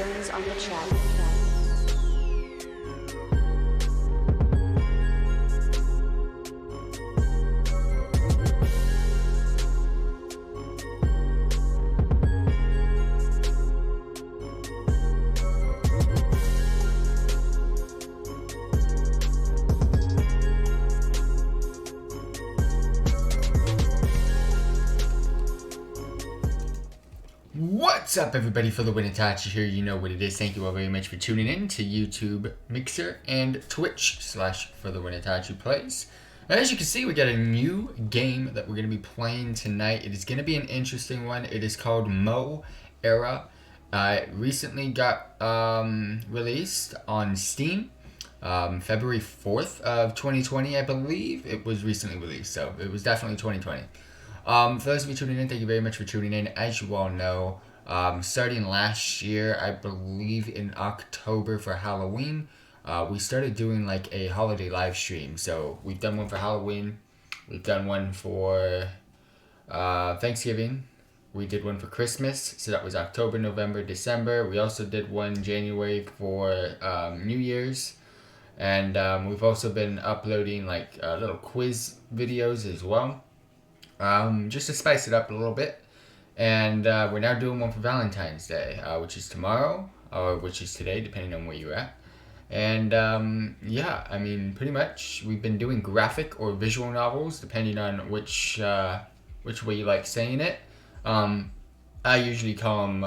Jones on the chat. What's up, everybody? FTWitachi here. You know what it is. Thank you all very much for tuning in to YouTube, Mixer, and Twitch / FTWitachiPlays. As you can see, we got a new game that we're going to be playing tonight. It is going to be an interesting one. It is called Mo Era. It recently got released on Steam, February 4th of 2020, I believe. It was recently released, so it was definitely 2020. For those of you tuning in, thank you very much for tuning in. As you all know, starting last year, I believe in October for Halloween, we started doing like a holiday live stream. So we've done one for Halloween, we've done one for Thanksgiving, we did one for Christmas, so that was October, November, December. We also did one January for New Year's, and we've also been uploading like little quiz videos as well. Just to spice it up a little bit. And we're now doing one for Valentine's Day, which is tomorrow, or which is today, depending on where you're at. And yeah, I mean, pretty much we've been doing graphic or visual novels, depending on which way you like saying it. I usually call them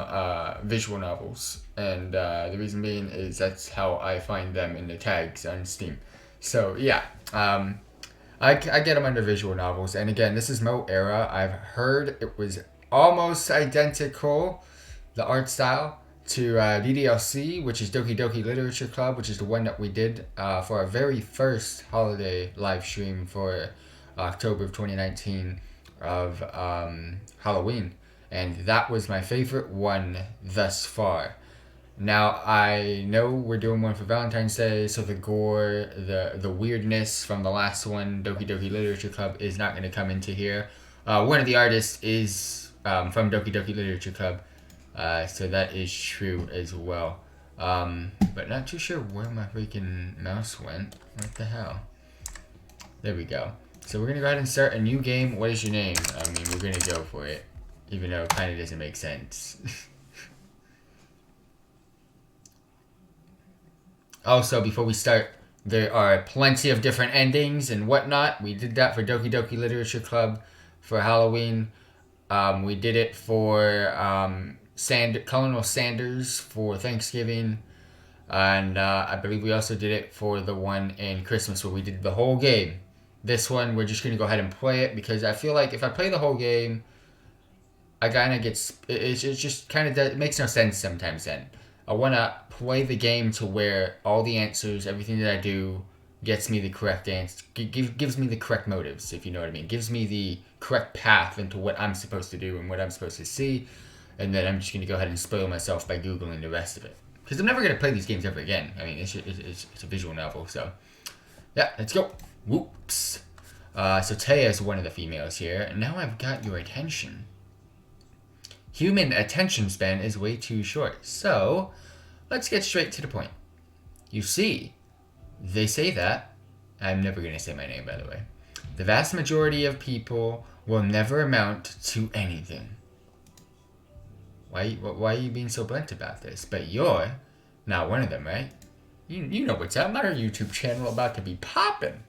visual novels, and the reason being is that's how I find them in the tags on Steam. So yeah, I get them under visual novels. And again, this is Mo Era. I've heard it was almost identical, the art style, to DDLC, which is Doki Doki Literature Club, which is the one that we did for our very first holiday live stream for October of 2019 of Halloween. And that was my favorite one thus far. Now, I know we're doing one for Valentine's Day, so the gore, the weirdness from the last one, Doki Doki Literature Club, is not going to come into here. One of the artists is from Doki Doki Literature Club, so that is true as well. But not too sure where my freaking mouse went. What the hell? There we go. So we're going to go ahead and start a new game. What is your name? I mean, we're going to go for it, even though it kind of doesn't make sense. Also, before we start, there are plenty of different endings and whatnot. We did that for Doki Doki Literature Club for Halloween. We did it for Colonel Sanders for Thanksgiving. And I believe we also did it for the one in Christmas where we did the whole game. This one, we're just going to go ahead and play it because I feel like if I play the whole game, I kind of get... It just kind of... It makes no sense sometimes then. I want to play the game to where all the answers, everything that I do, gets me the correct answer, gives me the correct motives, if you know what I mean. Gives me the correct path into what I'm supposed to do and what I'm supposed to see. And then I'm just going to go ahead and spoil myself by Googling the rest of it. Because I'm never going to play these games ever again. I mean, it's a visual novel, so... Yeah, let's go. Whoops. So Taya is one of the females here. And now I've got your attention. Human attention span is way too short, so let's get straight to the point. You see, they say that, I'm never going to say my name by the way, the vast majority of people will never amount to anything. Why are you being so blunt about this? But you're not one of them, right? You know what's up, our YouTube channel about to be popping.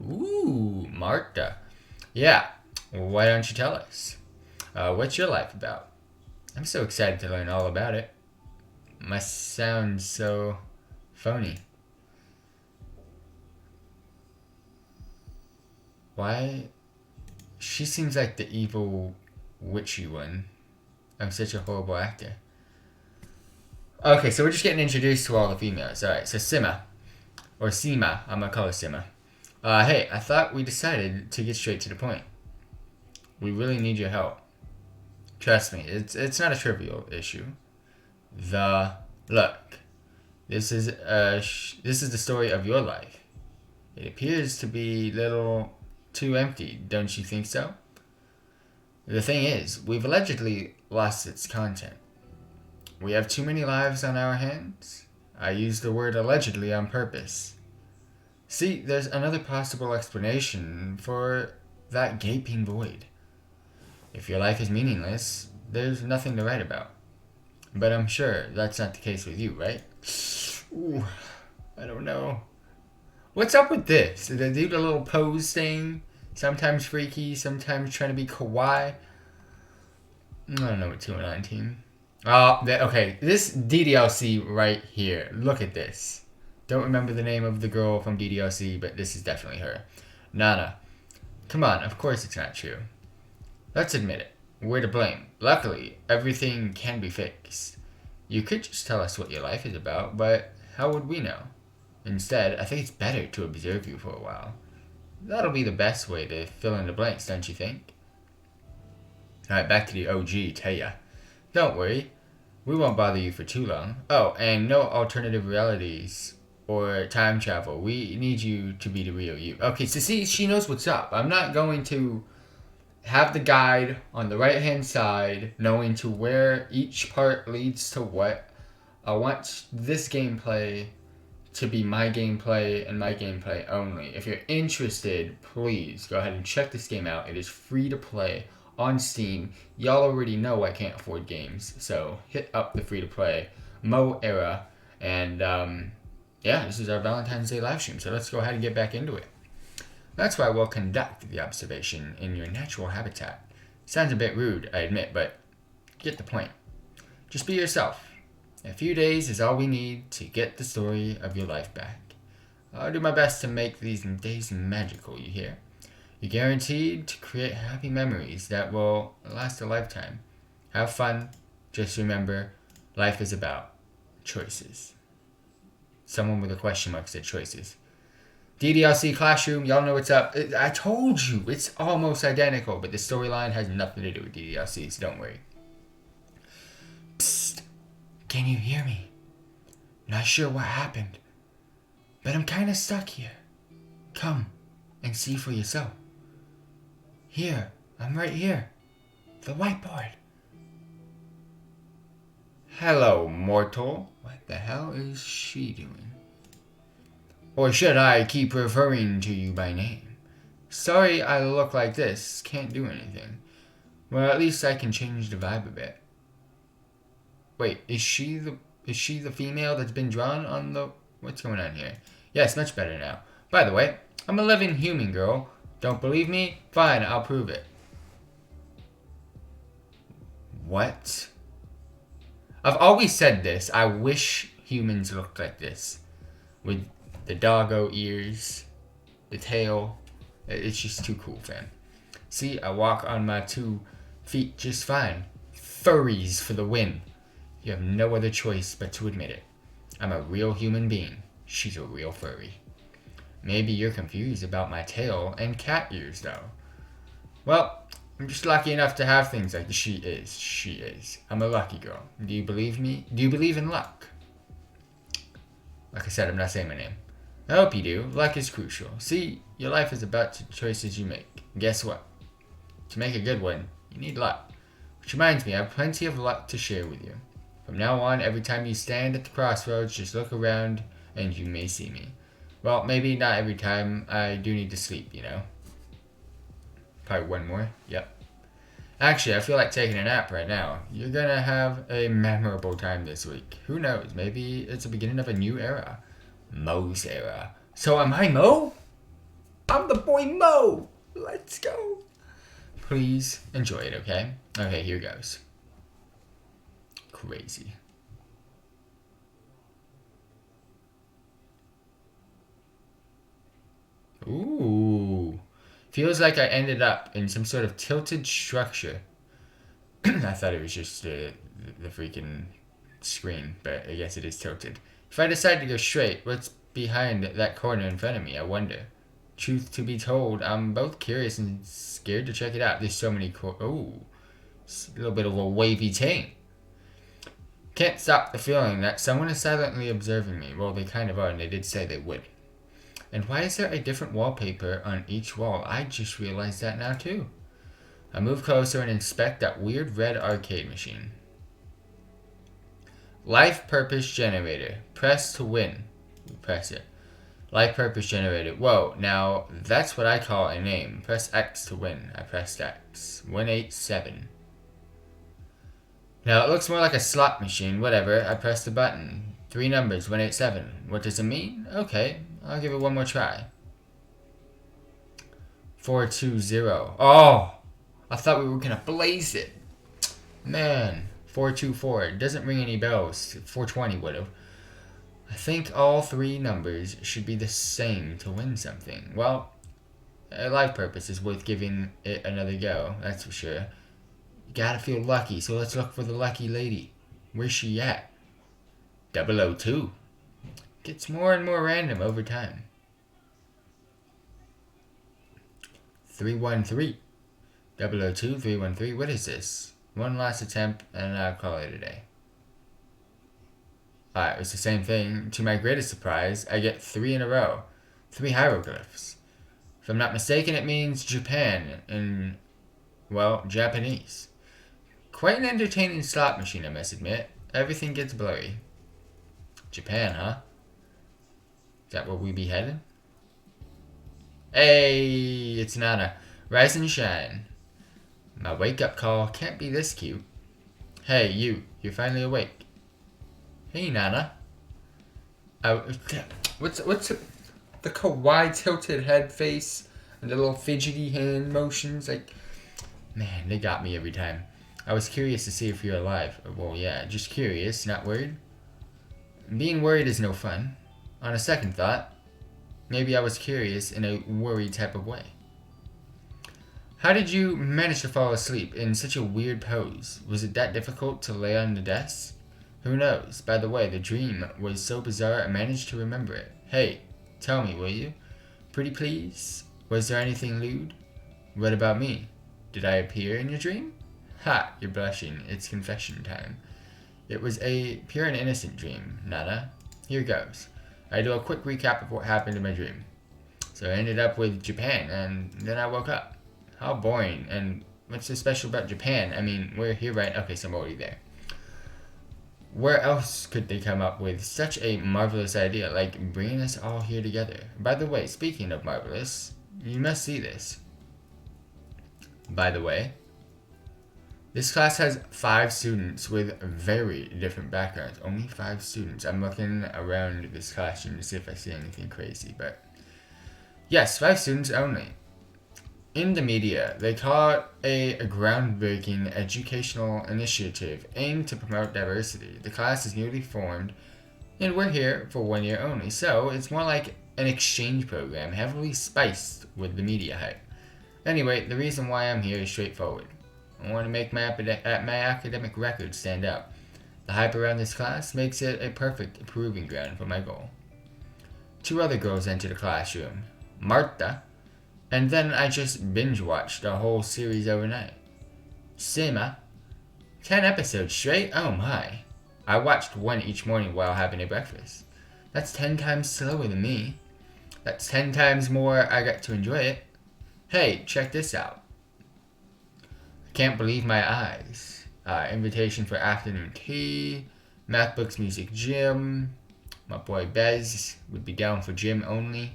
Ooh, Marta. Yeah, well, why don't you tell us? What's your life about? I'm so excited to learn all about it. Must sound so phony. Why? She seems like the evil, witchy one. I'm such a horrible actor. Okay, so we're just getting introduced to all the females. Alright, so Sima. Or Sima. I'm gonna call her Sima. Hey, I thought we decided to get straight to the point. We really need your help. Trust me, it's not a trivial issue. Look, this is the story of your life. It appears to be a little too empty, don't you think so? The thing is, we've allegedly lost its content. We have too many lives on our hands. I used the word allegedly on purpose. See, there's another possible explanation for that gaping void. If your life is meaningless, there's nothing to write about. But I'm sure that's not the case with you, right? Ooh, I don't know. What's up with this? Did they do the little pose thing? Sometimes freaky, sometimes trying to be kawaii. I don't know what 219. Okay, this DDLC right here. Look at this. Don't remember the name of the girl from DDLC, but this is definitely her. Nana. Come on, of course it's not true. Let's admit it. We're to blame. Luckily, everything can be fixed. You could just tell us what your life is about, but how would we know? Instead, I think it's better to observe you for a while. That'll be the best way to fill in the blanks, don't you think? Alright, back to the OG, Taya. Don't worry. We won't bother you for too long. Oh, and no alternative realities or time travel. We need you to be the real you. Okay, so see, she knows what's up. I'm not going to have the guide on the right hand side, knowing to where each part leads to what. I want this gameplay to be my gameplay and my gameplay only. If you're interested, please go ahead and check this game out. It is free to play on Steam. Y'all already know I can't afford games, so hit up the free to play Mo era. And yeah, this is our Valentine's Day live stream, so let's go ahead and get back into it. That's why we'll conduct the observation in your natural habitat. Sounds a bit rude, I admit, but get the point. Just be yourself. A few days is all we need to get the story of your life back. I'll do my best to make these days magical, you hear? You're guaranteed to create happy memories that will last a lifetime. Have fun. Just remember, life is about choices. Someone with a question mark said choices. DDLC Classroom, y'all know what's up. I told you, it's almost identical, but the storyline has nothing to do with DDLC, so don't worry. Psst, can you hear me? Not sure what happened, but I'm kind of stuck here. Come and see for yourself. Here, I'm right here. The whiteboard. Hello, mortal. What the hell is she doing? Or should I keep referring to you by name? Sorry I look like this. Can't do anything. Well, at least I can change the vibe a bit. Wait, is she the female that's been drawn on the... What's going on here? Yes, much better now. By the way, I'm a living human, girl. Don't believe me? Fine, I'll prove it. What? I've always said this. I wish humans looked like this. With the doggo ears, the tail. It's just too cool, fam. See, I walk on my 2 feet just fine. Furries for the win. You have no other choice but to admit it. I'm a real human being. She's a real furry. Maybe you're confused about my tail and cat ears, though. Well, I'm just lucky enough to have things like the she is. She is. I'm a lucky girl. Do you believe me? Do you believe in luck? Like I said, I'm not saying my name. I hope you do. Luck is crucial. See, your life is about the choices you make. Guess what? To make a good one, you need luck. Which reminds me, I have plenty of luck to share with you. From now on, every time you stand at the crossroads, just look around and you may see me. Well, maybe not every time. I do need to sleep, you know. Probably one more. Yep. Actually, I feel like taking a nap right now. You're gonna have a memorable time this week. Who knows? Maybe it's the beginning of a new era. Mo's era. So am I Mo? I'm the boy Mo. Let's go. Please enjoy it, okay? Okay, here goes. Crazy. Ooh. Feels like I ended up in some sort of tilted structure. I thought it was just the freaking screen, but I guess it is tilted. If I decide to go straight, what's behind that corner in front of me, I wonder. Truth to be told, I'm both curious and scared to check it out. There's so many ooh. It's a little bit of a wavy thing. Can't stop the feeling that someone is silently observing me. Well, they kind of are, and they did say they would. And why is there a different wallpaper on each wall? I just realized that now too. I move closer and inspect that weird red arcade machine. Life purpose generator. Press to win. Press it. Life purpose generator. Whoa, now that's what I call a name. Press X to win. I pressed X. 187. Now it looks more like a slot machine. Whatever. I pressed the button. 3 numbers. 187. What does it mean? Okay. I'll give it one more try. 420. Oh! I thought we were gonna blaze it. Man. 424. It doesn't ring any bells. 420 would have. I think all 3 numbers should be the same to win something. Well, a life purpose is worth giving it another go, that's for sure. You gotta feel lucky, so let's look for the lucky lady. Where's she at? 002. Gets more and more random over time. 313. 002, 313. What is this? One last attempt, and I'll call it a day. Alright, it's the same thing. To my greatest surprise, I get 3 in a row. 3 hieroglyphs. If I'm not mistaken, it means Japan in, well, Japanese. Quite an entertaining slot machine, I must admit. Everything gets blurry. Japan, huh? Is that where we be headed? Hey, it's Nana. Rise and shine. My wake-up call can't be this cute. Hey, you're finally awake. Hey, Nana. What's the kawaii tilted head face and the little fidgety hand motions? Like, man, they got me every time. I was curious to see if you're alive. Well, yeah, just curious, not worried. Being worried is no fun. On a second thought, maybe I was curious in a worried type of way. How did you manage to fall asleep in such a weird pose? Was it that difficult to lay on the desk? Who knows? By the way, the dream was so bizarre I managed to remember it. Hey, tell me, will you? Pretty please? Was there anything lewd? What about me? Did I appear in your dream? Ha, you're blushing. It's confession time. It was a pure and innocent dream, Nana. Here goes. I do a quick recap of what happened in my dream. So I ended up with Japan, and then I woke up. How boring, and what's so special about Japan? I mean, we're here right... Okay, so I'm already there. Where else could they come up with such a marvelous idea, like bringing us all here together? By the way, speaking of marvelous, you must see this. By the way, this class has 5 students with very different backgrounds. Only 5 students. I'm looking around this classroom to see if I see anything crazy, but... Yes, 5 students only. In the media, they call it a groundbreaking educational initiative aimed to promote diversity. The class is newly formed, and we're here for 1 year only, so it's more like an exchange program heavily spiced with the media hype. Anyway, the reason why I'm here is straightforward. I want to make my academic record stand out. The hype around this class makes it a perfect proving ground for my goal. 2 other girls enter the classroom, Marta, and then I just binge-watched the whole series overnight. Sima, 10 episodes straight? Oh my. I watched 1 each morning while having a breakfast. That's 10 times slower than me. That's 10 times more I got to enjoy it. Hey, check this out. I can't believe my eyes. Invitation for afternoon tea, math books, music, gym. My boy Bez would be down for gym only.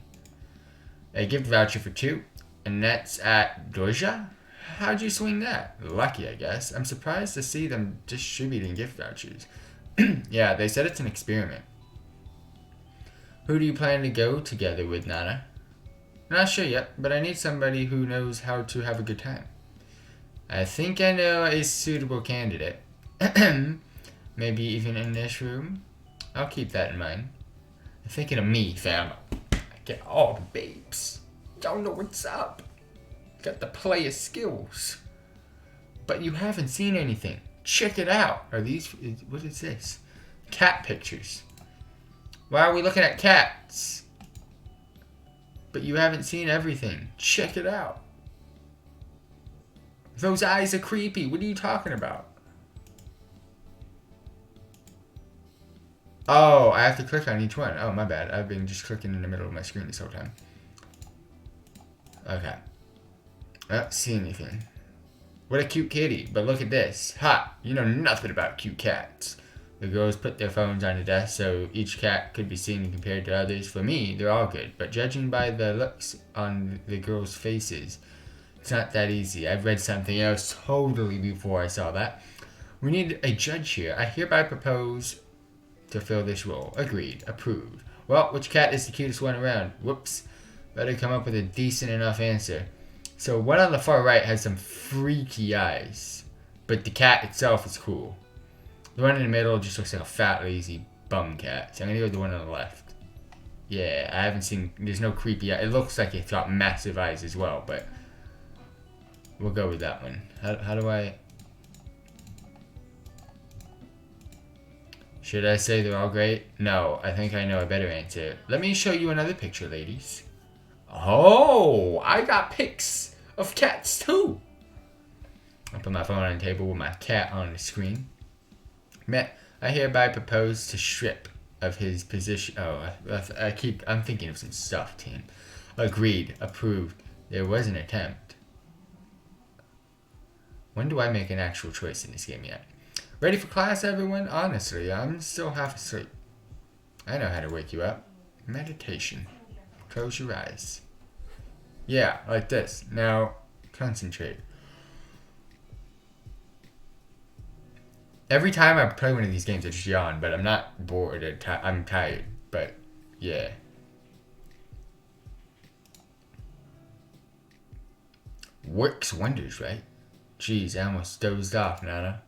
A gift voucher for 2, and that's at Doja? How'd you swing that? Lucky, I guess. I'm surprised to see them distributing gift vouchers. Yeah, they said it's an experiment. Who do you plan to go together with, Nana? Not sure yet, but I need somebody who knows how to have a good time. I think I know a suitable candidate. Maybe even in this room? I'll keep that in mind. I'm thinking of me, fam. Get all the babes. Y'all know what's up. Got the player skills. But you haven't seen anything. Check it out. Are these... What is this? Cat pictures. Why are we looking at cats? But you haven't seen everything. Check it out. Those eyes are creepy. What are you talking about? Oh, I have to click on each one. Oh, my bad. I've been just clicking in the middle of my screen this whole time. Okay. I don't see anything. What a cute kitty. But look at this. Ha! You know nothing about cute cats. The girls put their phones on the desk so each cat could be seen and compared to others. For me, they're all good, but judging by the looks on the girls' faces, it's not that easy. I've read something else totally before I saw that. We need a judge here. I hereby propose to fill this role. Agreed. Approved. Well, which cat is the cutest one around? Whoops. Better come up with a decent enough answer. So one on the far right has some freaky eyes, but the cat itself is cool. The one in the middle just looks like a fat, lazy bum cat. So I'm gonna go with the one on the left. Yeah, I haven't seen. There's no creepy eye. It looks like it's got massive eyes as well, but we'll go with that one. How do I? Should I say they're all great? No, I think I know a better answer. Let me show you another picture, ladies. Oh, I got pics of cats too. I put my phone on the table with my cat on the screen. I hereby propose to strip of his position. Oh, I'm thinking of some stuff, team. Agreed. Approved. There was an attempt. When do I make an actual choice in this game yet? Ready for class, everyone? Honestly, I'm still half asleep. I know how to wake you up. Meditation. Close your eyes. Yeah, like this. Now, concentrate. Every time I play one of these games, I just yawn, but I'm not bored. I'm tired, but yeah. Works wonders, right? Jeez, I almost dozed off, Nana.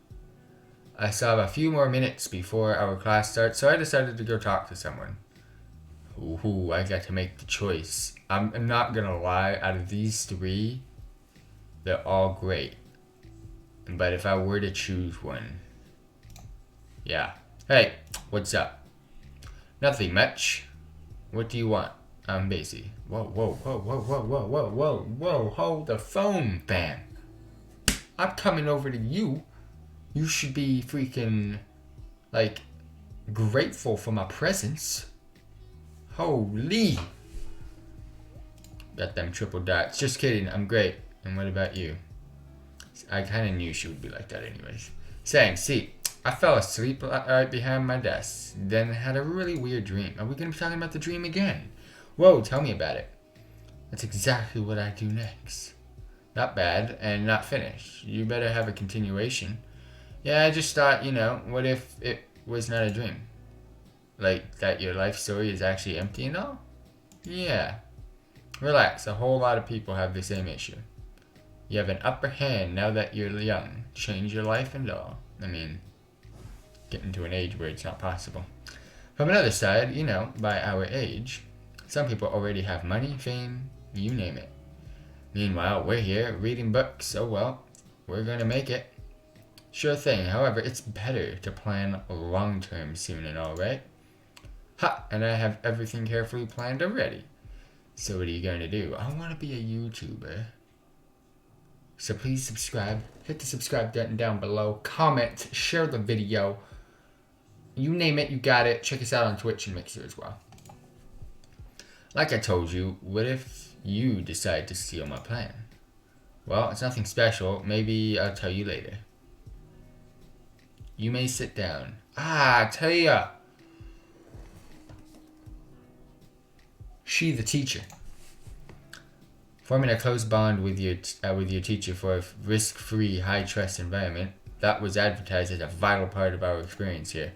I still have a few more minutes before our class starts, so I decided to go talk to someone. Ooh, I got to make the choice. I'm not gonna lie, out of these three, they're all great. But if I were to choose one, yeah. Hey, what's up? Nothing much. What do you want? I'm busy. Whoa, hold the phone, fam. I'm coming over to you. You should be freaking, like, grateful for my presence. Holy. Got them triple dots. Just kidding, I'm great. And what about you? I kind of knew she would be like that anyways. Saying, see, I fell asleep right behind my desk. Then had a really weird dream. Are we going to be talking about the dream again? Whoa, tell me about it. That's exactly what I do next. Not bad, and not finished. You better have a continuation. Yeah, I just thought, what if it was not a dream? Like, that your life story is actually empty and all? Yeah. Relax, a whole lot of people have the same issue. You have an upper hand now that you're young. Change your life and all. I mean, getting to an age where it's not possible. From another side, by our age, some people already have money, fame, you name it. Meanwhile, we're here reading books, so well, we're gonna make it. Sure thing, however, it's better to plan long-term soon and all, right? Ha! And I have everything carefully planned already. So what are you going to do? I want to be a YouTuber. So please subscribe. Hit the subscribe button down below. Comment. Share the video. You name it, you got it. Check us out on Twitch and Mixer as well. Like I told you, what if you decide to steal my plan? Well, it's nothing special. Maybe I'll tell you later. You may sit down. I tell ya. She, the teacher. Forming a close bond with your teacher for a risk-free, high-trust environment, that was advertised as a vital part of our experience here.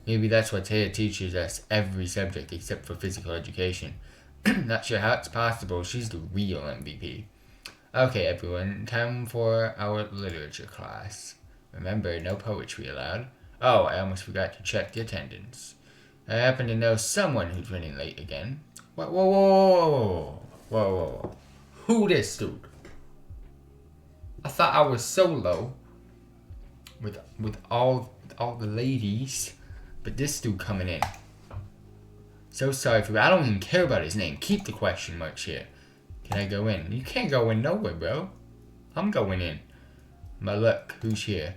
Maybe that's why Taya teaches us every subject except for physical education. Not sure how it's possible. She's the real MVP. Okay, everyone, time for our literature class. Remember, no poetry allowed. Oh, I almost forgot to check the attendance. I happen to know someone who's running late again. Whoa. Who this dude? I thought I was solo with all the ladies, but this dude coming in. So sorry for I don't even care about his name. Keep the question marks here. Can I go in? You can't go in nowhere, bro. I'm going in. My luck, who's here?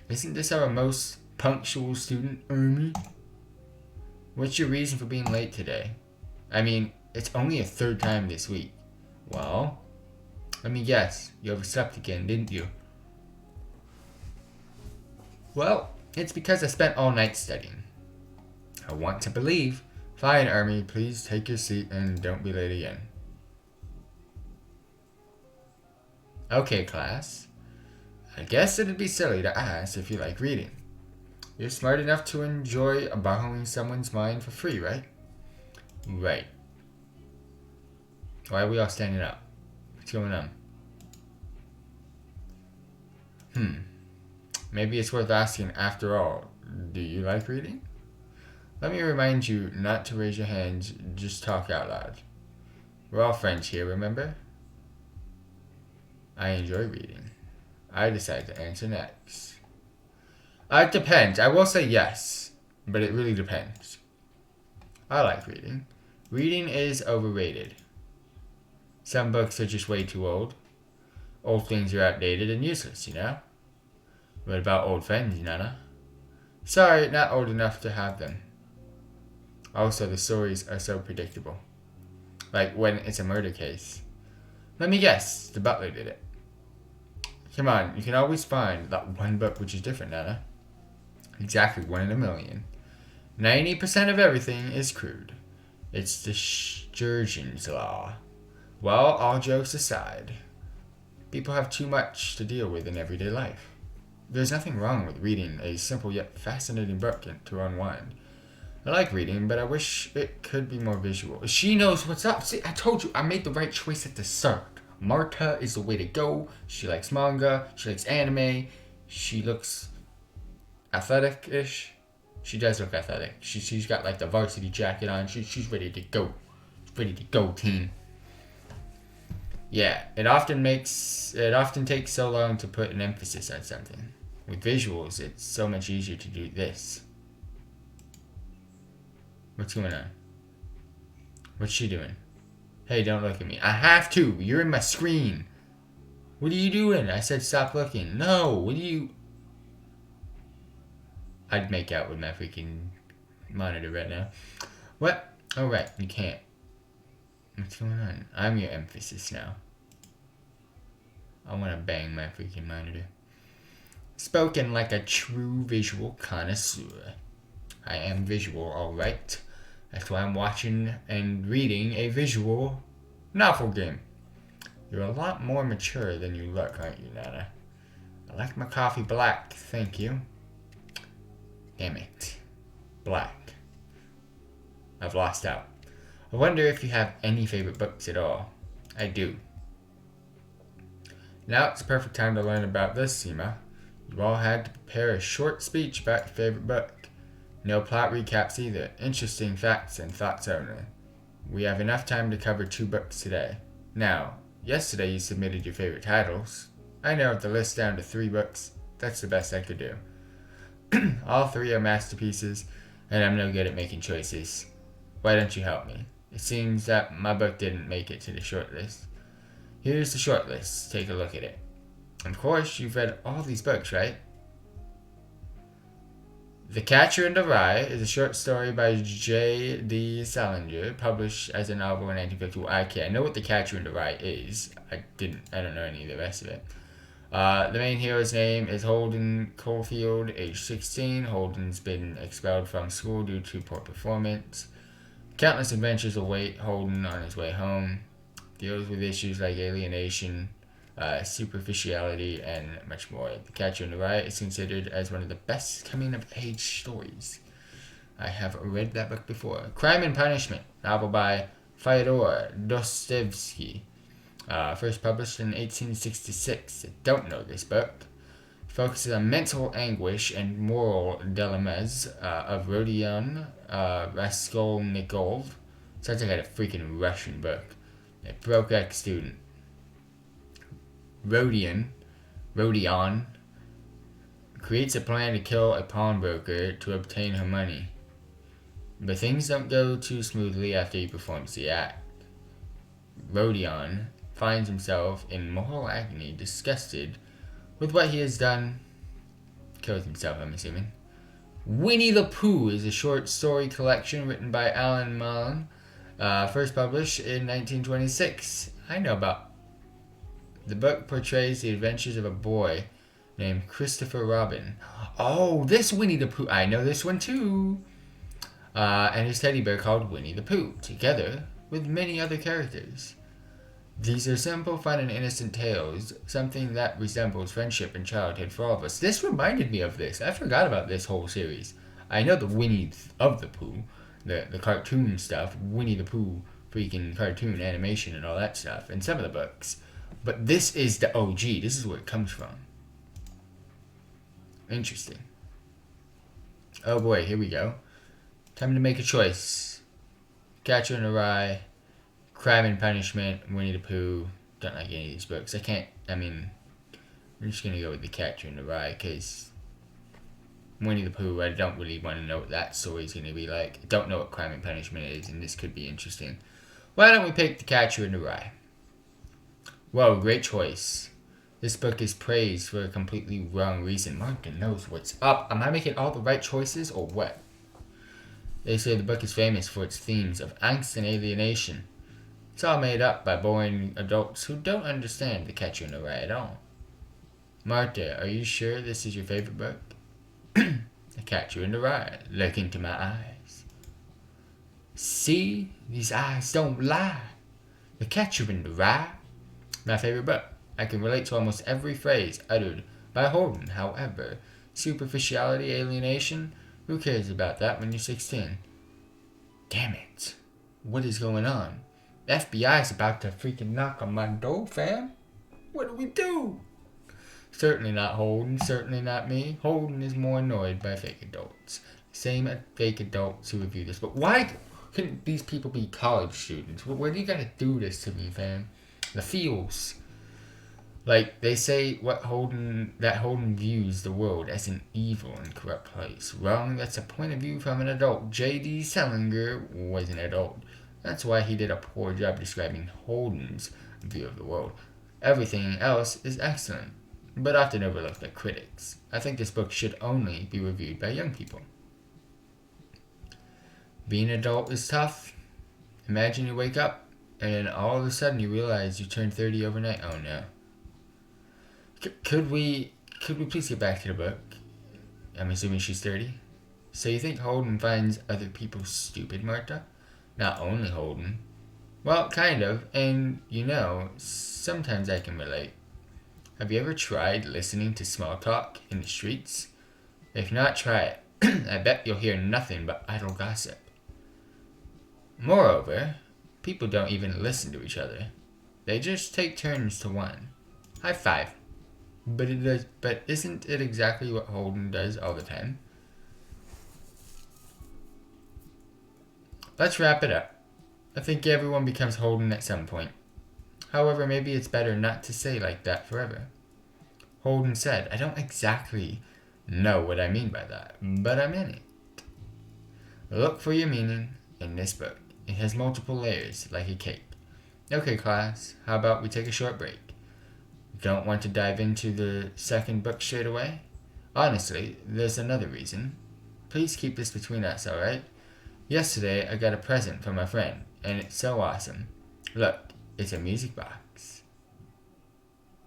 Isn't this our most punctual student, Ermi? What's your reason for being late today? I mean, it's only a third time this week. Well, let me guess. You overslept again, didn't you? Well, It's because I spent all night studying. I want to believe. Fine, Army, please take your seat and don't be late again. Okay, class. I guess it'd be silly to ask if you like reading. You're smart enough to enjoy borrowing someone's mind for free, right? Right. Why are we all standing up? What's going on? Maybe it's worth asking after all. Do you like reading? Let me remind you not to raise your hands, just talk out loud. We're all friends here, remember? I enjoy reading. I decide to answer next. It depends. I will say yes, but it really depends. I like reading. Reading is overrated. Some books are just way too old. Old things are outdated and useless, you know? What about old friends, Nana? Sorry, not old enough to have them. Also, the stories are so predictable. Like when it's a murder case. Let me guess, the butler did it. Come on, you can always find that one book which is different, Nana. Exactly 1 in a million. 90% of everything is crude. It's the Sturgeon's Law. Well, all jokes aside, people have too much to deal with in everyday life. There's nothing wrong with reading a simple yet fascinating book to unwind. I like reading, but I wish it could be more visual. She knows what's up. See, I told you, I made the right choice at the start. Marta is the way to go. She likes manga. She likes anime. She looks athletic-ish. She does look athletic. She's got like the varsity jacket on. She's ready to go. Ready to go, team. Yeah, it often takes so long to put an emphasis on something. With visuals, it's so much easier to do this. What's going on? What's she doing? Hey, don't look at me. I have to. You're in my screen. What are you doing? I said stop looking. No, what are you... I'd make out with my freaking monitor right now. What? Oh, right. You can't. What's going on? I'm your emphasis now. I want to bang my freaking monitor. Spoken like a true visual connoisseur. I am visual, alright. That's why I'm watching and reading a visual novel game. You're a lot more mature than you look, aren't you, Nana? I like my coffee black, thank you. Damn it. Black. I've lost out. I wonder if you have any favorite books at all. I do. Now it's the perfect time to learn about this, Seema. You all had to prepare a short speech about your favorite book. No plot recaps either. Interesting facts and thoughts only. We have enough time to cover 2 books today. Now, yesterday you submitted your favorite titles. I narrowed the list down to 3 books. That's the best I could do. All 3 are masterpieces, and I'm no good at making choices. Why don't you help me? It seems that my book didn't make it to the short list. Here's the short list. Take a look at it. Of course, you've read all these books, right? The Catcher in the Rye is a short story by J.D. Salinger, published as a novel in 1951. I know what The Catcher in the Rye is. I don't know any of the rest of it. The main hero's name is Holden Caulfield, age 16. Holden's been expelled from school due to poor performance. Countless adventures await Holden on his way home. Deals with issues like alienation, superficiality, and much more. The Catcher in the Rye is considered as one of the best coming-of-age stories. I have read that book before. Crime and Punishment, novel by Fyodor Dostoevsky. First published in 1866. I don't know this book. Focuses on mental anguish and moral dilemmas of Rodion Raskolnikov. Sounds like a freaking Russian book. A broke ex-student. Rodion creates a plan to kill a pawnbroker to obtain her money. But things don't go too smoothly after he performs the act. Rodion finds himself in moral agony, disgusted with what he has done. Kills himself, I'm assuming. Winnie the Pooh is a short story collection written by Alan Mullen. First published in 1926. I know about. The book portrays the adventures of a boy named Christopher Robin. Oh, this Winnie the Pooh. I know this one too. And his teddy bear called Winnie the Pooh, together with many other characters. These are simple, fun, and innocent tales, something that resembles friendship and childhood for all of us. This reminded me of this. I forgot about this whole series. I know the Winnie of the Pooh, the cartoon stuff, Winnie the Pooh, freaking cartoon animation and all that stuff, and some of the books. But this is the OG. This is where it comes from. Interesting. Oh boy, here we go. Time to make a choice. Catcher in the Rye, Crime and Punishment, Winnie the Pooh. Don't like any of these books. I'm just going to go with the Catcher in the Rye, because Winnie the Pooh, I don't really want to know what that story is going to be like. I don't know what Crime and Punishment is, and this could be interesting. Why don't we pick the Catcher in the Rye? Whoa, great choice. This book is praised for a completely wrong reason. Martin knows what's up. Am I making all the right choices, or what? They say the book is famous for its themes of angst and alienation. It's all made up by boring adults who don't understand The Catcher in the Rye at all. Marta, are you sure this is your favorite book? The Catcher in the Rye, look into my eyes. See, these eyes don't lie. The Catcher in the Rye, my favorite book. I can relate to almost every phrase uttered by Holden. However, superficiality, alienation, who cares about that when you're 16? Damn it. What is going on? The FBI's about to freaking knock on my door, fam. What do we do? Certainly not Holden. Certainly not me. Holden is more annoyed by fake adults. Same fake adults who review this. But why couldn't these people be college students? Why do you gotta do this to me, fam? The feels. Like, they say that Holden views the world as an evil and corrupt place. Wrong, that's a point of view from an adult. J.D. Salinger was an adult. That's why he did a poor job describing Holden's view of the world. Everything else is excellent, but often overlooked by critics. I think this book should only be reviewed by young people. Being an adult is tough. Imagine you wake up, and then all of a sudden you realize you turned 30 overnight. Oh no. Could we please get back to the book? I'm assuming she's 30. So you think Holden finds other people stupid, Marta? Not only Holden. Well, kind of. And, sometimes I can relate. Have you ever tried listening to small talk in the streets? If not, try it. I bet you'll hear nothing but idle gossip. Moreover, people don't even listen to each other. They just take turns to one. High five. But isn't it exactly what Holden does all the time? Let's wrap it up. I think everyone becomes Holden at some point. However, maybe it's better not to say like that forever. Holden said, I don't exactly know what I mean by that, but I meant it. Look for your meaning in this book. It has multiple layers, like a cake. Okay, class, how about we take a short break? Don't want to dive into the second book straight away? Honestly, there's another reason. Please keep this between us, alright? Yesterday, I got a present from a friend, and it's so awesome. Look, it's a music box.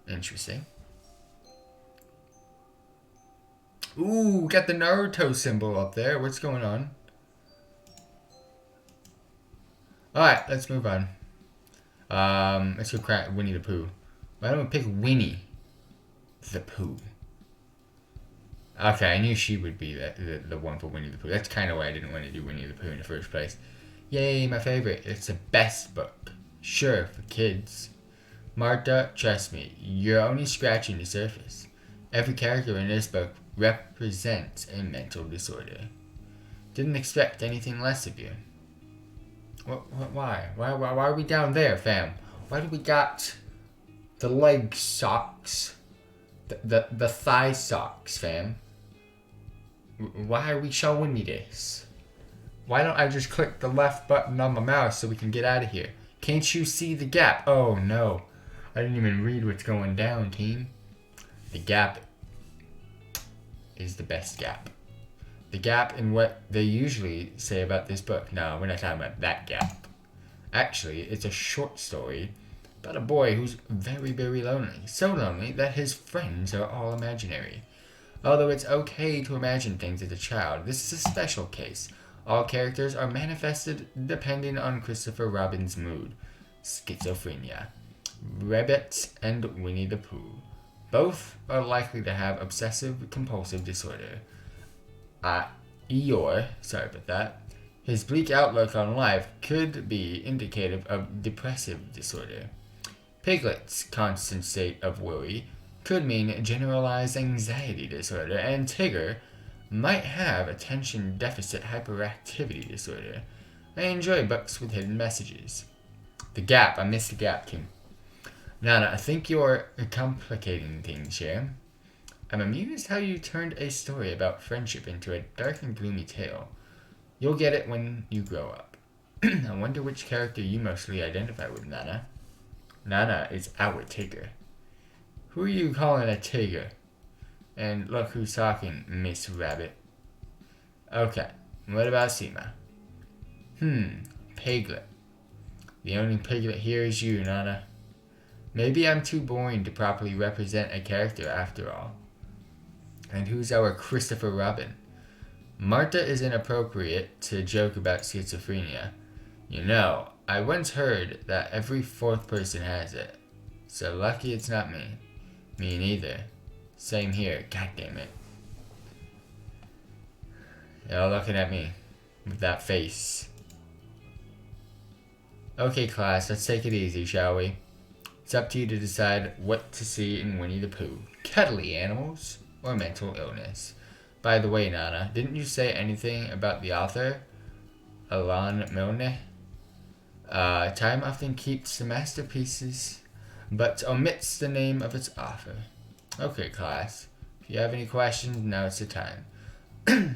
Interesting. Ooh, got the Naruto symbol up there. What's going on? Alright, let's move on. Let's go crack Winnie the Pooh. Why don't we pick Winnie the Pooh? Okay, I knew she would be the one for Winnie the Pooh. That's kind of why I didn't want to do Winnie the Pooh in the first place. Yay, my favorite. It's the best book. Sure, for kids. Marta, trust me, you're only scratching the surface. Every character in this book represents a mental disorder. Didn't expect anything less of you. Why? Why are we down there, fam? Why do we got the leg socks? The thigh socks, fam? Why are we showing me this? Why don't I just click the left button on my mouse so we can get out of here? Can't you see the gap? Oh no. I didn't even read what's going down, team. The gap is the best gap. The gap in what they usually say about this book. No, we're not talking about that gap. Actually, it's a short story about a boy who's very, very lonely. So lonely that his friends are all imaginary. Although it's okay to imagine things as a child, this is a special case. All characters are manifested depending on Christopher Robin's mood. Schizophrenia. Rabbit and Winnie the Pooh. Both are likely to have obsessive-compulsive disorder. Eeyore, sorry about that, his bleak outlook on life could be indicative of depressive disorder. Piglet's constant state of worry could mean generalized anxiety disorder, and Tigger might have attention deficit hyperactivity disorder. I enjoy books with hidden messages. The Gap, I missed the Gap too. Nana, I think you're complicating things here. I'm amused how you turned a story about friendship into a dark and gloomy tale. You'll get it when you grow up. I wonder which character you mostly identify with, Nana. Nana is our Tigger. Who are you calling a Tigger? And look who's talking, Miss Rabbit. Okay, what about Seema? Piglet. The only Piglet here is you, Nana. Maybe I'm too boring to properly represent a character after all. And who's our Christopher Robin? Martha is inappropriate to joke about schizophrenia. You know, I once heard that every fourth person has it. So lucky it's not me. Me neither. Same here, god damn it. Y'all looking at me with that face. Okay class, let's take it easy, shall we? It's up to you to decide what to see in Winnie the Pooh. Cuddly animals or mental illness. By the way, Nana, didn't you say anything about the author? Alain Milne? Time often keeps the masterpieces, but omits the name of its author. Okay, class. If you have any questions, now it's the time.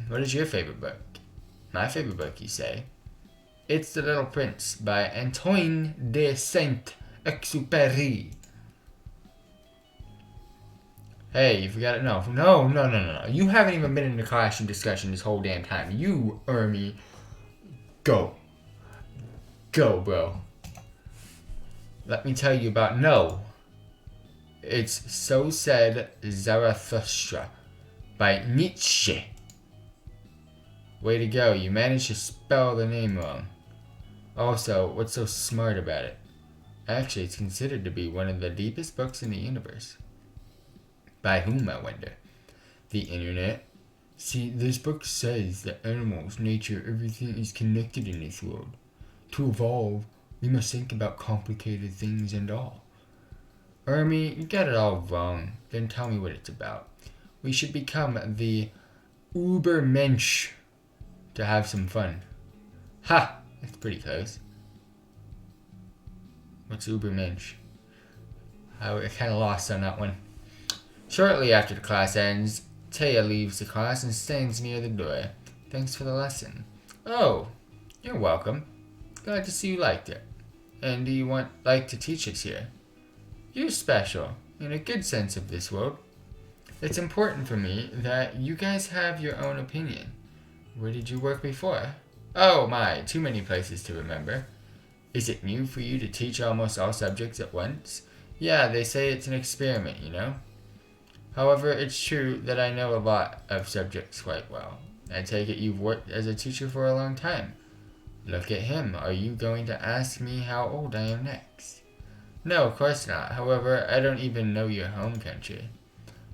What is your favorite book? My favorite book, you say? It's The Little Prince by Antoine de Saint-Exupéry. Hey, you forgot it? No. You haven't even been in the classroom discussion this whole damn time. You, Ermi, go. Go, bro. Let me tell you about It's So Said Zarathustra by Nietzsche. Way to go, you managed to spell the name wrong. Also, what's so smart about it? Actually, it's considered to be one of the deepest books in the universe. By whom, I wonder? The internet? See, this book says that animals, nature, everything is connected in this world. To evolve, we must think about complicated things and all. Ermi, you got it all wrong. Then tell me what it's about. We should become the Ubermensch to have some fun. Ha! That's pretty close. What's Ubermensch? I kind of lost on that one. Shortly after the class ends, Taya leaves the class and stands near the door. Thanks for the lesson. Oh, you're welcome. Glad to see you liked it. And do you like to teach us here? You're special, in a good sense of this word. It's important for me that you guys have your own opinion. Where did you work before? Oh my, too many places to remember. Is it new for you to teach almost all subjects at once? Yeah, they say it's an experiment, you know? However, it's true that I know a lot of subjects quite well. I take it you've worked as a teacher for a long time. Look at him. Are you going to ask me how old I am next? No, of course not. However, I don't even know your home country.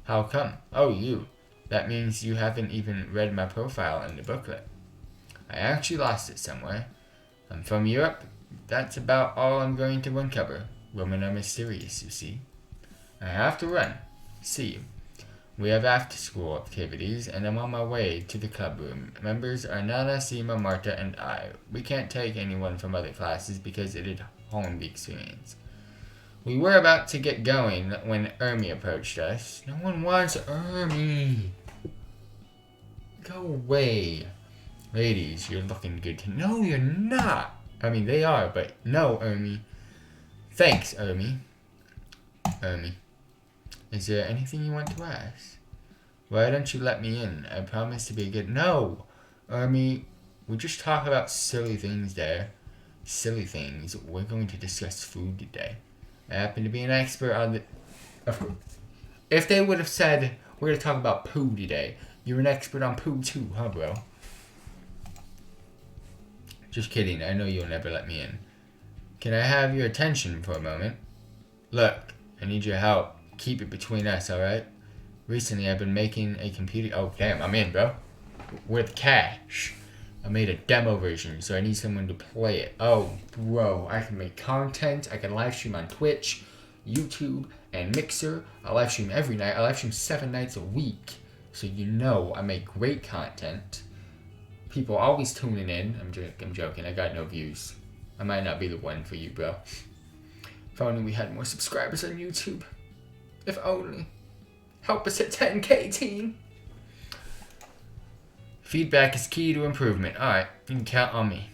How come? Oh, you. That means you haven't even read my profile in the booklet. I actually lost it somewhere. I'm from Europe. That's about all I'm going to uncover. Women are mysterious, you see. I have to run. See you. We have after-school activities, and I'm on my way to the club room. Members are Nana, Seema, Marta, and I. We can't take anyone from other classes because it'd harm the experience. We were about to get going when Ermi approached us. No one wants Ermi. Go away. Ladies, you're looking good. No, you're not. I mean, they are, but no, Ermi. Thanks, Ermi. Ermi. Is there anything you want to ask? Why don't you let me in? I promise to be a good... No! Ermi, we just talk about silly things there. Silly things. We're going to discuss food today. I happen to be an expert on the... If they would have said, we're going to talk about poo today, you're an expert on poo too, huh, bro? Just kidding, I know you'll never let me in. Can I have your attention for a moment? Look, I need your help. Keep it between us, alright? Recently, I've been making a computer... Oh, damn, I'm in, bro. With cash. I made a demo version, so I need someone to play it. Oh, bro, I can make content. I can live stream on Twitch, YouTube, and Mixer. I live stream every night. I live stream 7 nights a week. So you know I make great content. People always tuning in. I'm joking. I got no views. I might not be the one for you, bro. If only we had more subscribers on YouTube. If only. Help us hit 10K, team. Feedback is key to improvement. Alright, you can count on me.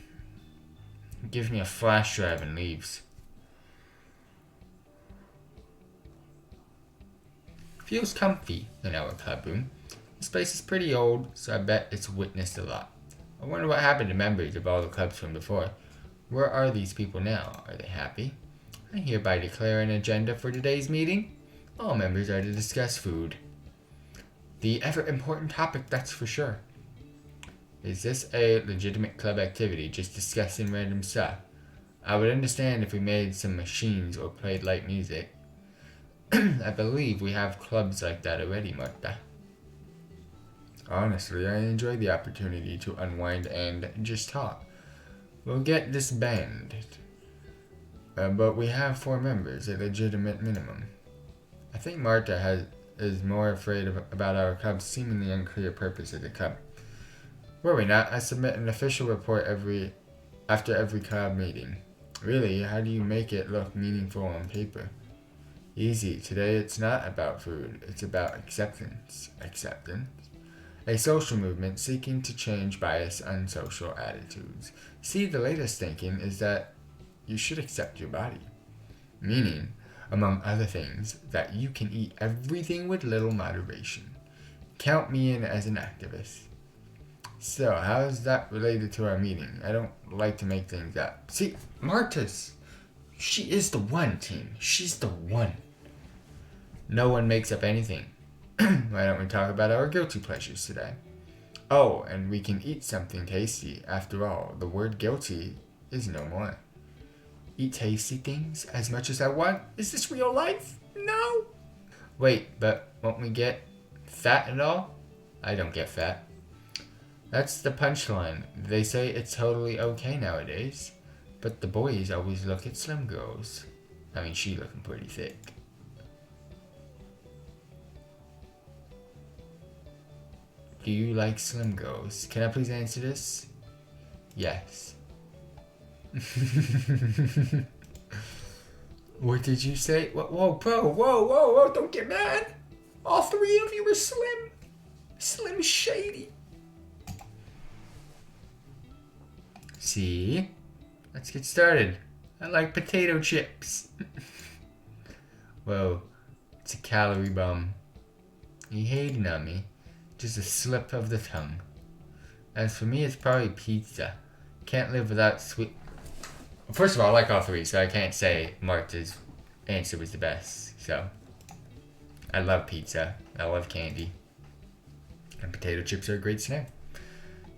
He gives me a flash drive and leaves. Feels comfy in our club room. This place is pretty old, so I bet it's witnessed a lot. I wonder what happened to members of all the clubs from before. Where are these people now? Are they happy? I hereby declare an agenda for today's meeting. All members are to discuss food. The ever important topic, that's for sure. Is this a legitimate club activity, just discussing random stuff? I would understand if we made some machines or played light music. I believe we have clubs like that already, Martha. Honestly, I enjoy the opportunity to unwind and just talk. We'll get disbanded. But we have 4 members, a legitimate minimum. I think Martha is more afraid about our club's seemingly unclear purpose of the club. Were we not? I submit an official report after every club meeting. Really, how do you make it look meaningful on paper? Easy. Today it's not about food. It's about acceptance. Acceptance? A social movement seeking to change bias and social attitudes. See, the latest thinking is that you should accept your body. Meaning, among other things, that you can eat everything with little moderation. Count me in as an activist. So, how is that related to our meeting? I don't like to make things up. See, Marta's, she is the one, team. She's the one. No one makes up anything. Why don't we talk about our guilty pleasures today? Oh, and we can eat something tasty. After all, the word guilty is no more. Eat tasty things as much as I want? Is this real life? No. Wait, but won't we get fat and all? I don't get fat. That's the punchline. They say it's totally okay nowadays. But the boys always look at slim girls. I mean, she looking pretty thick. Do you like slim girls? Can I please answer this? Yes. What did you say? Whoa, bro, whoa, don't get mad. All 3 of you are slim. Slim Shady. See? Let's get started. I like potato chips. Whoa, it's a calorie bomb. You hating on me? Just a slip of the tongue. As for me, it's probably pizza. Can't live without sweet... Well, first of all, I like all 3, so I can't say Marta's answer was the best. So, I love pizza. I love candy. And potato chips are a great snack.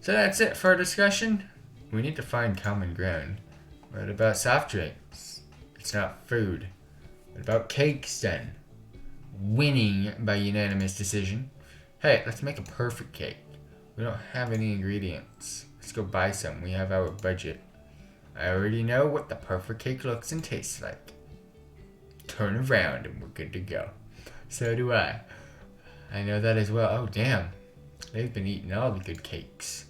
So that's it for our discussion. We need to find common ground. What about soft drinks? It's not food. What about cakes then? Winning by unanimous decision. Hey, let's make a perfect cake. We don't have any ingredients. Let's go buy some. We have our budget. I already know what the perfect cake looks and tastes like. Turn around and we're good to go. So do I. I know that as well. Oh, damn. They've been eating all the good cakes.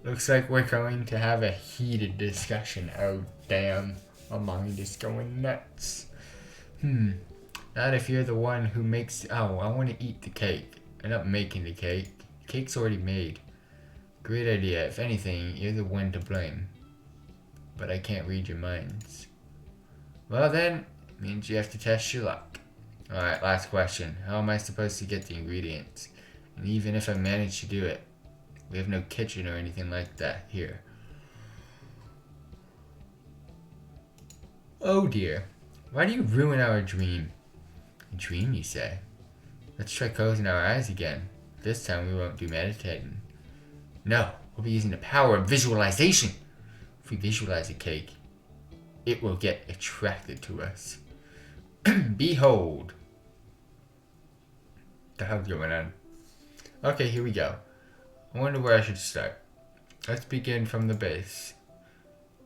Looks like we're going to have a heated discussion. Oh, damn. My mind is going nuts. Not if you're the one who makes... Oh, I want to eat the cake. I'm not making the cake. The cake's already made. Great idea. If anything, you're the one to blame. But I can't read your minds. Well then, means you have to test your luck. Alright, last question. How am I supposed to get the ingredients? And even if I manage to do it, we have no kitchen or anything like that here. Oh dear. Why do you ruin our dream? A dream, you say? Let's try closing our eyes again. This time we won't do meditating. No, we'll be using the power of visualization. If we visualize a cake, it will get attracted to us. Behold. The hell's going on? Okay, here we go. I wonder where I should start. Let's begin from the base.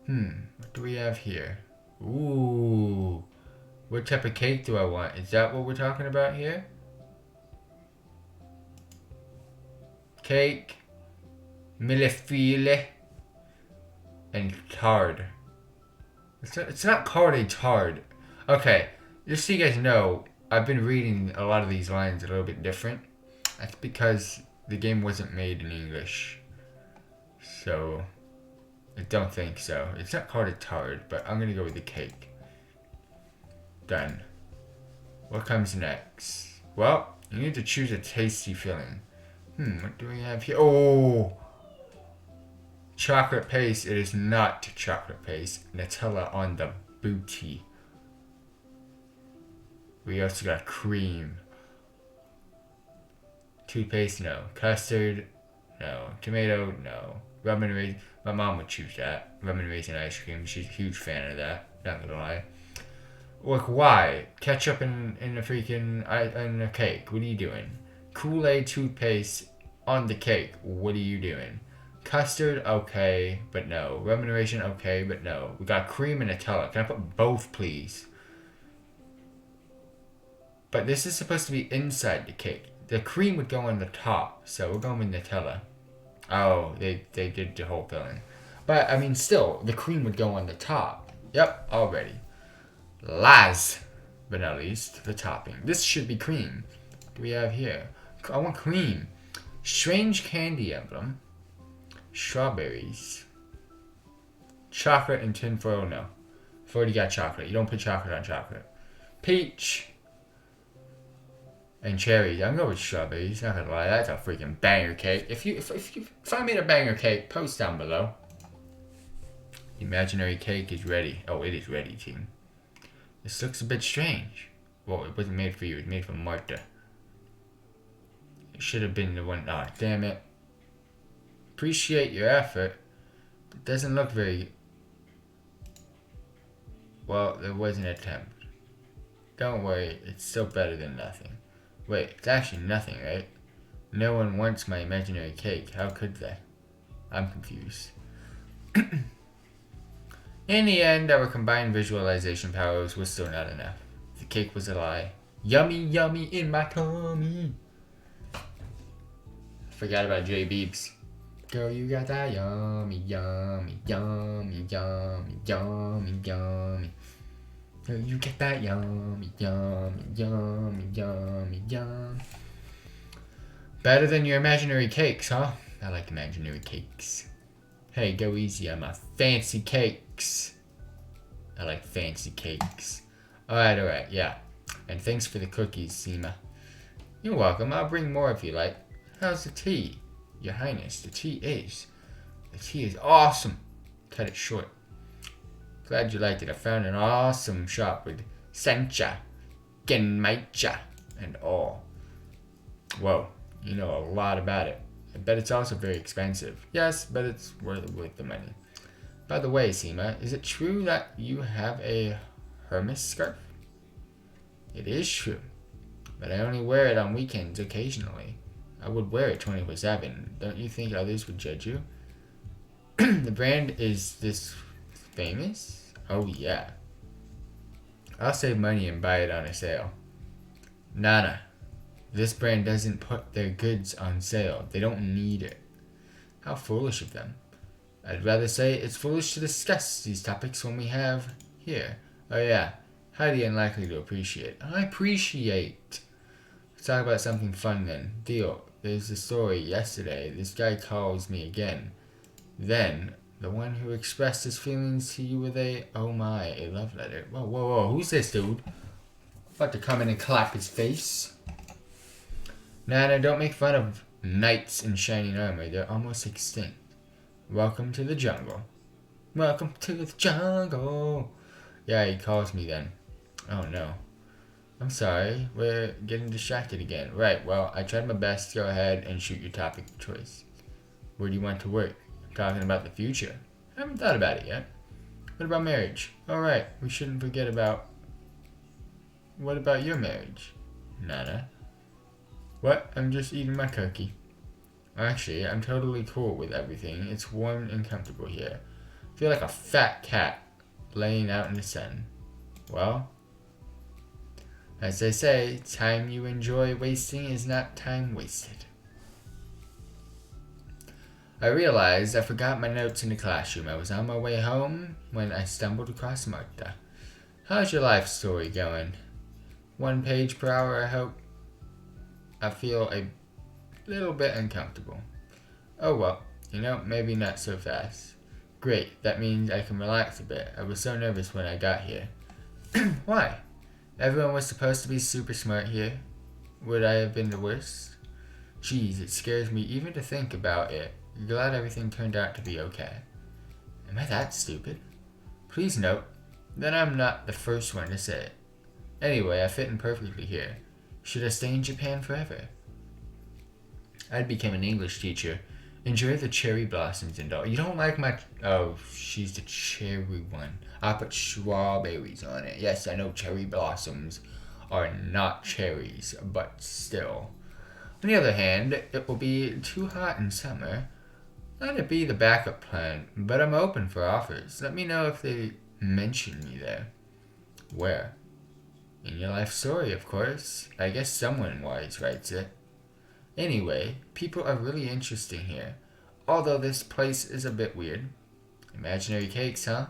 What do we have here? Ooh. What type of cake do I want? Is that what we're talking about here? Cake, millefile, and tard. It's not carded, tard. Okay, just so you guys know, I've been reading a lot of these lines a little bit different. That's because the game wasn't made in English. So, I don't think so. It's not carded tard, but I'm gonna go with the cake. Done. What comes next? Well, you need to choose a tasty filling. What do we have here? Oh! Chocolate paste. It is not chocolate paste. Nutella on the booty. We also got cream. Toothpaste, no. Custard, no. Tomato, no. Lemon raisin. My mom would choose that. Lemon raisin ice cream. She's a huge fan of that. Not gonna lie. Like, why? Ketchup in a freaking in a cake. What are you doing? Kool-Aid toothpaste on the cake. What are you doing? Custard, okay, but no. Lemon raisin, okay, but no. We got cream and Nutella. Can I put both, please? But this is supposed to be inside the cake. The cream would go on the top, so we're going with Nutella. Oh, they did the whole filling. But, I mean, still, the cream would go on the top. Yep, already. Last but not least, the topping. This should be cream. What do we have here? I want cream. Strange candy emblem. Strawberries. Chocolate and tinfoil, no. I've already got chocolate. You don't put chocolate on chocolate. Peach. And cherries. I'm going with strawberries. Not gonna lie, that's a freaking banger cake. If I made a banger cake, post down below. The imaginary cake is ready. Oh, it is ready, team. This looks a bit strange. Well, it wasn't made for you. It was made for Martha. It should have been the one. Oh, damn it. Appreciate your effort. It doesn't look very... Well, there was an attempt. Don't worry. It's still better than nothing. Wait, it's actually nothing, right? No one wants my imaginary cake. How could they? I'm confused. In the end, our combined visualization powers was still not enough. The cake was a lie. Yummy, yummy in my tummy. Forgot about J Beeps. Girl, you got that yummy, yummy, yummy, yummy, yummy, yummy. Girl, you get that yummy, yummy, yummy, yummy, yum. Better than your imaginary cakes, huh? I like imaginary cakes. Hey, go easy on my fancy cakes. I like fancy cakes. Alright, yeah. And thanks for the cookies, Seema. You're welcome. I'll bring more if you like. How's the tea? Your Highness, the tea is awesome. Cut it short. Glad you liked it. I found an awesome shop with sencha, genmaicha, and all. Whoa, you know a lot about it. I bet it's also very expensive. Yes, but it's worth the money. By the way, Seema, is it true that you have a Hermes scarf? It is true, but I only wear it on weekends occasionally. I would wear it 24/7. Don't you think others would judge you? The brand is this famous? Oh yeah. I'll save money and buy it on a sale. Nana. This brand doesn't put their goods on sale. They don't need it. How foolish of them. I'd rather say it's foolish to discuss these topics when we have here. Oh yeah, highly unlikely to appreciate. I appreciate. Let's talk about something fun then. Deal. There's a story yesterday. This guy calls me again. Then, the one who expressed his feelings to you with a love letter. Whoa, whoa, whoa. Who's this dude? About to come in and clap his face. Nana, don't make fun of knights in shining armor. They're almost extinct. Welcome to the jungle. Welcome to the jungle. Yeah, he calls me then. Oh no. I'm sorry, we're getting distracted again. Right, well, I tried my best. Go ahead and shoot your topic of choice. Where do you want to work? I'm talking about the future. I haven't thought about it yet. What about marriage? Alright, we shouldn't forget about... What about your marriage? Nana. What? I'm just eating my cookie. Actually, I'm totally cool with everything. It's warm and comfortable here. I feel like a fat cat laying out in the sun. Well, as they say, time you enjoy wasting is not time wasted. I realized I forgot my notes in the classroom. I was on my way home when I stumbled across Marta. How's your life story going? 1 page per hour, I hope. I feel a little bit uncomfortable. Oh well, maybe not so fast. Great, that means I can relax a bit. I was so nervous when I got here. Why? Everyone was supposed to be super smart here. Would I have been the worst? Geez, it scares me even to think about it. Glad everything turned out to be okay. Am I that stupid? Please note that I'm not the first one to say it. Anyway, I fit in perfectly here. Should I stay in Japan forever? I'd become an English teacher. Enjoy the cherry blossoms and all. You don't like my... Oh, she's the cherry one. I put strawberries on it. Yes, I know cherry blossoms are not cherries, but still. On the other hand, it will be too hot in summer. Let it be the backup plan, but I'm open for offers. Let me know if they mention me there. Where? In your life story, of course. I guess someone wise writes it. Anyway, people are really interesting here. Although this place is a bit weird. Imaginary cakes, huh?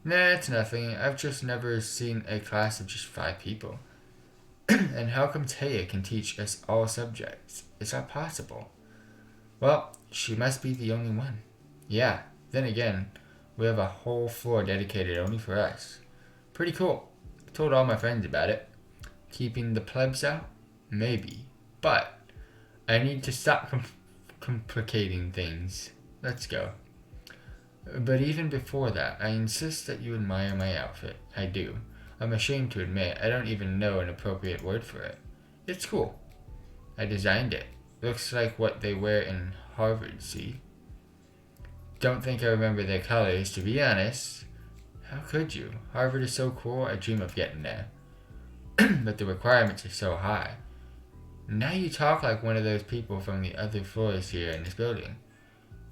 Nah, it's nothing. I've just never seen a class of just 5 people. And how come Taya can teach us all subjects? Is that possible? Well, she must be the only one. Yeah, then again, we have a whole floor dedicated only for us. Pretty cool. I told all my friends about it. Keeping the plebs out? Maybe. But I need to stop complicating things. Let's go. But even before that, I insist that you admire my outfit. I do. I'm ashamed to admit I don't even know an appropriate word for it. It's cool. I designed it. Looks like what they wear in Harvard, see? Don't think I remember their colors, to be honest. How could you? Harvard is so cool, I dream of getting there. But the requirements are so high. Now you talk like one of those people from the other floors here in this building.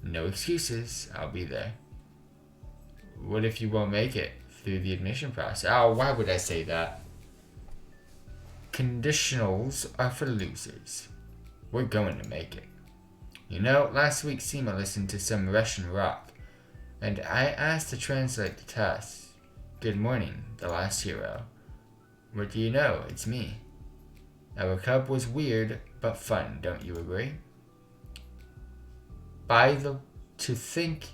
No excuses, I'll be there. What if you won't make it through the admission process? Oh, why would I say that? Conditionals are for losers. We're going to make it. Last week Seema listened to some Russian rock, and I asked to translate the task. Good morning, the last hero. What do you know? It's me. Our club was weird, but fun, don't you agree? To think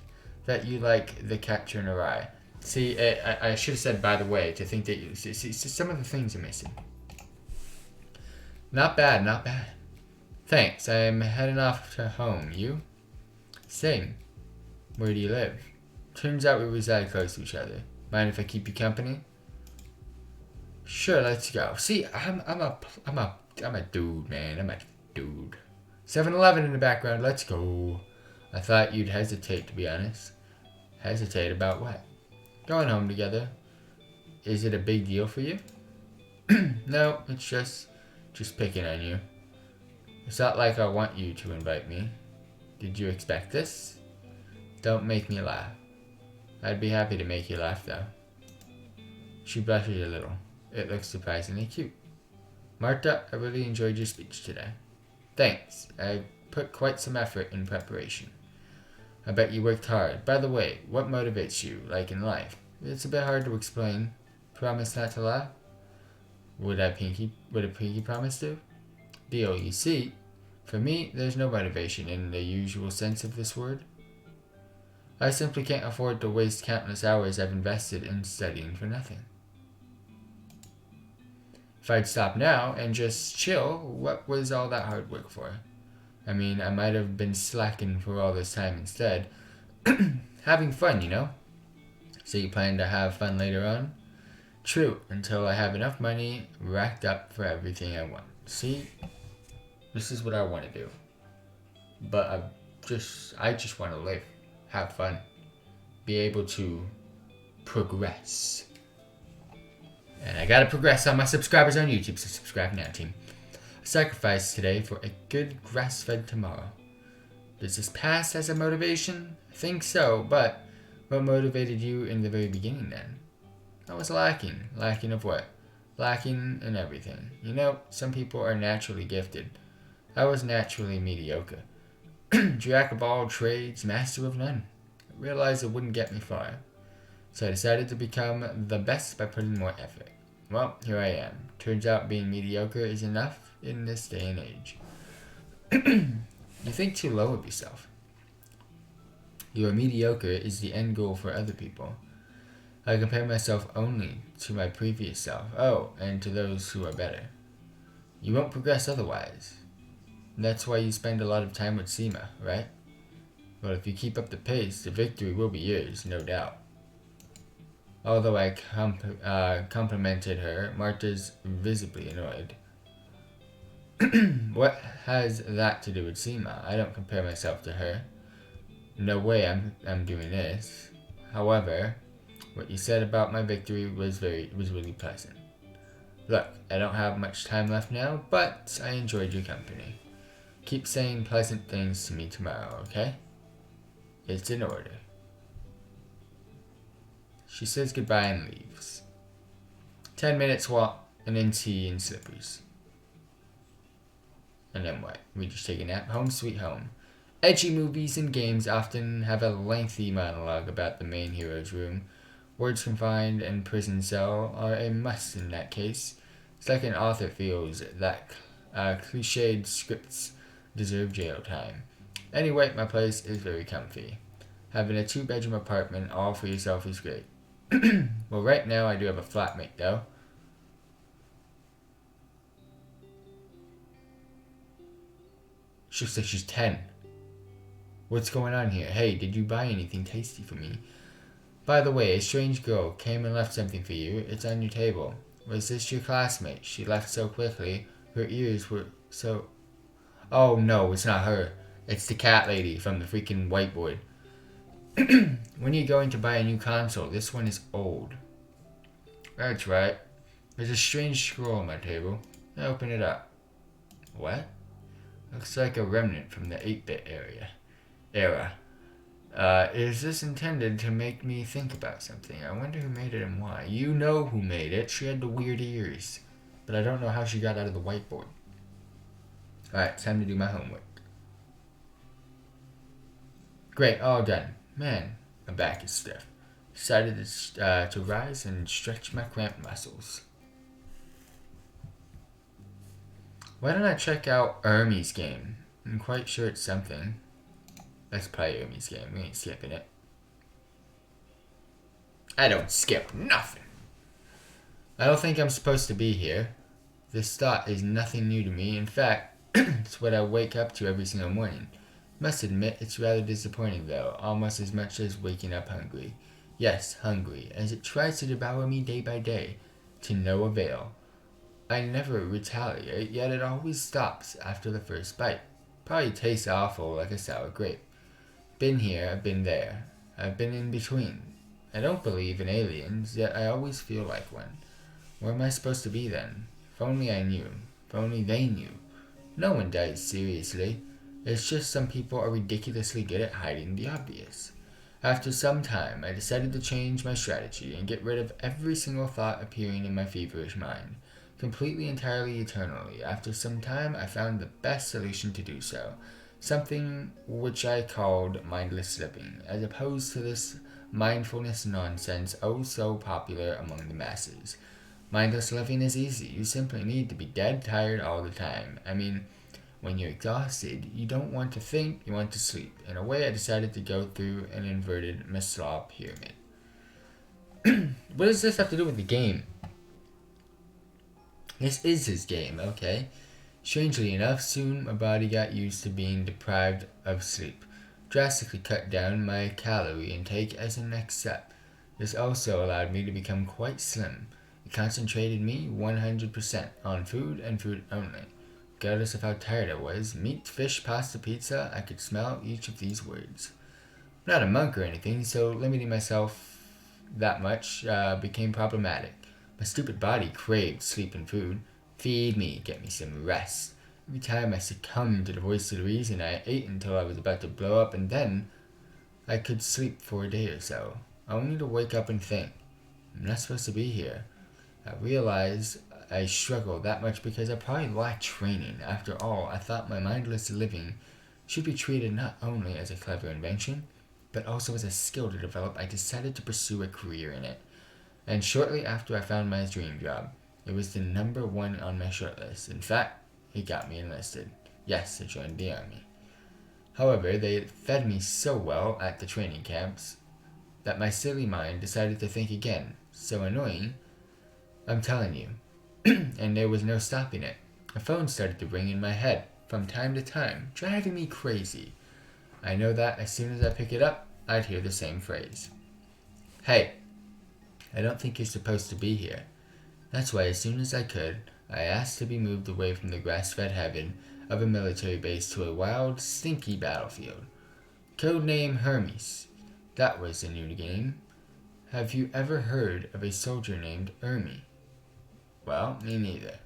that you like the Catcher in the Rye. See, I should have said, by the way, to think that you... See, some of the things are missing. Not bad, not bad. Thanks, I'm heading off to home. You? Same. Where do you live? Turns out we reside close to each other. Mind if I keep you company? Sure, let's go. See, I'm a dude, man. I'm a dude. 7-Eleven in the background. Let's go. I thought you'd hesitate, to be honest. Hesitate about what? Going home together. Is it a big deal for you? No, it's just picking on you. It's not like I want you to invite me. Did you expect this? Don't make me laugh. I'd be happy to make you laugh, though. She blushes a little. It looks surprisingly cute. Marta, I really enjoyed your speech today. Thanks. I put quite some effort in preparation. I bet you worked hard. By the way, what motivates you, like in life? It's a bit hard to explain. Promise not to laugh? Would a pinky promise do? Deal, you see. For me, there's no motivation in the usual sense of this word. I simply can't afford to waste countless hours I've invested in studying for nothing. If I'd stop now and just chill, what was all that hard work for? I mean, I might have been slacking for all this time instead. Having fun, So you plan to have fun later on? True, until I have enough money racked up for everything I want. See, this is what I want to do. But I just want to live, have fun, be able to progress. And I gotta progress on my subscribers on YouTube, so subscribe now, team. A sacrifice today for a good grass-fed tomorrow. Does this pass as a motivation? I think so, but what motivated you in the very beginning then? I was lacking. Lacking of what? Lacking in everything. You know, some people are naturally gifted. I was naturally mediocre. Jack of all trades, master of none. I realized it wouldn't get me far. So I decided to become the best by putting more effort. Well, here I am. Turns out being mediocre is enough in this day and age. You think too low of yourself. Your mediocre is the end goal for other people. I compare myself only to my previous self. Oh, and to those who are better. You won't progress otherwise. That's why you spend a lot of time with Seema, right? Well, if you keep up the pace, the victory will be yours, no doubt. Although I complimented her, Marta's visibly annoyed. What has that to do with Seema? I don't compare myself to her. No way I'm doing this. However, what you said about my victory was really pleasant. Look, I don't have much time left now, but I enjoyed your company. Keep saying pleasant things to me tomorrow, okay? It's in order. She says goodbye and leaves. 10 minutes walk, and then tea and slippers. And then what? We just take a nap? Home sweet home. Edgy movies and games often have a lengthy monologue about the main hero's room. Words confined and prison cell are a must in that case. It's like an author feels that cliched scripts deserve jail time. Anyway, my place is very comfy. Having a 2-bedroom apartment all for yourself is great. Well, right now I do have a flatmate though. She looks like she's 10. What's going on here? Hey, did you buy anything tasty for me? By the way, a strange girl came and left something for you. It's on your table. Was this your classmate? She left so quickly. Her ears were so... Oh no, it's not her. It's the cat lady from the freaking whiteboard. When are you going to buy a new console? This one is old. That's right. There's a strange scroll on my table. I open it up. What? Looks like a remnant from the 8-bit era. Is this intended to make me think about something? I wonder who made it and why. You know who made it. She had the weird ears. But I don't know how she got out of the whiteboard. Alright, time to do my homework. Great, all done. Man, my back is stiff. Decided to rise and stretch my cramped muscles. Why don't I check out Ermi's game? I'm quite sure it's something. Let's play Ermi's game. We ain't skipping it. I don't skip nothing. I don't think I'm supposed to be here. This thought is nothing new to me. In fact, it's what I wake up to every single morning. Must admit, it's rather disappointing though, almost as much as waking up hungry. Yes, hungry, as it tries to devour me day by day, to no avail. I never retaliate, yet it always stops after the first bite. Probably tastes awful like a sour grape. Been here, I've been there. I've been in between. I don't believe in aliens, yet I always feel like one. Where am I supposed to be then? If only I knew. If only they knew. No one dies seriously. It's just some people are ridiculously good at hiding the obvious. After some time, I decided to change my strategy and get rid of every single thought appearing in my feverish mind. Completely, entirely, eternally. After some time, I found the best solution to do so. Something which I called mindless living, as opposed to this mindfulness nonsense oh so popular among the masses. Mindless living is easy. You simply need to be dead tired all the time. I mean, when you're exhausted, you don't want to think, you want to sleep. In a way, I decided to go through an inverted Maslow pyramid. What does this have to do with the game? This is his game, okay. Strangely enough, soon my body got used to being deprived of sleep. Drastically cut down my calorie intake as a next step. This also allowed me to become quite slim. It concentrated me 100% on food and food only. Regardless of how tired I was, meat, fish, pasta, pizza, I could smell each of these words. I'm not a monk or anything, so limiting myself that much became problematic. My stupid body craved sleep and food. Feed me, get me some rest. Every time I succumbed to the voice of reason, I ate until I was about to blow up, and then I could sleep for a day or so, only to wake up and think, I'm not supposed to be here. I realized I struggled that much because I probably lacked training. After all, I thought my mindless living should be treated not only as a clever invention, but also as a skill to develop. I decided to pursue a career in it. And shortly after I found my dream job, it was the number one on my shortlist. In fact, it got me enlisted. Yes, I joined the army. However, they fed me so well at the training camps that my silly mind decided to think again. So annoying, I'm telling you. And there was no stopping it. A phone started to ring in my head from time to time, driving me crazy. I know that as soon as I pick it up, I'd hear the same phrase. Hey, I don't think you're supposed to be here. That's why as soon as I could, I asked to be moved away from the grass-fed heaven of a military base to a wild, stinky battlefield. Codename Hermes. That was a new game. Have you ever heard of a soldier named Ermi? Well, me neither.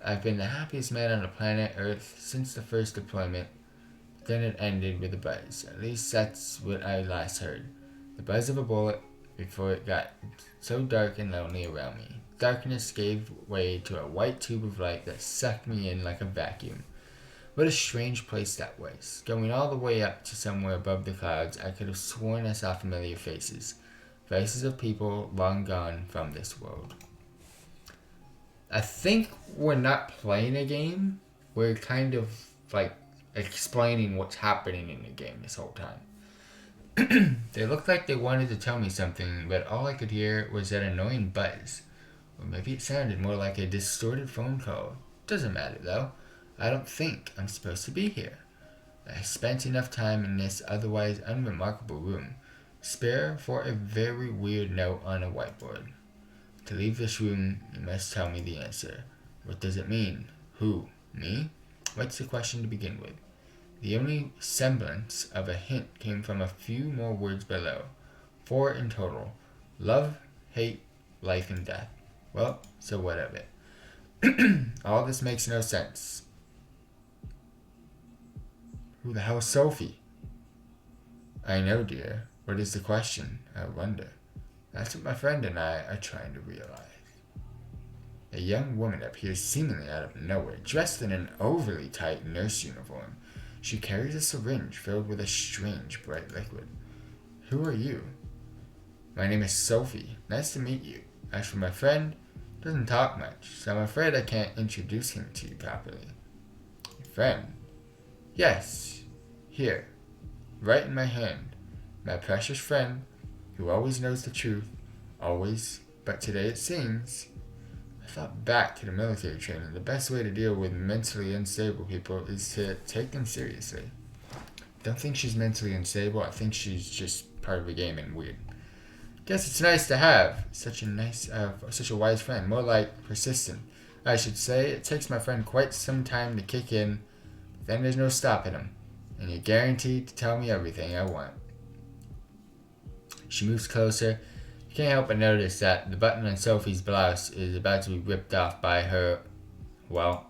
I've been the happiest man on the planet Earth since the first deployment. Then it ended with a buzz. At least that's what I last heard. The buzz of a bullet before it got so dark and lonely around me. Darkness gave way to a white tube of light that sucked me in like a vacuum. What a strange place that was. Going all the way up to somewhere above the clouds, I could have sworn I saw familiar faces. Faces of people long gone from this world. I think we're not playing a game. We're kind of like explaining what's happening in the game this whole time. They looked like they wanted to tell me something, but all I could hear was that annoying buzz. Or maybe it sounded more like a distorted phone call. Doesn't matter though. I don't think I'm supposed to be here. I spent enough time in this otherwise unremarkable room, spare for a very weird note on a whiteboard. To leave this room, you must tell me the answer. What does it mean? Who? Me? What's the question to begin with? The only semblance of a hint came from a few more words below. 4 in total. Love, hate, life, and death. Well, so what of it? All this makes no sense. Who the hell is Sophie? I know, dear. What is the question? I wonder. That's what my friend and I are trying to realize. A young woman appears seemingly out of nowhere, dressed in an overly tight nurse uniform. She carries a syringe filled with a strange bright liquid. Who are you? My name is Sophie. Nice to meet you. As for my friend, doesn't talk much, so I'm afraid I can't introduce him to you properly. Your friend? Yes. Here. Right in my hand. My precious friend, who always knows the truth. Always. But today it seems. I thought back to the military training. The best way to deal with mentally unstable people is to take them seriously. Don't think she's mentally unstable. I think she's just part of the game and weird. Guess it's nice to have such a wise friend. More like persistent. I should say, it takes my friend quite some time to kick in, but then there's no stopping him. And you're guaranteed to tell me everything I want. She moves closer. You can't help but notice that the button on Sophie's blouse is about to be ripped off by her, well,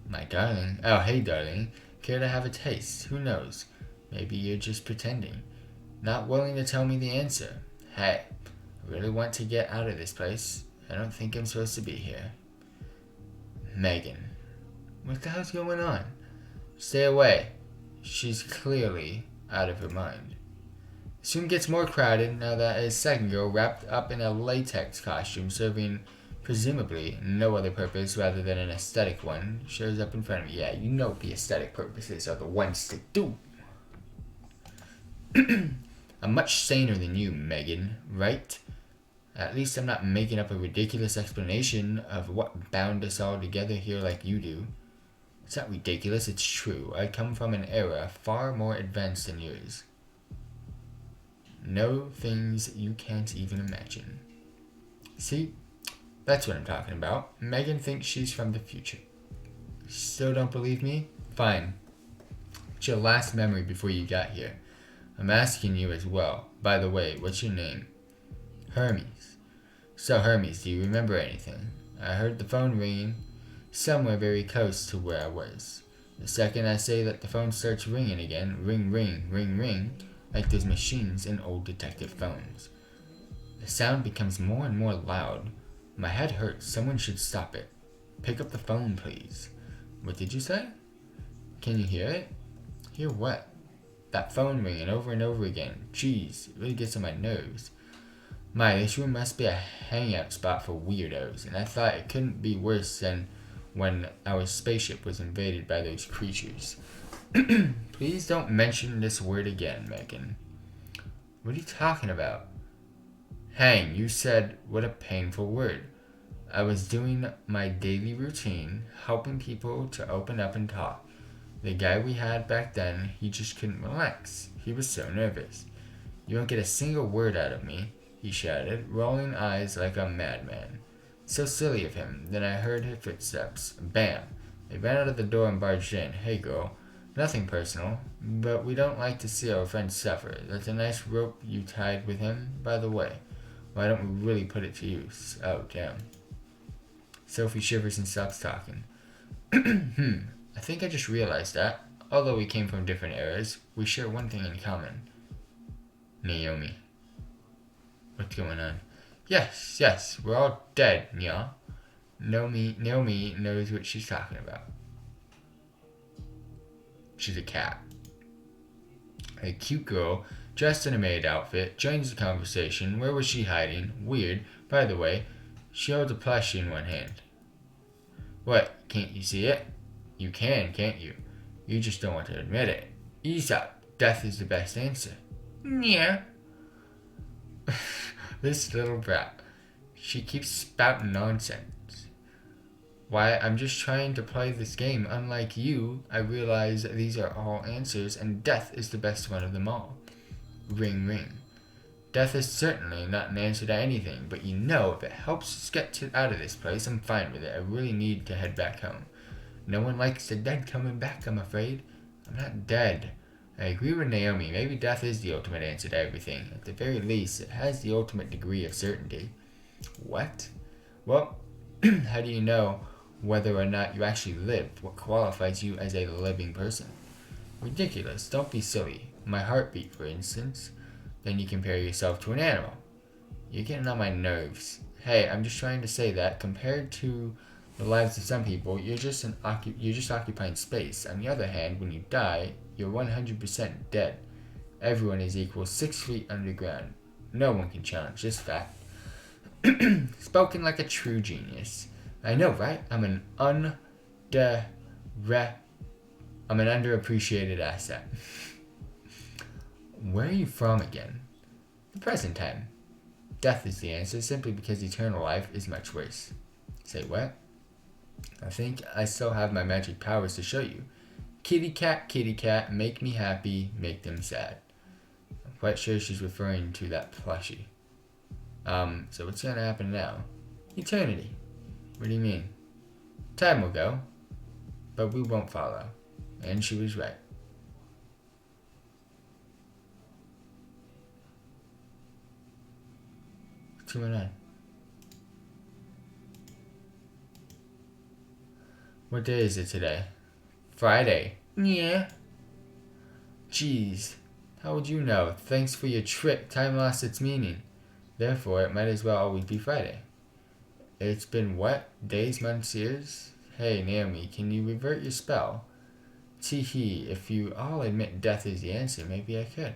my darling. Oh, hey, darling. Care to have a taste? Who knows? Maybe you're just pretending. Not willing to tell me the answer. Hey, I really want to get out of this place. I don't think I'm supposed to be here. Megan. What the hell's going on? Stay away. She's clearly out of her mind. Soon gets more crowded now that a second girl wrapped up in a latex costume serving presumably no other purpose rather than an aesthetic one shows up in front of me. Yeah, you know the aesthetic purposes are the ones to do. I'm much saner than you, Megan, right? At least I'm not making up a ridiculous explanation of what bound us all together here like you do. It's not ridiculous, it's true. I come from an era far more advanced than yours. Know things you can't even imagine. See, That's what I'm talking about. Megan thinks she's from the future. Still don't believe me? Fine. What's your last memory before you got here? I'm asking you as well. By the way, what's your name? Hermes. So Hermes, do you remember anything? I heard the phone ringing somewhere very close to where I was. The second I say that, the phone starts ringing again. Ring, ring, ring, ring, like those machines in old detective phones. The sound becomes more and more loud. My head hurts. Someone should stop it. Pick up the phone, please. What did you say? Can you hear it? Hear what? That phone ringing over and over again. Jeez, it really gets on my nerves. This room must be a hangout spot for weirdos, and I thought it couldn't be worse than when our spaceship was invaded by those creatures. Please don't mention this word again, Megan. What are you talking about? Hang, you said, what a painful word. I was doing my daily routine, helping people to open up and talk. The guy we had back then, he just couldn't relax. He was so nervous. You won't get a single word out of me, he shouted, rolling eyes like a madman. So silly of him. Then I heard his footsteps. Bam! They ran out of the door and barged in. Hey, girl. Nothing personal, but we don't like to see our friends suffer. That's a nice rope you tied with him, by the way. Why don't we really put it to use? Oh, damn. Sophie shivers and stops talking. I think I just realized that, although we came from different eras, we share one thing in common. Naomi. What's going on? Yes, we're all dead, yeah. Naomi knows what she's talking about. She's a cat. A cute girl, dressed in a maid outfit, joins the conversation. Where was she hiding? Weird. By the way, she holds a plushie in one hand. What, can't you see it? You can, can't you? You just don't want to admit it. Ease up. Death is the best answer. Yeah. This little brat. She keeps spouting nonsense. Why, I'm just trying to play this game. Unlike you, I realize these are all answers, and death is the best one of them all. Ring, ring. Death is certainly not an answer to anything, but you know, if it helps us get out of this place, I'm fine with it. I really need to head back home. No one likes the dead coming back, I'm afraid. I'm not dead. I agree with Naomi. Maybe death is the ultimate answer to everything. At the very least, it has the ultimate degree of certainty. What? Well, how do you know whether or not you actually lived? What qualifies you as a living person? Ridiculous. Don't be silly. My heartbeat, for instance. Then you compare yourself to an animal. You're getting on my nerves. Hey, I'm just trying to say that compared to the lives of some people, you're just occupying space. On the other hand, when you die, you're 100% dead. Everyone is equal 6 feet underground. No one can challenge this fact. Spoken like a true genius. I know, right? I'm an underappreciated asset. Where are you from again? The present time. Death is the answer, simply because eternal life is much worse. Say what? I think I still have my magic powers to show you. Kitty cat, make me happy, make them sad. I'm quite sure she's referring to that plushie. So what's gonna happen now? Eternity. What do you mean? Time will go, but we won't follow. And she was right. What's going on? What day is it today? Friday. Yeah. Jeez. How would you know? Thanks for your trick. Time lost its meaning. Therefore, it might as well always be Friday. It's been what? Days, months, years? Hey, Naomi, can you revert your spell? Tee-hee, if you all admit death is the answer, maybe I could.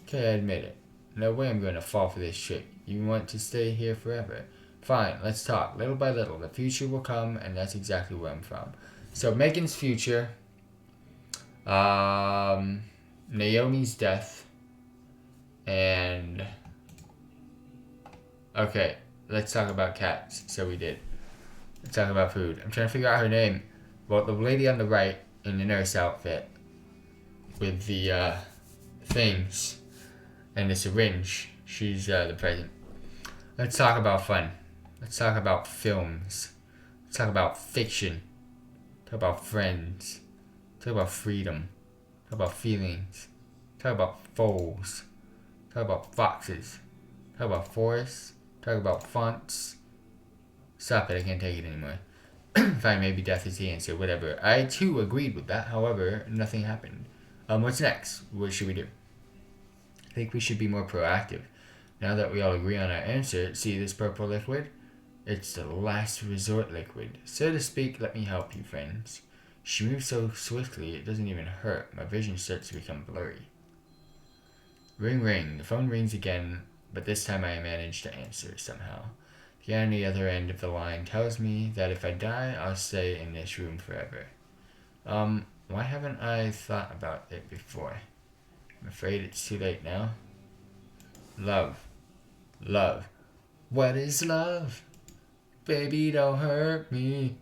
Okay, I admit it. No way I'm going to fall for this trick. You want to stay here forever. Fine, let's talk. Little by little, the future will come, and that's exactly where I'm from. So, Megan's future, Naomi's death, and... Okay, let's talk about cats. So we did. Let's talk about food. I'm trying to figure out her name. Well, the lady on the right in the nurse outfit with the things and the syringe, she's the present. Let's talk about fun. Let's talk about films. Let's talk about fiction. Talk about friends. Talk about freedom. Talk about feelings. Talk about foals. Talk about foxes. Talk about forests. Talk about fonts. Stop it, I can't take it anymore. Fine, maybe death is the answer, whatever. I too agreed with that, however, nothing happened. What's next? What should we do? I think we should be more proactive. Now that we all agree on our answer, see this purple liquid? It's the last resort liquid. So to speak, let me help you, friends. She moves so swiftly, it doesn't even hurt. My vision starts to become blurry. Ring, ring. The phone rings again, but this time I manage to answer somehow. The guy on the other end of the line tells me that if I die, I'll stay in this room forever. Why haven't I thought about it before? I'm afraid it's too late now. Love. Love. What is love? Baby, don't hurt me.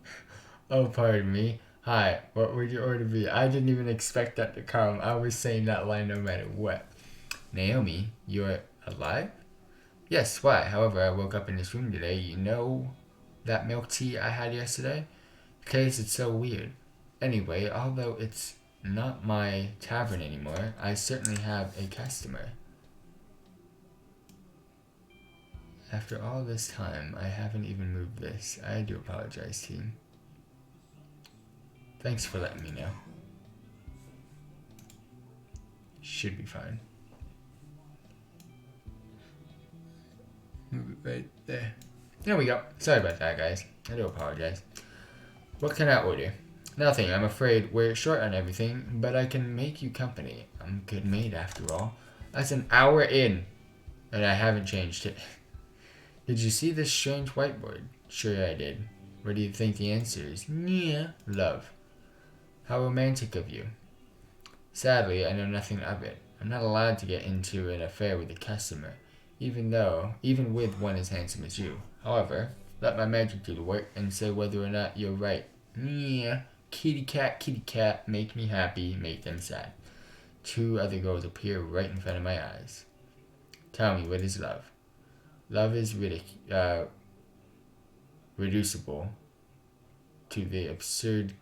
Oh, pardon me. Hi, what would your order be? I didn't even expect that to come. I was saying that line no matter what. Naomi, you're alive? Yes, why? However, I woke up in this room today. You know that milk tea I had yesterday? It tasted so weird. Anyway, although it's not my tavern anymore, I certainly have a customer. After all this time, I haven't even moved this. I do apologize, team. Thanks for letting me know. Should be fine. Move it right there. There we go. Sorry about that, guys. I do apologize. What can I order? Nothing. I'm afraid we're short on everything, but I can make you company. I'm a good maid after all. That's an hour in, and I haven't changed it. Did you see this strange whiteboard? Sure I did. What do you think the answer is? Yeah, love. How romantic of you. Sadly, I know nothing of it. I'm not allowed to get into an affair with a customer, even with one as handsome as you. However, let my magic do the work and say whether or not you're right. Yeah, kitty cat, make me happy, make them sad. Two other girls appear right in front of my eyes. Tell me, what is love? Love is reducible to the absurd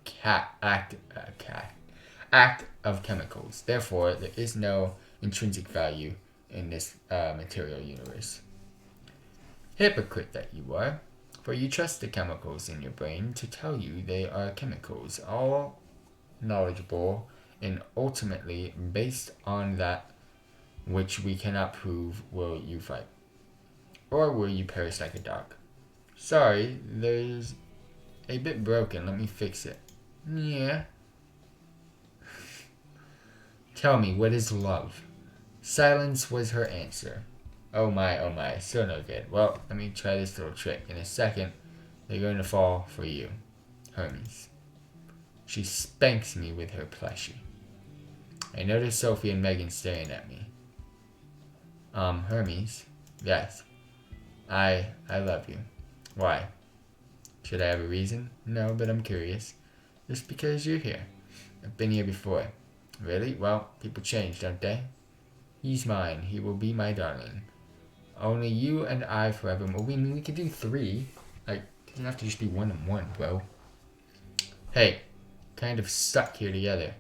act of chemicals. Therefore, there is no intrinsic value in this material universe. Hypocrite that you are, for you trust the chemicals in your brain to tell you they are chemicals, all knowledgeable and ultimately based on that which we cannot prove. Will you fight? Or will you perish like a dog? Sorry, there's a bit broken. Let me fix it. Yeah. Tell me, what is love? Silence was her answer. Oh my, still no good. Well, let me try this little trick. In a second, they're going to fall for you. Hermes. She spanks me with her plushie. I notice Sophie and Megan staring at me. Hermes. Yes. I love you. Why? Should I have a reason? No, but I'm curious. Just because you're here. I've been here before. Really? Well, people change, don't they? He's mine. He will be my darling. Only you and I forever. We could do 3. Like, it doesn't have to just be 1 and 1, bro. Hey, kind of stuck here together.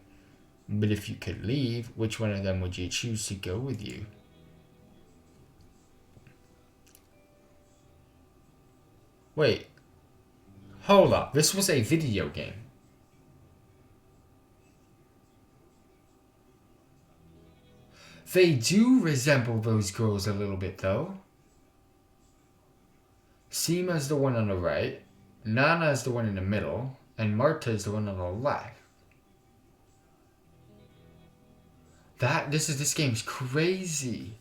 But if you could leave, which one of them would you choose to go with you? Wait. Hold up. This was a video game. They do resemble those girls a little bit, though. Seema's the one on the right, Nana's the one in the middle, and Marta's the one on the left. This game's crazy.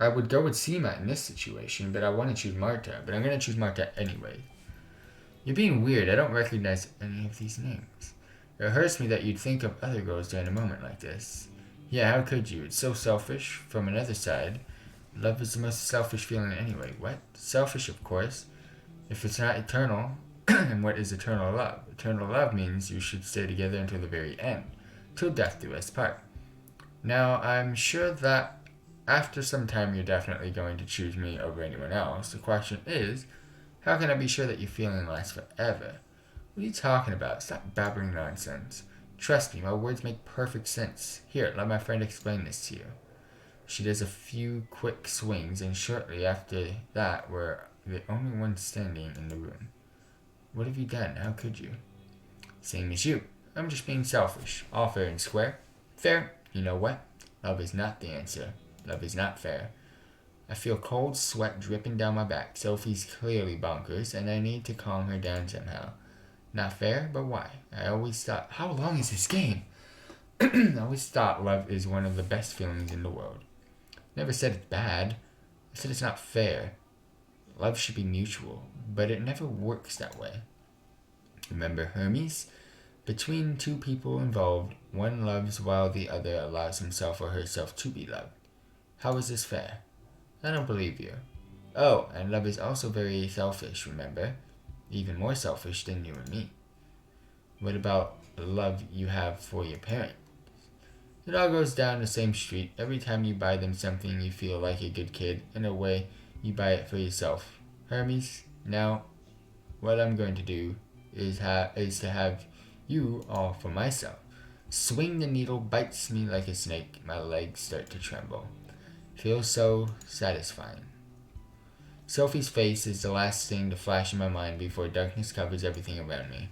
I would go with Seema in this situation, but I want to choose Marta. But I'm going to choose Marta anyway. You're being weird. I don't recognize any of these names. It hurts me that you'd think of other girls during a moment like this. Yeah, how could you? It's so selfish. From another side, love is the most selfish feeling anyway. What? Selfish, of course. If it's not eternal, and what is eternal love? Eternal love means you should stay together until the very end. Till death do us part. Now, I'm sure that after some time you're definitely going to choose me over anyone else. The question is, how can I be sure that your feeling lasts forever? What are you talking about? Stop babbling nonsense. Trust me, my words make perfect sense. Here, let my friend explain this to you. She does a few quick swings, and shortly after that, we're the only ones standing in the room. What have you done? How could you? Same as you. I'm just being selfish. All fair and square. Fair? You know what? Love is not the answer. Love is not fair. I feel cold sweat dripping down my back. Sophie's clearly bonkers, and I need to calm her down somehow. Not fair, but why? I always thought, how long is this game? I always thought love is one of the best feelings in the world. Never said it's bad. I said it's not fair. Love should be mutual, but it never works that way. Remember Hermes? Between two people involved, one loves while the other allows himself or herself to be loved. How is this fair? I don't believe you. Oh, and love is also very selfish, remember? Even more selfish than you and me. What about the love you have for your parents? It all goes down the same street. Every time you buy them something, you feel like a good kid. In a way, you buy it for yourself. Hermes, now, what I'm going to do is to have you all for myself. Swing the needle bites me like a snake. My legs start to tremble. Feels so satisfying. Sophie's face is the last thing to flash in my mind before darkness covers everything around me.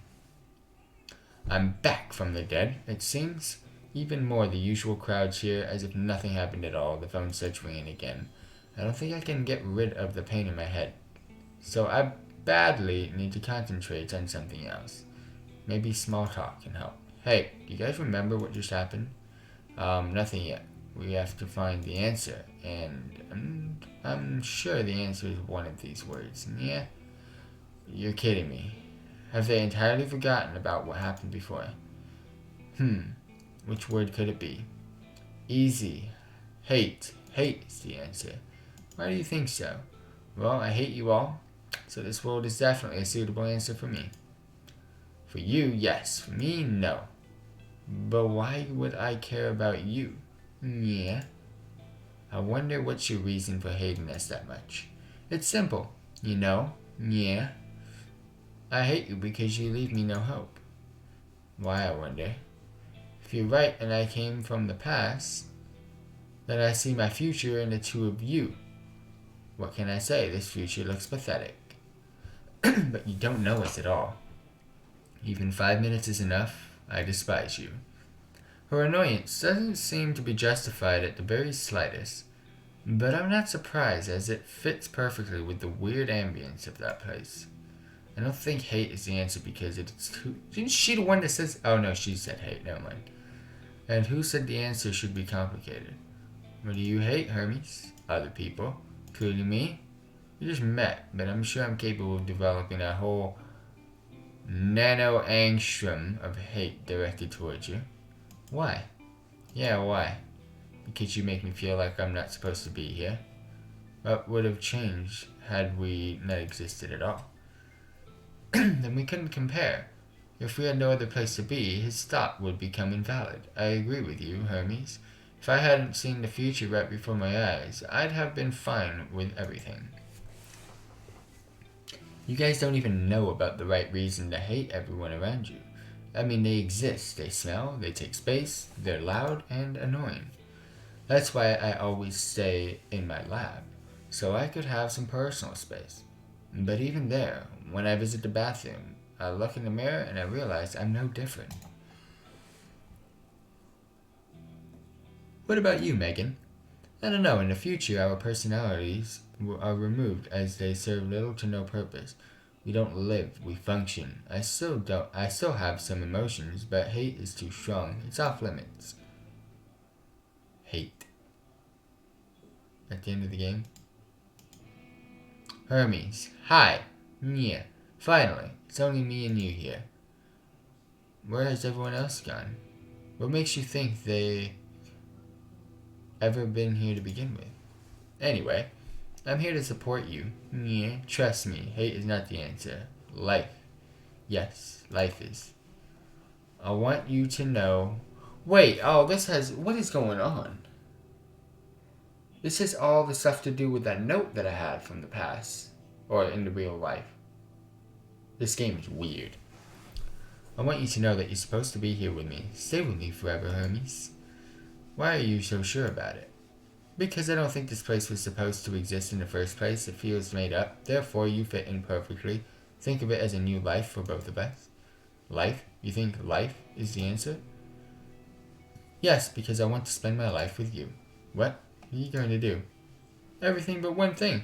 I'm back from the dead, it seems. Even more, the usual crowd cheer as if nothing happened at all. The phone starts ringing again. I don't think I can get rid of the pain in my head. So I badly need to concentrate on something else. Maybe small talk can help. Hey, do you guys remember what just happened? Nothing yet. We have to find the answer, and I'm sure the answer is one of these words. Yeah? You're kidding me. Have they entirely forgotten about what happened before? Which word could it be? Easy. Hate. Hate is the answer. Why do you think so? Well, I hate you all, so this world is definitely a suitable answer for me. For you, yes. For me, no. But why would I care about you? Yeah. I wonder what's your reason for hating us that much. It's simple, you know? Yeah. I hate you because you leave me no hope. Why, I wonder? If you're right and I came from the past, then I see my future in the two of you. What can I say? This future looks pathetic. But you don't know us at all. Even 5 minutes is enough. I despise you. Her annoyance doesn't seem to be justified at the very slightest, but I'm not surprised as it fits perfectly with the weird ambience of that place. I don't think hate is the answer because it's too... Isn't she the one that says... Oh no, she said hate, never mind. And who said the answer should be complicated? What do you hate, Hermes? Other people. Including me? We just met, but I'm sure I'm capable of developing a whole nano-angstrom of hate directed towards you. Why? Yeah, why? Because you make me feel like I'm not supposed to be here. What would have changed had we not existed at all? Then we couldn't compare. If we had no other place to be, his thought would become invalid. I agree with you, Hermes. If I hadn't seen the future right before my eyes, I'd have been fine with everything. You guys don't even know about the right reason to hate everyone around you. I mean, they exist, they smell, they take space, they're loud and annoying. That's why I always stay in my lab, so I could have some personal space. But even there, when I visit the bathroom, I look in the mirror and I realize I'm no different. What about you, Megan? I don't know, in the future our personalities are removed as they serve little to no purpose. We don't live, we function. I still have some emotions, but hate is too strong. It's off limits. Hate. At the end of the game. Hermes. Hi. Yeah. Finally. It's only me and you here. Where has everyone else gone? What makes you think they ever been here to begin with? Anyway, I'm here to support you. Yeah. Trust me, hate is not the answer. Life. Yes, life is. I want you to know... Wait, oh, this has... What is going on? This has all the stuff to do with that note that I had from the past. Or in the real life. This game is weird. I want you to know that you're supposed to be here with me. Stay with me forever, Hermes. Why are you so sure about it? Because I don't think this place was supposed to exist in the first place. It feels made up. Therefore, you fit in perfectly. Think of it as a new life for both of us. Life? You think life is the answer? Yes, because I want to spend my life with you. What are you going to do? Everything but one thing.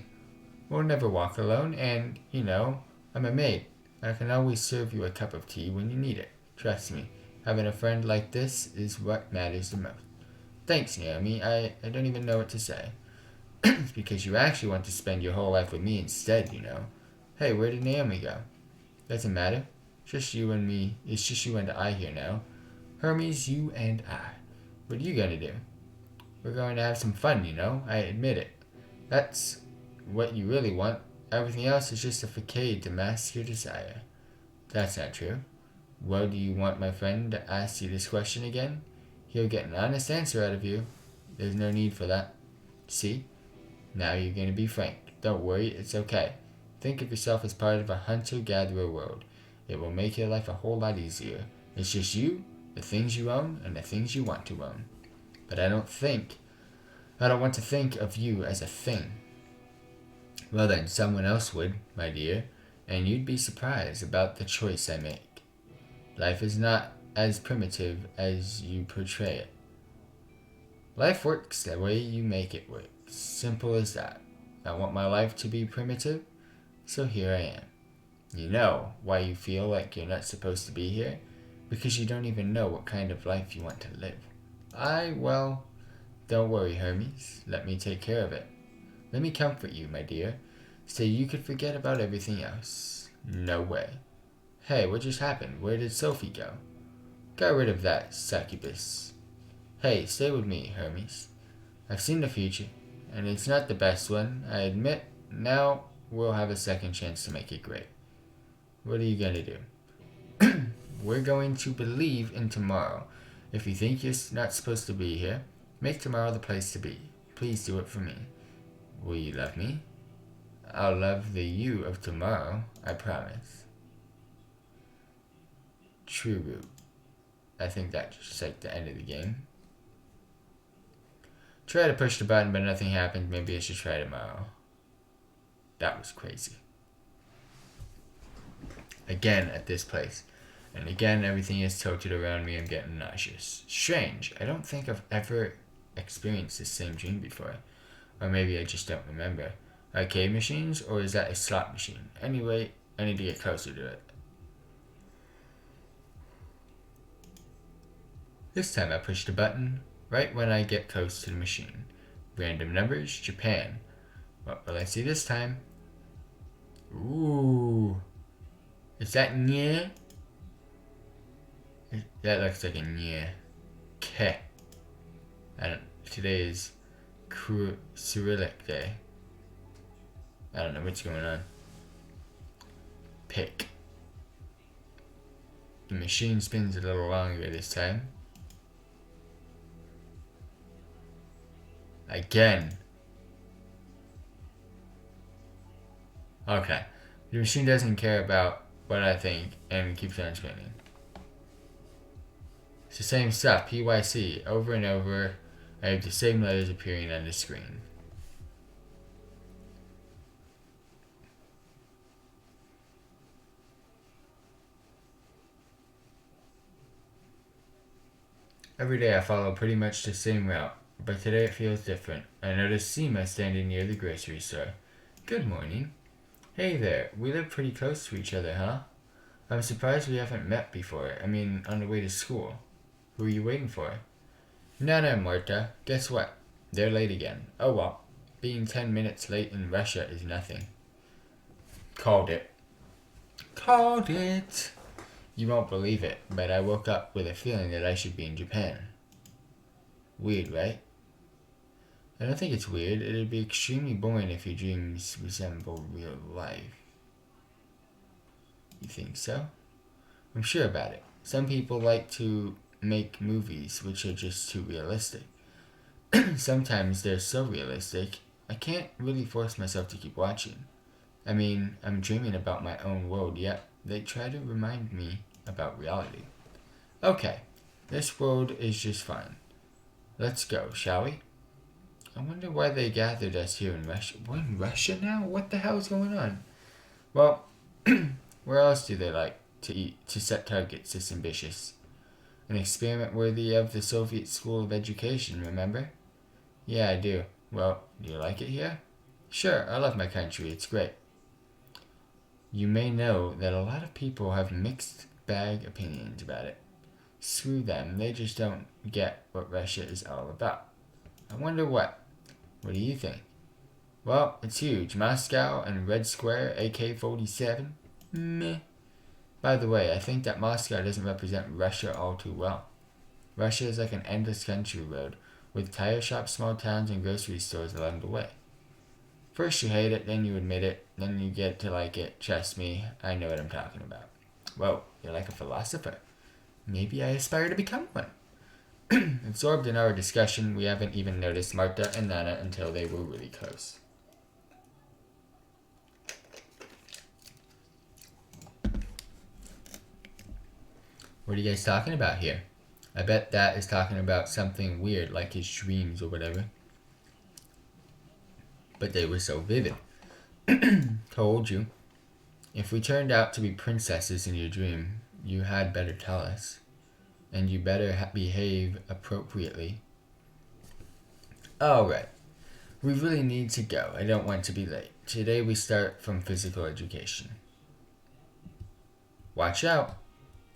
We'll never walk alone, and, you know, I'm a maid. I can always serve you a cup of tea when you need it. Trust me, having a friend like this is what matters the most. Thanks, Naomi. I don't even know what to say. It's because you actually want to spend your whole life with me instead, you know. Hey, where did Naomi go? Doesn't matter. Just you and me. It's just you and I here now. Hermes, you and I. What are you going to do? We're going to have some fun, you know. I admit it. That's what you really want. Everything else is just a facade to mask your desire. That's not true. Well, do you want my friend to ask you this question again? He'll get an honest answer out of you. There's no need for that. See? Now you're going to be frank. Don't worry, it's okay. Think of yourself as part of a hunter-gatherer world. It will make your life a whole lot easier. It's just you, the things you own, and the things you want to own. But I don't want to think of you as a thing. Well then, someone else would, my dear, and you'd be surprised about the choice I make. Life is not as primitive as you portray it. Life works the way you make it work. Simple as that. I want my life to be primitive, so here I am. You know why you feel like you're not supposed to be here? Because you don't even know what kind of life you want to live. Well, don't worry, Hermes. Let me take care of it. Let me comfort you, my dear, so you could forget about everything else. No way. Hey, what just happened? Where did Sophie go? Got rid of that succubus. Hey, stay with me, Hermes. I've seen the future, and it's not the best one, I admit. Now we'll have a second chance to make it great. What are you gonna do? We're going to believe in tomorrow. If you think you're not supposed to be here, make tomorrow the place to be. Please do it for me. Will you love me? I'll love the you of tomorrow, I promise. True root. I think that's just like the end of the game. Try to push the button, but nothing happened. Maybe I should try tomorrow. That was crazy. Again at this place. And again, everything is tilted around me. I'm getting nauseous. Strange. I don't think I've ever experienced this same dream before. Or maybe I just don't remember. Arcade machines? Or is that a slot machine? Anyway, I need to get closer to it. This time I push the button right when I get close to the machine. Random numbers, Japan. What will I see this time? Ooh. Is that nye? That looks like a nye. Ke. Today is Cyrillic Day. I don't know what's going on. Pick. The machine spins a little longer this time. Again. Okay. The machine doesn't care about what I think and keeps on spinning. It's the same stuff, PYC, over and over. I have the same letters appearing on the screen. Every day I follow pretty much the same route, but today it feels different. I noticed Seema standing near the grocery store. Good morning. Hey there, we live pretty close to each other, huh? I'm surprised we haven't met before. I mean, on the way to school. Who are you waiting for? Nana and Marta. Guess what? They're late again. Oh well. Being 10 minutes late in Russia is nothing. Called it. Called it! You won't believe it, but I woke up with a feeling that I should be in Japan. Weird, right? I don't think it's weird. It'd be extremely boring if your dreams resemble real life. You think so? I'm sure about it. Some people like to make movies which are just too realistic. Sometimes they're so realistic, I can't really force myself to keep watching. I mean, I'm dreaming about my own world, yet they try to remind me about reality. Okay, this world is just fine. Let's go, shall we? I wonder why they gathered us here in Russia. We're in Russia now? What the hell is going on? Well, where else do they like to eat to set targets this ambitious? An experiment worthy of the Soviet School of Education, remember? Yeah, I do. Well, do you like it here? Sure, I love my country. It's great. You may know that a lot of people have mixed bag opinions about it. Screw them, they just don't get what Russia is all about. I wonder what. What do you think? Well, it's huge. Moscow and Red Square, AK-47. Meh. By the way, I think that Moscow doesn't represent Russia all too well. Russia is like an endless country road, with tire shops, small towns, and grocery stores along the way. First you hate it, then you admit it, then you get to like it. Trust me, I know what I'm talking about. Whoa, you're like a philosopher. Maybe I aspire to become one. Absorbed in our discussion, we haven't even noticed Marta and Nana until they were really close. What are you guys talking about here? I bet that is talking about something weird, like his dreams or whatever. But they were so vivid. Told you. If we turned out to be princesses in your dream, you had better tell us. And you better behave appropriately. Alright. We really need to go. I don't want to be late. Today we start from physical education. Watch out.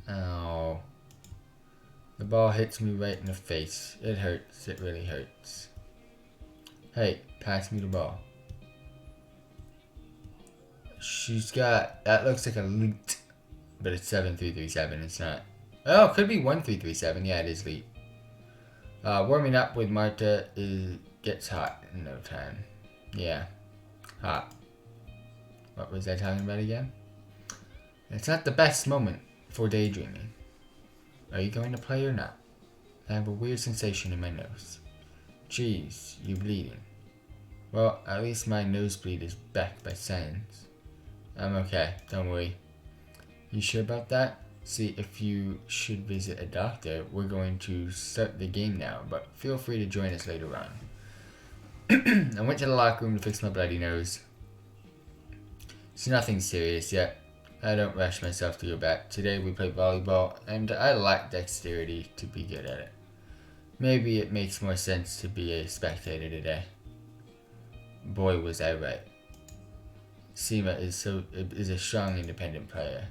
Oh. The ball hits me right in the face. It hurts. It really hurts. Hey, pass me the ball. She's got... That looks like a leet. But it's 7337. It's not. Oh, it could be 1337. Yeah, it is leet. Warming up with Marta gets hot in no time. Yeah. Hot. What was I talking about again? It's not the best moment for daydreaming. Are you going to play or not? I have a weird sensation in my nose. Jeez, you bleeding. Well, at least my nosebleed is backed by science. I'm okay, don't worry. You sure about that? See, if you should visit a doctor, we're going to start the game now, but feel free to join us later on. I went to the locker room to fix my bloody nose. It's nothing serious yet. I don't rush myself to go back. Today we play volleyball, and I lack dexterity to be good at it. Maybe it makes more sense to be a spectator today. Boy, was I right. Seema is a strong, independent player.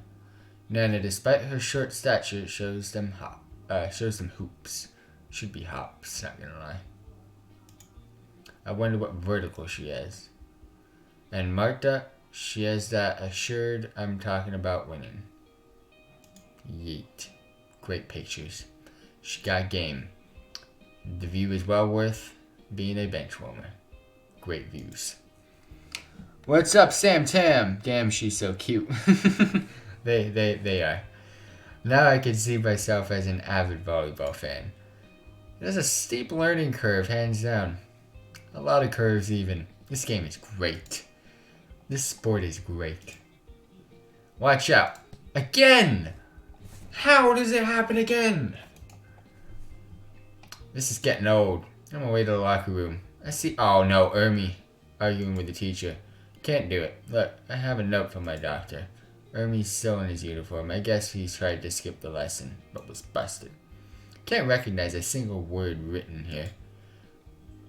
Nana, despite her short stature, shows them hoops. Should be hops, not gonna lie. I wonder what vertical she has. And Marta, she has that assured I'm talking about winning. Yeet. Great pictures. She got game. The view is well worth being a bench warmer. Great views. What's up, Sam Tam? Damn, she's so cute. They are. Now I can see myself as an avid volleyball fan. There's a steep learning curve, hands down. A lot of curves even. This game is great. This sport is great. Watch out. Again! How does it happen again? This is getting old. I'm on my way to the locker room. I see. Oh no, Ermi arguing with the teacher. Can't do it. Look, I have a note from my doctor. Ermi's still in his uniform. I guess he's tried to skip the lesson, but was busted. Can't recognize a single word written here.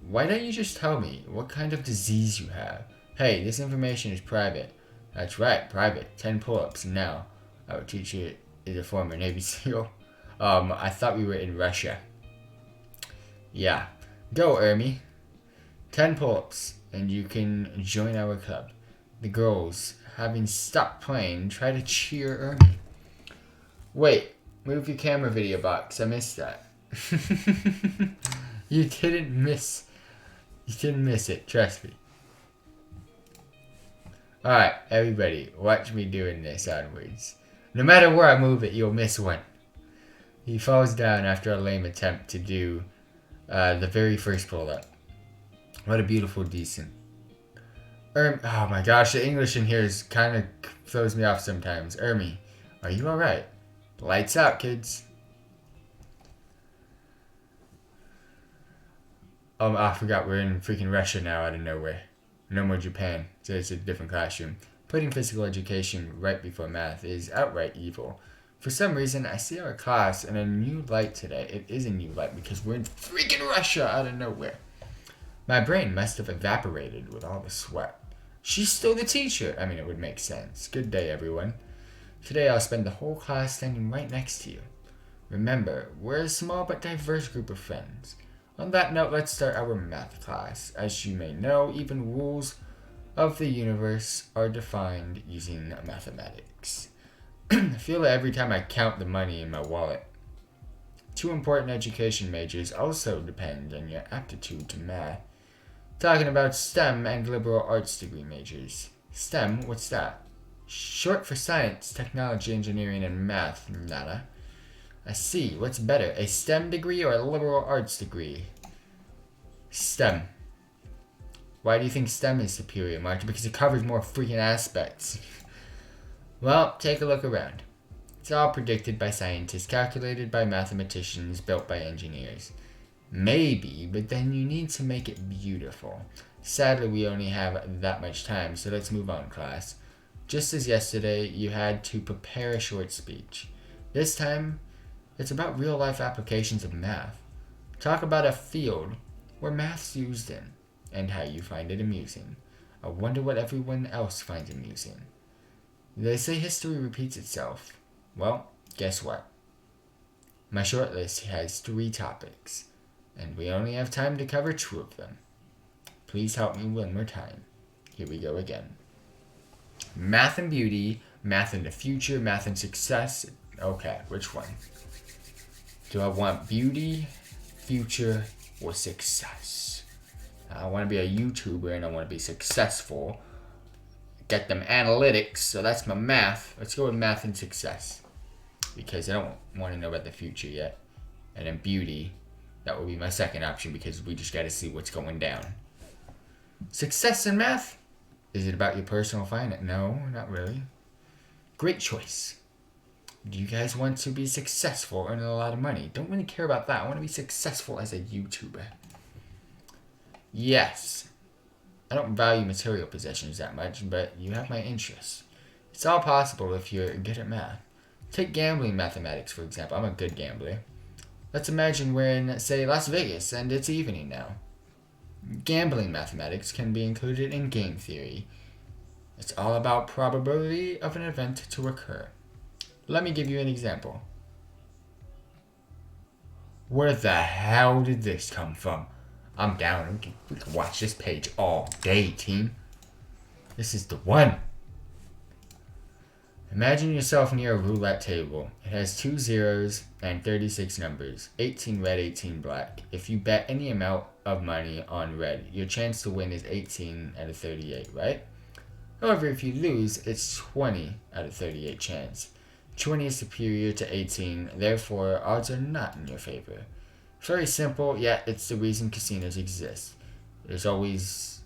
Why don't you just tell me what kind of disease you have? Hey, this information is private. That's right, private. 10 pull-ups now. Our teacher is a former Navy SEAL. I thought we were in Russia. Yeah. Go, Ermi. 10 pull-ups, and you can join our club. The girls, having stopped playing, try to cheer Ermi. Wait, move your camera video box. I missed that. You didn't miss it, trust me. Alright, everybody, watch me doing this onwards. No matter where I move it, you'll miss one. He falls down after a lame attempt to do The very first bullet. What a beautiful, decent. Oh my gosh, the English in here is kind of throws me off sometimes. Ermi, are you alright? Lights out, kids. Oh, I forgot we're in freaking Russia now out of nowhere. No more Japan, so it's a different classroom. Putting physical education right before math is outright evil. For some reason, I see our class in a new light today. It is a new light because we're in freaking Russia out of nowhere. My brain must have evaporated with all the sweat. She's still the teacher. I mean, it would make sense. Good day, everyone. Today I'll spend the whole class standing right next to you. Remember, we're a small but diverse group of friends. On that note, let's start our math class. As you may know, even rules of the universe are defined using mathematics. I feel it every time I count the money in my wallet. 2 important education majors also depend on your aptitude to math. Talking about STEM and liberal arts degree majors. STEM, what's that? Short for science, technology, engineering, and math, nada. I see. What's better, a STEM degree or a liberal arts degree? STEM. Why do you think STEM is superior, Mark? Because it covers more freaking aspects. Well, take a look around. It's all predicted by scientists, calculated by mathematicians, built by engineers. Maybe, but then you need to make it beautiful. Sadly, we only have that much time, so let's move on, class. Just as yesterday, you had to prepare a short speech. This time, it's about real-life applications of math. Talk about a field where math's used in, and how you find it amusing. I wonder what everyone else finds amusing. They say history repeats itself. Well, guess what? My short list has 3 topics, and we only have time to cover 2 of them. Please help me one more time. Here we go again. Math and beauty, math in the future, math and success. Okay, which one? Do I want beauty, future, or success? I want to be a YouTuber and I want to be successful. Get them analytics, so that's my math. Let's go with math and success. Because I don't want to know about the future yet. And then beauty, that will be my second option because we just got to see what's going down. Success in math? Is it about your personal finance? No, not really. Great choice. Do you guys want to be successful, earning a lot of money? Don't really care about that. I want to be successful as a YouTuber. Yes. I don't value material possessions that much, but you have my interest. It's all possible if you're good at math. Take gambling mathematics, for example. I'm a good gambler. Let's imagine we're in, say, Las Vegas, and it's evening now. Gambling mathematics can be included in game theory. It's all about probability of an event to occur. Let me give you an example. Where the hell did this come from? I'm down. We can watch this page all day, team. This is the one. Imagine yourself near a roulette table. It has 2 zeros and 36 numbers. 18 red, 18 black. If you bet any amount of money on red, your chance to win is 18 out of 38, right? However, if you lose, it's 20 out of 38 chance. 20 is superior to 18, therefore odds are not in your favor. It's very simple, yet it's the reason casinos exist. It's always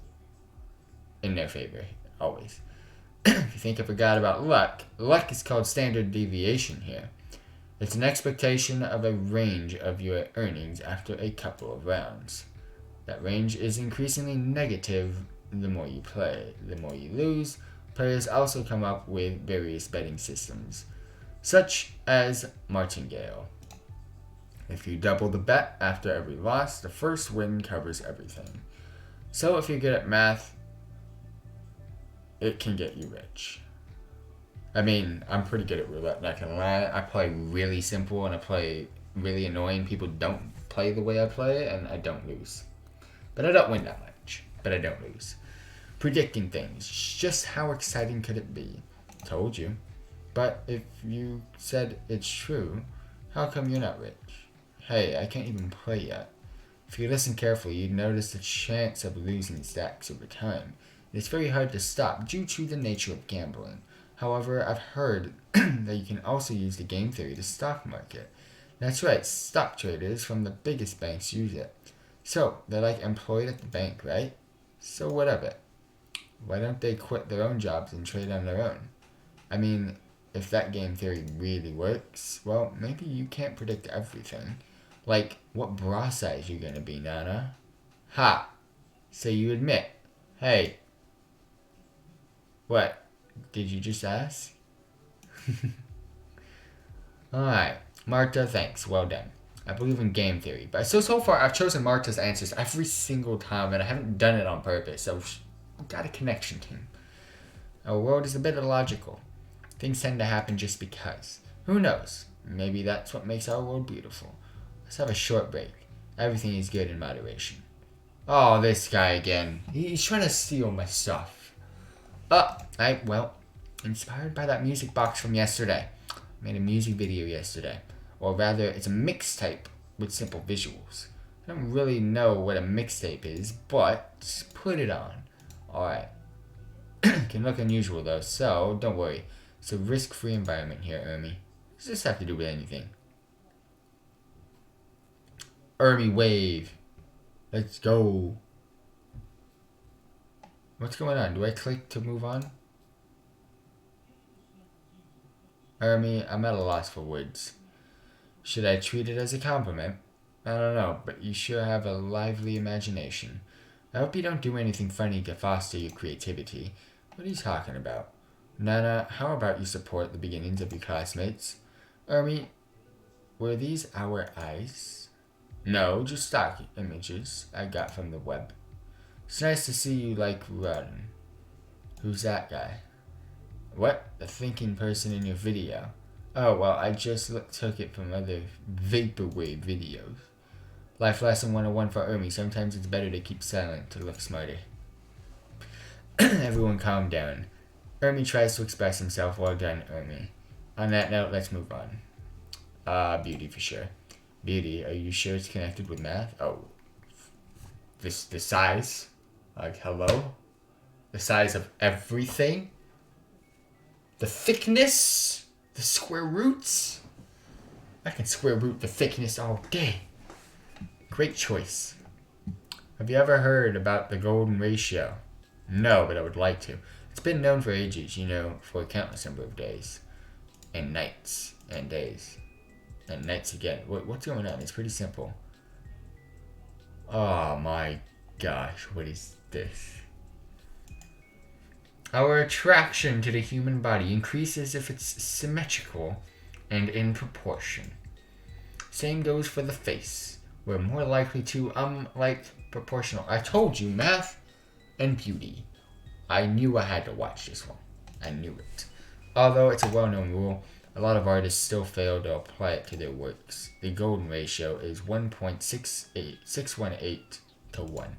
in their favor. Always. If you think I forgot about luck, luck is called standard deviation here. It's an expectation of a range of your earnings after a couple of rounds. That range is increasingly negative the more you play. The more you lose, players also come up with various betting systems, such as martingale. If you double the bet after every loss, the first win covers everything. So if you're good at math, it can get you rich. I mean, I'm pretty good at roulette, not gonna lie. I play really simple and I play really annoying. People don't play the way I play and I don't lose. But I don't win that much, but I don't lose. Predicting things, just how exciting could it be? Told you. But if you said it's true, how come you're not rich? Hey, I can't even play yet. If you listen carefully, you'd notice the chance of losing stacks over time. It's very hard to stop due to the nature of gambling. However, I've heard that you can also use the game theory to stock market. That's right, stock traders from the biggest banks use it. So, they're like employed at the bank, right? So what of it? Why don't they quit their own jobs and trade on their own? I mean, if that game theory really works, well, maybe you can't predict everything. Like, what bra size you gonna be, Nana? Ha! So you admit. Hey. What? Did you just ask? Alright. Marta, thanks. Well done. I believe in game theory. But so far, I've chosen Marta's answers every single time, and I haven't done it on purpose, so I've got a connection, team. Our world is a bit illogical. Things tend to happen just because. Who knows? Maybe that's what makes our world beautiful. Let's have a short break. Everything is good in moderation. Oh, this guy again. He's trying to steal my stuff. Well, inspired by that music box from yesterday. I made a music video yesterday. Or rather, it's a mixtape with simple visuals. I don't really know what a mixtape is, but put it on. Alright. Can look unusual though, so don't worry. It's a risk-free environment here, Ermi. What does this have to do with anything? Ermi wave. Let's go. What's going on? Do I click to move on? Ermi, I'm at a loss for words. Should I treat it as a compliment? I don't know, but you sure have a lively imagination. I hope you don't do anything funny to foster your creativity. What are you talking about? Nana, how about you support the beginnings of your classmates? Ermi, were these our eyes? No, just stock images I got from the web. It's nice to see you like Run. Who's that guy? What? The thinking person in your video? Oh, well, I just took it from other vaporwave videos. Life lesson 101 for Ermi. Sometimes it's better to keep silent to look smarter. Everyone calm down. Ermi tries to express himself. Well done, Ermi. On that note, let's move on. Beauty for sure. Beauty, are you sure it's connected with math? Oh. The size? Like, hello? The size of everything? The thickness? The square roots? I can square root the thickness all day. Great choice. Have you ever heard about the golden ratio? No, but I would like to. It's been known for ages, for a countless number of days. And nights. And days. And nights again. What's going on? It's pretty simple. Oh my gosh, what is this? Our attraction to the human body increases if it's symmetrical and in proportion. Same goes for the face. We're more likely to, proportional. I told you, math and beauty. I knew I had to watch this one. I knew it. Although it's a well-known rule, a lot of artists still fail to apply it to their works. The golden ratio is 1.618 to 1.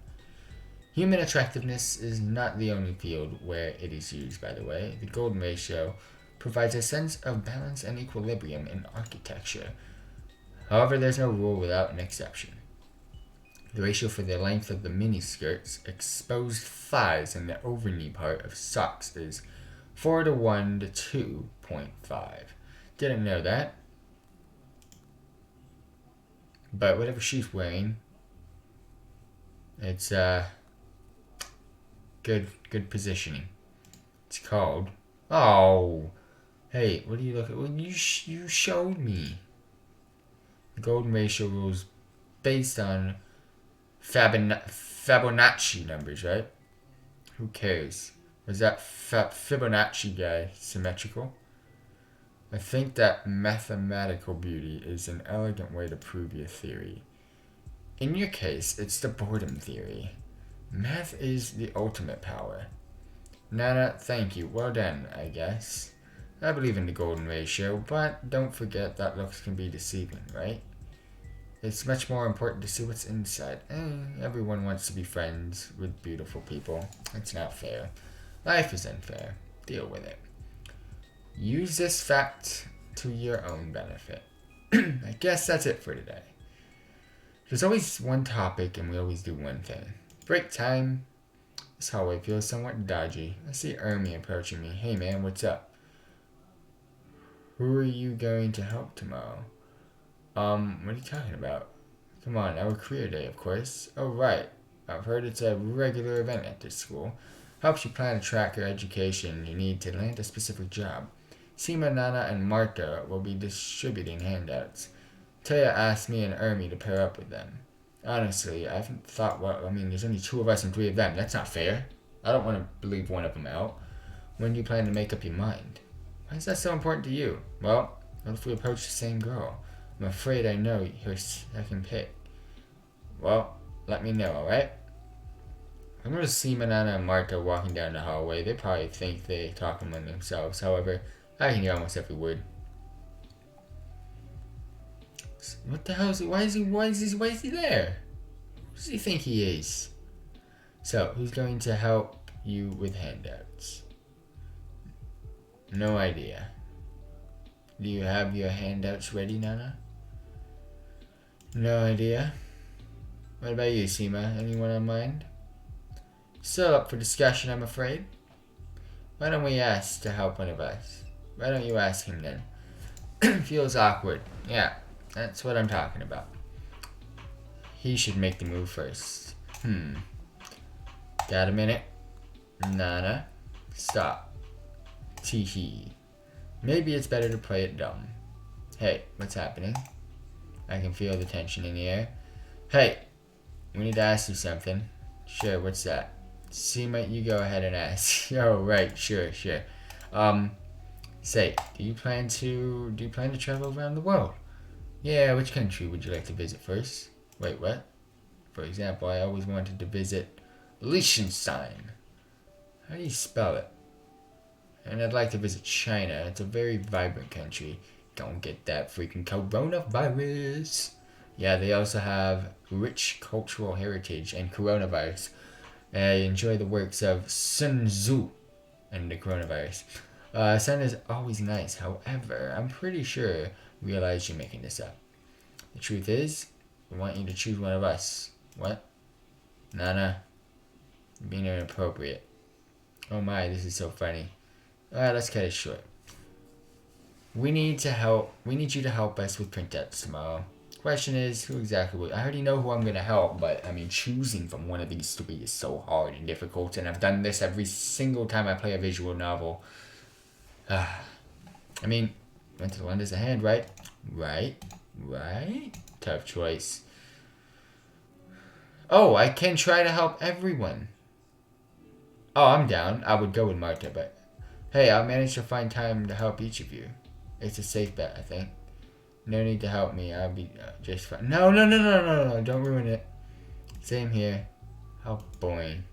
Human attractiveness is not the only field where it is used, by the way. The golden ratio provides a sense of balance and equilibrium in architecture. However, there's no rule without an exception. The ratio for the length of the miniskirts, exposed thighs, and the over-knee part of socks is 4 to 1 to 2.5. Didn't know that. But whatever she's wearing, it's good positioning. It's called. Oh, hey, what do you look at? Well, you showed me. The golden ratio rules based on Fibonacci numbers, right? Who cares? Was that Fibonacci guy symmetrical? I think that mathematical beauty is an elegant way to prove your theory. In your case, it's the boredom theory. Math is the ultimate power. Nana, thank you. Well done, I guess. I believe in the golden ratio, but don't forget that looks can be deceiving, right? It's much more important to see what's inside. Everyone wants to be friends with beautiful people. It's not fair. Life is unfair. Deal with it. Use this fact to your own benefit. I guess that's it for today. There's always one topic and we always do one thing. Break time. This hallway feels somewhat dodgy. I see Ermi approaching me. Hey man, what's up? Who are you going to help tomorrow? What are you talking about? Come on, our career day, of course. Oh, right. I've heard it's a regular event at this school. Helps you plan a track or education you need to land a specific job. Seema, Nana, and Marta will be distributing handouts. Taya asked me and Ermi to pair up with them. Honestly, I haven't thought there's only 2 of us and 3 of them. That's not fair. I don't want to leave one of them out. When do you plan to make up your mind? Why is that so important to you? Well, what if we approach the same girl? I'm afraid I know her second pick. Well, let me know, alright? I'm going to see Manana and Marta walking down the hallway. They probably think they talk among themselves. However, I can hear almost every word. What the hell is he? Why is he there? Who does he think he is? So, who's going to help you with handouts? No idea. Do you have your handouts ready, Nana? No idea. What about you, Seema? Anyone in mind? Still up for discussion, I'm afraid. Why don't we ask to help one of us? Why don't you ask him then? Feels awkward. Yeah, that's what I'm talking about. He should make the move first. Got a minute? Nana, stop. Teehee. Maybe it's better to play it dumb. Hey, what's happening? I can feel the tension in the air. Hey, we need to ask you something. Sure, what's that? Seema, you go ahead and ask. Oh, right, sure. Say, do you plan to travel around the world? Yeah, which country would you like to visit first? Wait, what? For example, I always wanted to visit Liechtenstein. How do you spell it? And I'd like to visit China. It's a very vibrant country. Don't get that freaking coronavirus. Yeah, they also have rich cultural heritage and coronavirus. I enjoy the works of Sun Tzu and the coronavirus. Sun is always nice. However, I'm pretty sure you realize you're making this up. The truth is, we want you to choose one of us. What? Nana, you're being inappropriate. Oh my, this is so funny. Alright, let's cut it short. We need you to help us with printouts tomorrow. Question is, who exactly I already know who I'm going to help, but choosing from one of these 3 is so hard and difficult, and I've done this every single time I play a visual novel. Went to the lenders a hand, right? Right? Tough choice. Oh, I can try to help everyone. Oh, I'm down. I would go with Marta, but hey, I'll manage to find time to help each of you. It's a safe bet, I think. No need to help me. I'll be just fine. No. Don't ruin it. Same here. How boring.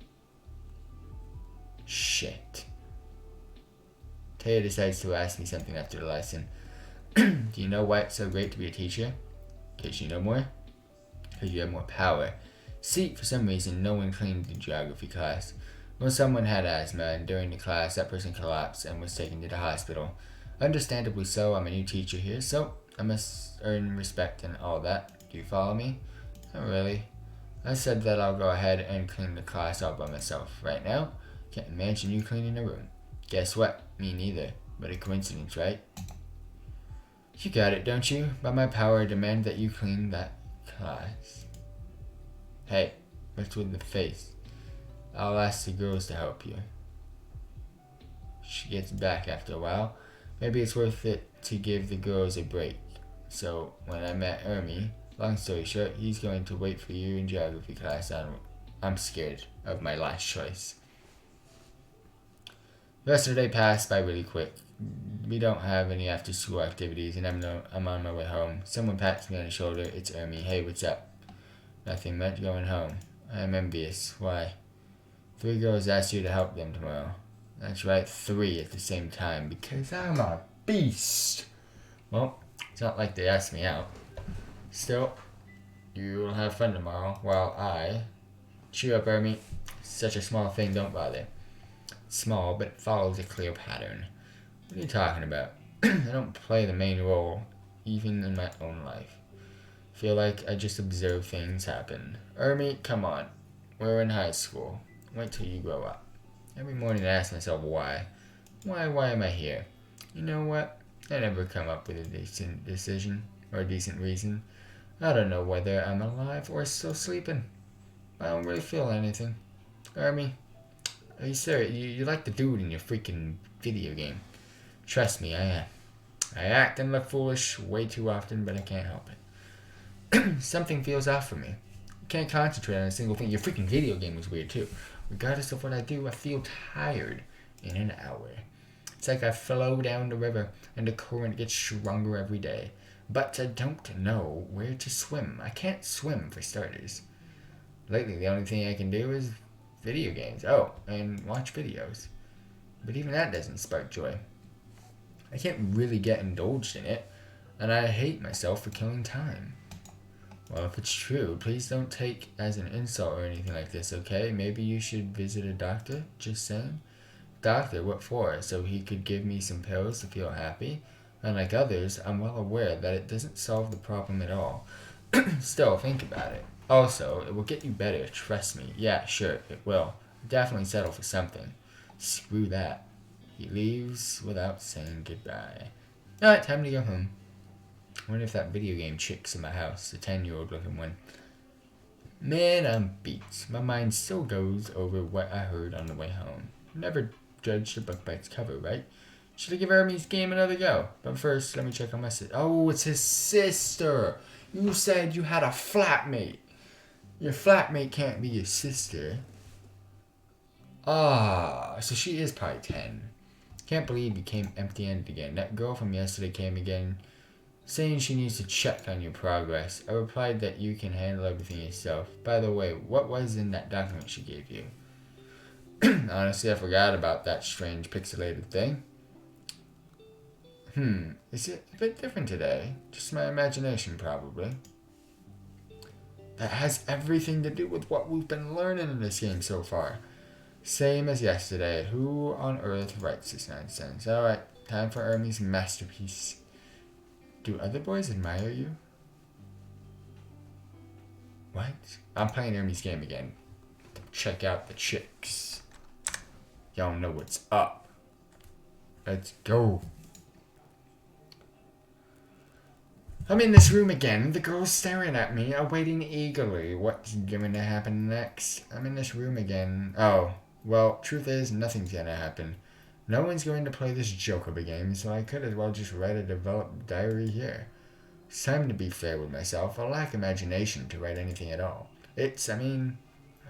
Shit. Taya decides to ask me something after the lesson. Do you know why it's so great to be a teacher? Because you know more? Because you have more power. See, for some reason, no one cleaned the geography class. Well, someone had asthma, and during the class, that person collapsed and was taken to the hospital. Understandably so, I'm a new teacher here, so I must earn respect and all that. Do you follow me? Not really. I said that I'll go ahead and clean the class all by myself. Right now, can't imagine you cleaning a room. Guess what? Me neither. But a coincidence, right? You got it, don't you? By my power, I demand that you clean that class. Hey, what's with the face? I'll ask the girls to help you. She gets back after a while. Maybe it's worth it to give the girls a break. So, when I met Ermi, long story short, he's going to wait for you in geography class. I'm scared of my last choice. The rest of the day passed by really quick. We don't have any after school activities, and I'm on my way home. Someone pats me on the shoulder. It's Ermi. Hey, what's up? Nothing much, going home. I'm envious. Why? 3 girls asked you to help them tomorrow. That's right, 3 at the same time, because I'm a beast. Well, it's not like they asked me out. Still, you'll have fun tomorrow while I... Cheer up, Ermi. Such a small thing, don't bother. It's small, but it follows a clear pattern. What are you talking about? I don't play the main role, even in my own life. Feel like I just observe things happen. Ermi, come on. We're in high school. Wait till you grow up. Every morning I ask myself why. Why am I here? You know what? I never come up with a decent decision or a decent reason. I don't know whether I'm alive or still sleeping. I don't really feel anything. Army, are you serious? You're like the dude in your freaking video game. Trust me, I am. I act and look foolish way too often, but I can't help it. Something feels off for me. I can't concentrate on a single thing. Your freaking video game was weird too. Regardless of what I do, I feel tired in an hour. It's like I flow down the river and the current gets stronger every day. But I don't know where to swim. I can't swim for starters. Lately, the only thing I can do is video games. Oh, and watch videos. But even that doesn't spark joy. I can't really get indulged in it, and I hate myself for killing time. Well, if it's true, please don't take as an insult or anything like this, okay? Maybe you should visit a doctor, just saying. Doctor, what for? So he could give me some pills to feel happy? Unlike others, I'm well aware that it doesn't solve the problem at all. Still, think about it. Also, it will get you better, trust me. Yeah, sure, it will. Definitely settle for something. Screw that. He leaves without saying goodbye. Alright, time to go home. I wonder if that video game chick's in my house, the 10-year-old looking one. Man, I'm beat. My mind still goes over what I heard on the way home. Never judge a book by its cover, right? Should I give Hermes' game another go? But first, let me check on my sister. Oh, it's his sister. You said you had a flatmate. Your flatmate can't be your sister. Ah, so she is probably 10. Can't believe you came empty-handed again. That girl from yesterday came again, saying she needs to check on your progress. I replied that you can handle everything yourself. By the way, what was in that document she gave you? Honestly, I forgot about that strange pixelated thing. Is it a bit different today? Just my imagination, probably. That has everything to do with what we've been learning in this game so far. Same as yesterday. Who on earth writes this nonsense? Alright, time for Hermes' masterpiece. Do other boys admire you? What? I'm playing Hermes' game again. Check out the chicks. Y'all know what's up. Let's go. I'm in this room again. The girl's staring at me, awaiting eagerly what's going to happen next. I'm in this room again. Oh, well, truth is, nothing's going to happen. No one's going to play this joke of a game, so I could as well just write a developed diary here. It's time to be fair with myself. I lack imagination to write anything at all. I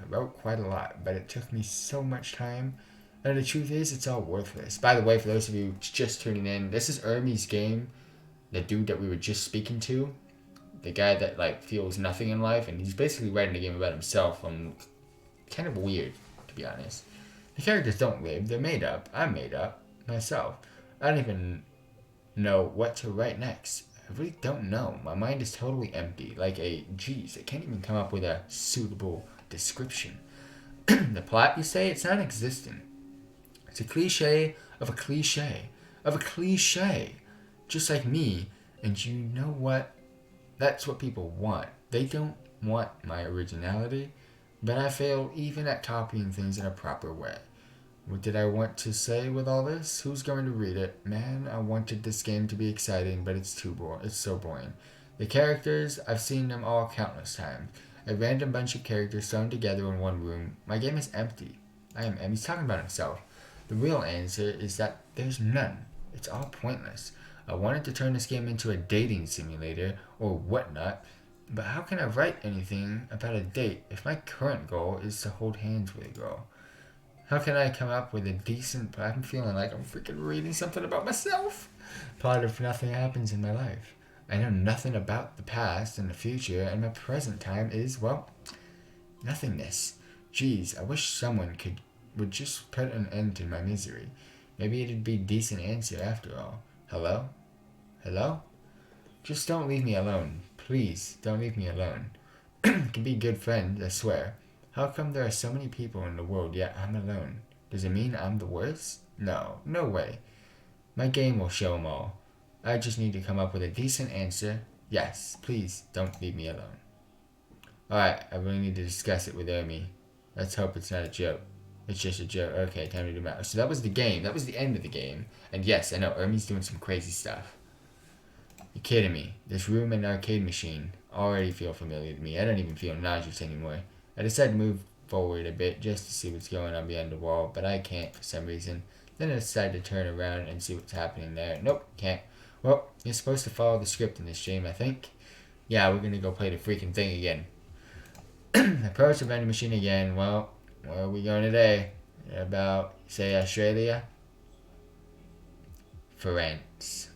wrote quite a lot, but it took me so much time. And the truth is, it's all worthless. By the way, for those of you just tuning in, this is Hermes' game. The dude that we were just speaking to, the guy that feels nothing in life, and he's basically writing a game about himself. Kind of weird, to be honest. The characters don't live; they're made up. I'm made up myself. I don't even know what to write next. I really don't know. My mind is totally empty. I can't even come up with a suitable description. The plot, you say, it's non-existent. It's a cliche of a cliche of a cliche. Just like me, and you know what? That's what people want. They don't want my originality, but I fail even at copying things in a proper way. What did I want to say with all this? Who's going to read it? Man, I wanted this game to be exciting, but it's so boring. The characters, I've seen them all countless times. A random bunch of characters thrown together in one room. My game is empty. He's talking about himself. The real answer is that there's none. It's all pointless. I wanted to turn this game into a dating simulator or whatnot, but how can I write anything about a date if my current goal is to hold hands with a girl? How can I come up with a decent... I'm feeling like I'm freaking reading something about myself. Plot if nothing happens in my life. I know nothing about the past and the future, and my present time is, well, nothingness. Geez, I wish someone would just put an end to my misery. Maybe it'd be a decent answer after all. Hello? Hello? Just don't leave me alone. Please, don't leave me alone. Can be good friends, I swear. How come there are so many people in the world, yet I'm alone? Does it mean I'm the worst? No, no way. My game will show them all. I just need to come up with a decent answer. Yes, please, don't leave me alone. Alright, I really need to discuss it with Ermi. Let's hope it's not a joke. It's just a joke. Okay, time to do math. So that was the game. That was the end of the game. And yes, I know, Ermi's doing some crazy stuff. You're kidding me. This room and arcade machine already feel familiar to me. I don't even feel nauseous anymore. I decided to move forward a bit just to see what's going on behind the wall, but I can't for some reason. Then I decided to turn around and see what's happening there. Nope, can't. Well, you're supposed to follow the script in this stream, I think. Yeah, we're gonna go play the freaking thing again. Approach the vending machine again. Well, where are we going today? About, say, Australia? France.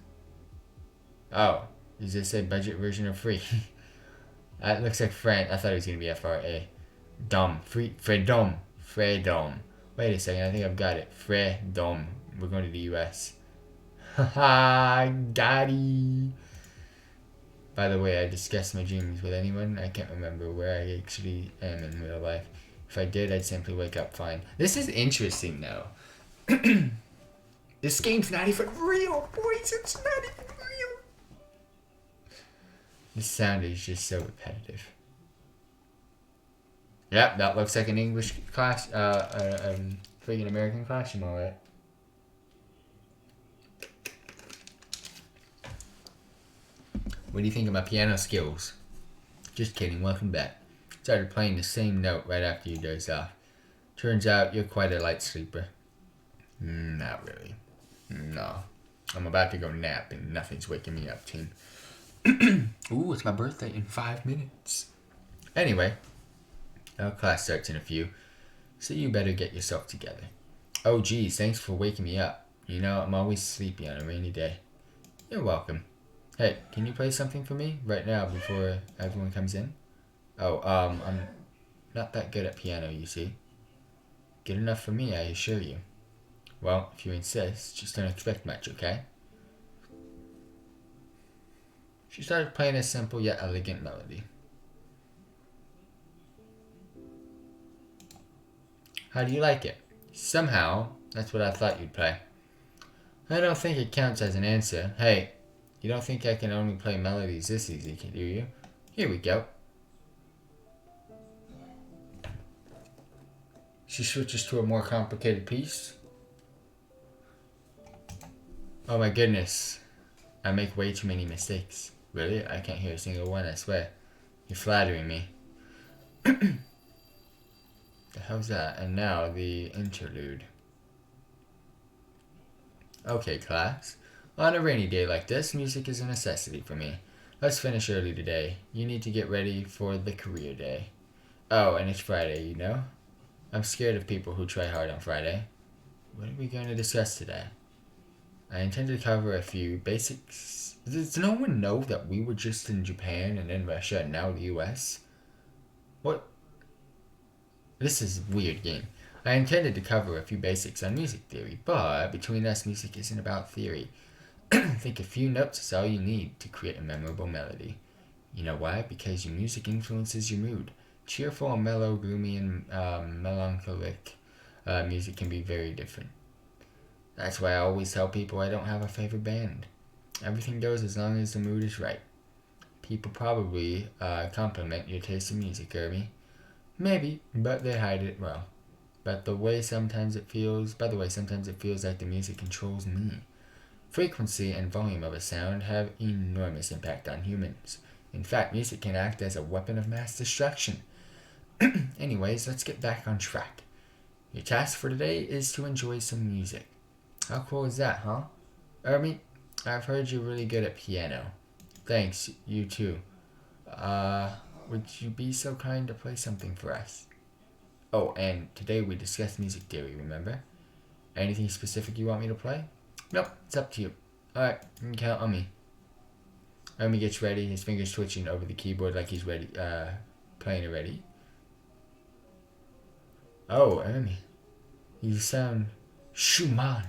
Oh, does this say budget version of free? That looks like France. I thought it was gonna be FRA. Dom. Freedom. Freedom. Wait a second, I think I've got it. Freedom. We're going to the US. Haha, daddy. By the way, I discussed my dreams with anyone. I can't remember where I actually am in real life. If I did, I'd simply wake up fine. This is interesting, though. This game's not even real, boys. It's not even real. This sound is just so repetitive. Yep, that looks like an English class, freaking American classroom, alright. What do you think of my piano skills? Just kidding, welcome back. Started playing the same note right after you dozed off. Turns out you're quite a light sleeper. Not really. No. I'm about to go nap and nothing's waking me up, team. Ooh, it's my birthday in 5 minutes. Anyway, our class starts in a few, so you better get yourself together. Oh geez, thanks for waking me up. You know, I'm always sleepy on a rainy day. You're welcome. Hey, can you play something for me right now before everyone comes in? Oh, I'm not that good at piano, you see. Good enough for me, I assure you. Well, if you insist, just don't expect much, okay? She started playing a simple yet elegant melody. How do you like it? Somehow, that's what I thought you'd play. I don't think it counts as an answer. Hey, you don't think I can only play melodies this easy, do you? Here we go. She switches to a more complicated piece. Oh my goodness. I make way too many mistakes. Really? I can't hear a single one, I swear. You're flattering me. The hell's that? And now the interlude. Okay, class. On a rainy day like this, music is a necessity for me. Let's finish early today. You need to get ready for the career day. Oh, and it's Friday, you know? I'm scared of people who try hard on Friday. What are we going to discuss today? I intend to cover a few basics. Does no one know that we were just in Japan and then Russia and now the US? What? This is a weird game. I intended to cover a few basics on music theory, but between us, music isn't about theory. I think a few notes is all you need to create a memorable melody. You know why? Because your music influences your mood. Cheerful and mellow, gloomy and melancholic music can be very different. That's why I always tell people I don't have a favorite band. Everything goes as long as the mood is right. People probably compliment your taste in music, Kirby. Maybe, but they hide it well. By the way, sometimes it feels like the music controls me. Frequency and volume of a sound have enormous impact on humans. In fact, music can act as a weapon of mass destruction. Anyways, let's get back on track. Your task for today is to enjoy some music. How cool is that, huh? Ermi, I've heard you're really good at piano. Thanks, you too. Would you be so kind to play something for us? Oh, and today we discussed music theory, remember? Anything specific you want me to play? Nope, it's up to you. Alright, you can count on me. Ermi gets ready, his fingers twitching over the keyboard like he's ready, playing already. Oh, Ermi, you sound Schumann.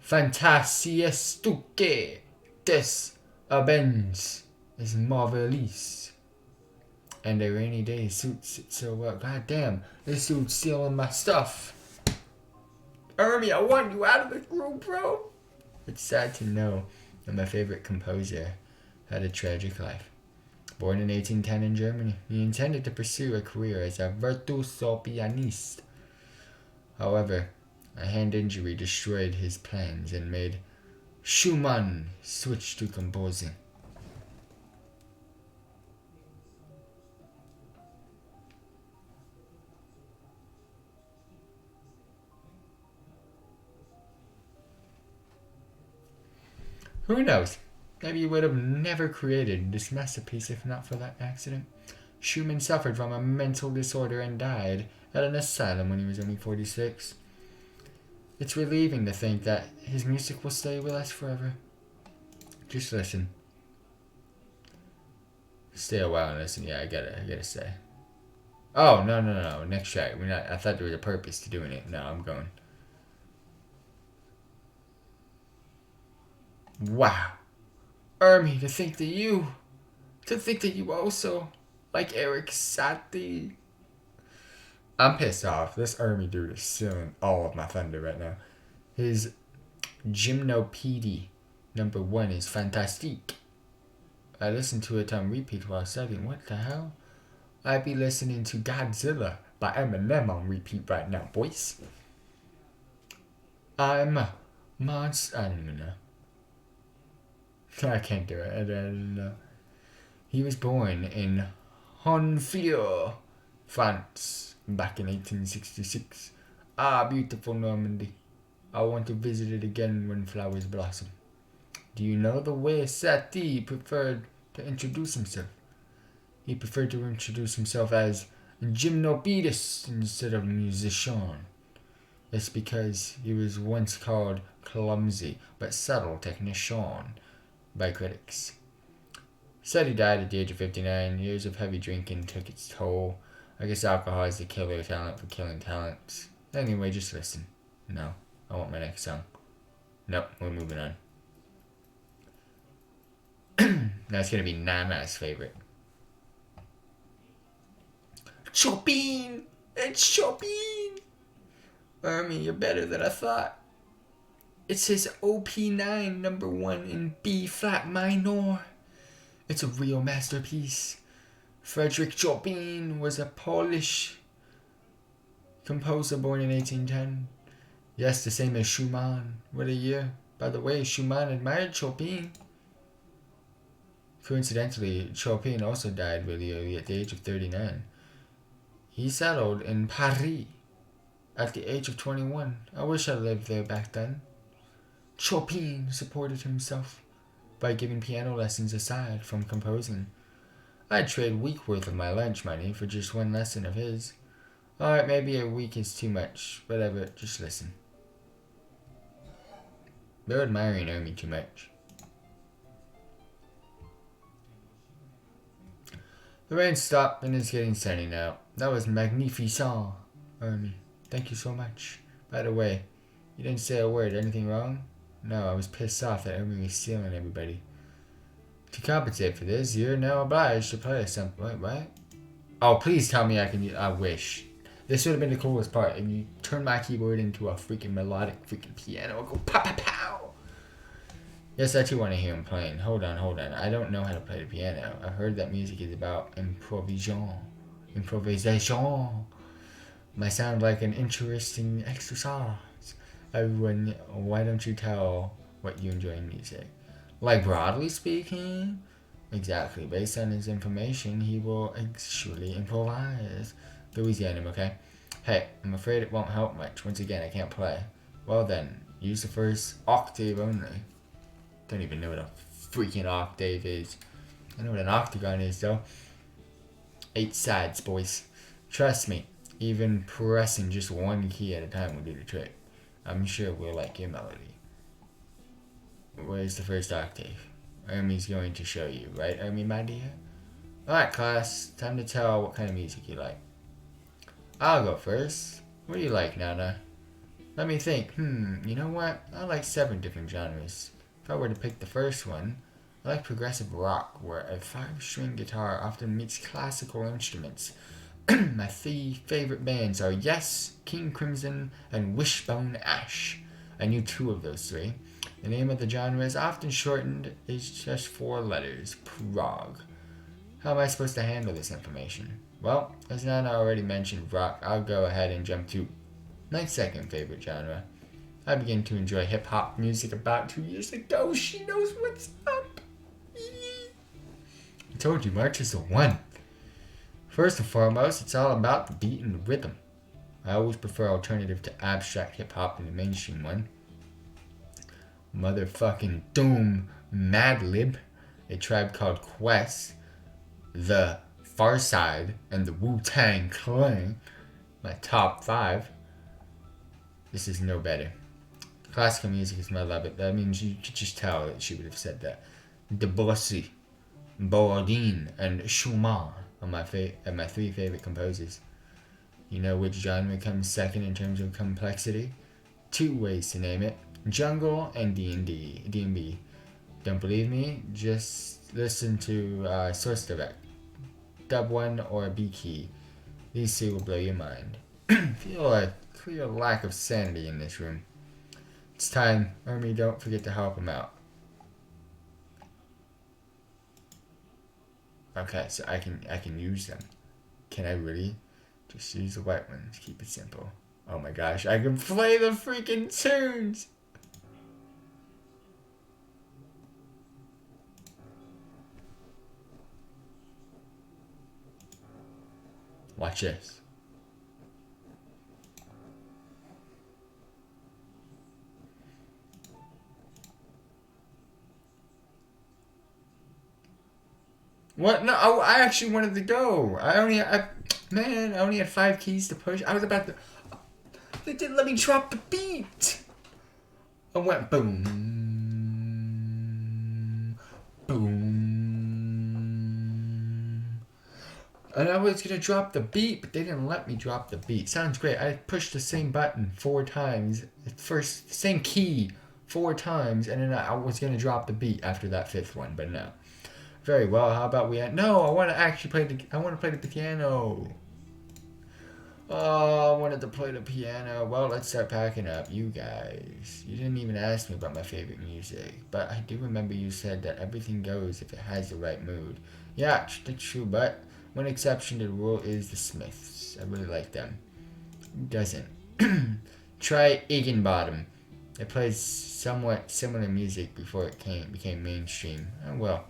Fantasiestuque des Abends is marvelous. And a rainy day suits it so well. God damn, this dude's stealing my stuff. Ermi, I want you out of this room, bro. It's sad to know that my favorite composer had a tragic life. Born in 1810 in Germany, he intended to pursue a career as a virtuoso pianist. However, a hand injury destroyed his plans and made Schumann switched to composing. Who knows? Maybe he would have never created this masterpiece if not for that accident. Schumann suffered from a mental disorder and died at an asylum when he was only 46. It's relieving to think that his music will stay with us forever. Just listen. Stay a while and listen. Yeah, I gotta say. Oh, no. Next track. I thought there was a purpose to doing it. No, I'm going. Wow. Ermi, to think that you also like Eric Satie. I'm pissed off. This Ermi dude is stealing all of my thunder right now. His Gymnopedie #1 is fantastique. I listened to it on repeat while studying. What the hell? I be listening to Godzilla by Eminem on repeat right now, boys. I'm a monster. I don't even know. I can't do it. I don't know. He was born in Honfleur, France, back in 1866. Ah, beautiful Normandy. I want to visit it again when flowers blossom. Do you know the way Satie preferred to introduce himself? He preferred to introduce himself as gymnopedist instead of musician. It's because he was once called clumsy but subtle technician by critics. Satie died at the age of 59. Years of heavy drinking took its toll. I guess alcohol is the killer talent for killing talents. Anyway, just listen. No, I want my next song. Nope, we're moving on. That's gonna be Nana's favorite. Chopin! It's Chopin! Ermi, you're better than I thought. It's his OP9 #1 in B flat minor. It's a real masterpiece. Frederick Chopin was a Polish composer born in 1810. Yes, the same as Schumann. What a year. By the way, Schumann admired Chopin. Coincidentally, Chopin also died really early at the age of 39. He settled in Paris at the age of 21. I wish I lived there back then. Chopin supported himself by giving piano lessons aside from composing. I'd trade a week worth of my lunch money for just one lesson of his. Alright, maybe a week is too much. Whatever, just listen. They're admiring Ermi too much. The rain stopped and it's getting sunny now. That was magnificent, Ermi. Thank you so much. By the way, you didn't say a word. Anything wrong? No, I was pissed off that Ermi was stealing everybody. To compensate for this, you're now obliged to play something. Wait, what? Oh, please tell me I can. I wish. This would have been the coolest part. If you turn my keyboard into a freaking melodic freaking piano, go pow pow pow. Yes, I too want to hear him playing. Hold on. I don't know how to play the piano. I've heard that music is about improvisation. Might sound like an interesting exercise. Everyone, why don't you tell what you enjoy in music? Like broadly speaking? Exactly. Based on his information, he will actually improvise. Go easy on him, okay? Hey, I'm afraid it won't help much. Once again, I can't play. Well then, use the first octave only. Don't even know what a freaking octave is. I know what an octagon is, though. 8 sides, boys. Trust me, even pressing just one key at a time will do the trick. I'm sure we'll like your melody. Where's the first octave? Ermi's going to show you, right, Ermi, my dear? Alright, class. Time to tell what kind of music you like. I'll go first. What do you like, Nana? Let me think. You know what? I like 7 different genres. If I were to pick the first one, I like progressive rock, where a 5-string guitar often meets classical instruments. My 3 favorite bands are Yes, King Crimson, and Wishbone Ash. I knew 2 of those 3. The name of the genre is often shortened. It's just 4 letters. Prog. How am I supposed to handle this information? Well, as Nana already mentioned rock, I'll go ahead and jump to my second favorite genre. I began to enjoy hip-hop music about 2 years ago. She knows what's up. I told you, March is the one. First and foremost, it's all about the beat and the rhythm. I always prefer alternative to abstract hip-hop than the mainstream one. Motherfucking Doom Madlib, A Tribe Called Quest, The Far Side, and the Wu-Tang Clan, my top 5. This is no better. Classical music is my love. That means you could just tell that she would have said that. Debussy, Borodin, and Schumann are my 3 favorite composers. You know which genre comes second in terms of complexity? 2 ways to name it: jungle and D&B. Don't believe me? Just listen to Source Direct, Dub 1 or B Key. These 2 will blow your mind. Feel a clear lack of sanity in this room. It's time. Army, don't forget to help him out. Okay, so I can use them. Can I really? Just use the white ones. Keep it simple. Oh my gosh, I can play the freaking tunes! Watch this. What? No, I actually wanted to go. I only had 5 keys to push. I was about to... They didn't let me drop the beat. I went boom, boom. And I was going to drop the beat, but they didn't let me drop the beat. Sounds great. I pushed the same button 4 times. First, same key 4 times, and then I was going to drop the beat after that 5th one, but no. Very well. How about we... No, I want to actually play the... I want to play the piano. Oh, I wanted to play the piano. Well, let's start packing up. You guys. You didn't even ask me about my favorite music. But I do remember you said that everything goes if it has the right mood. Yeah, that's true. But one exception to the rule is the Smiths. I really like them. Who doesn't? Try Higginbottom. It plays somewhat similar music before it became mainstream. Oh, well.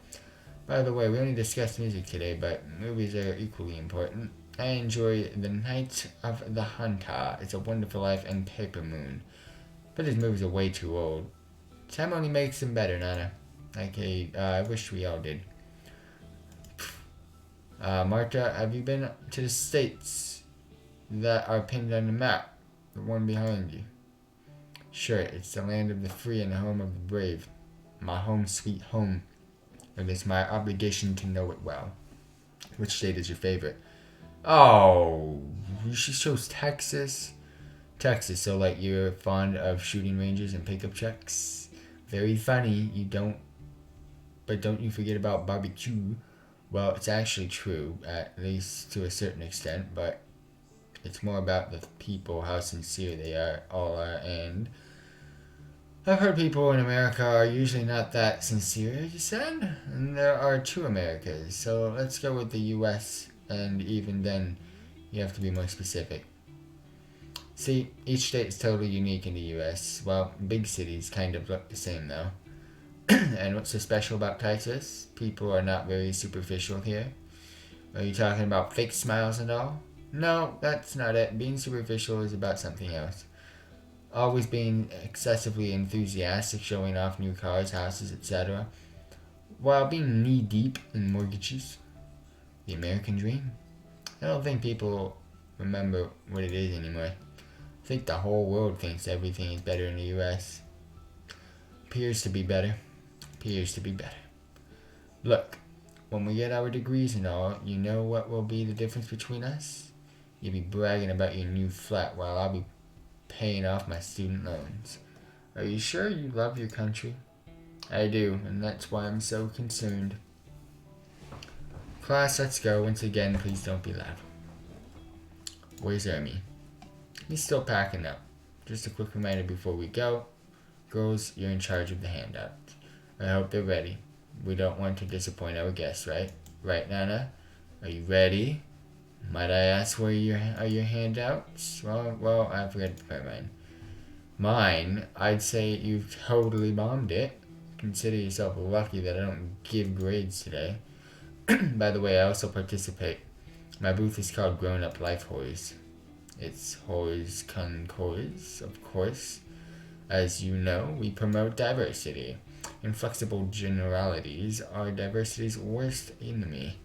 By the way, we only discussed music today, but movies are equally important. I enjoy The Night of the Hunter, It's a Wonderful Life, and Paper Moon. But these movies are way too old. Time only makes them better, Nana. I wish we all did. Marta, have you been to the states that are pinned on the map? The one behind you. Sure, it's the land of the free and the home of the brave. My home sweet home. It is my obligation to know it well. Which state is your favorite? Oh, she chose Texas. Texas, so like you're fond of shooting ranges and pickup trucks. Very funny. Don't you forget about barbecue. Well, it's actually true, at least to a certain extent, but it's more about the people, how sincere they all are, and I've heard people in America are usually not that sincere, you said? And there are 2 Americas, so let's go with the U.S., and even then, you have to be more specific. See, each state is totally unique in the U.S. Well, big cities kind of look the same, though. And what's so special about Texas? People are not very superficial here. Are you talking about fake smiles and all? No, that's not it. Being superficial is about something else. Always being excessively enthusiastic, showing off new cars, houses, etc. While being knee-deep in mortgages. The American dream? I don't think people remember what it is anymore. I think the whole world thinks everything is better in the U.S. Appears to be better. Appears to be better. Look, when we get our degrees and all, you know what will be the difference between us? You'll be bragging about your new flat while I'll be paying off my student loans. Are you sure you love your country? I do, and that's why I'm so concerned. Class, let's go. Once again, please don't be loud. Where's Ermi? He's still packing up. Just a quick reminder before we go. Girls, you're in charge of the handout. I hope they're ready. We don't want to disappoint our guests, right? Right, Nana? Are you ready? Might I ask where are your handouts? Well, I forgot to prepare mine. Mine, I'd say you've totally bombed it. Consider yourself lucky that I don't give grades today. By the way, I also participate. My booth is called Grown Up Life Horrors. It's horrors concours, of course. As you know, we promote diversity. Inflexible generalities are diversity's worst enemy.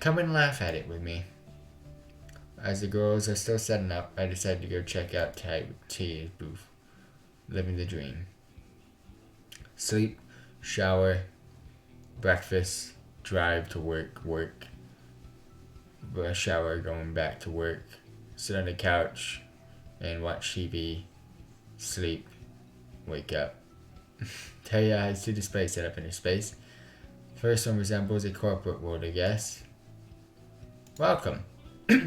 Come and laugh at it with me. As the girls are still setting up, I decided to go check out T's booth. Living the dream. Sleep, shower, breakfast, drive to work, shower, going back to work, sit on the couch and watch TV, sleep, wake up. Terya has 2 displays set up in her space. First one resembles a corporate world, I guess. Welcome.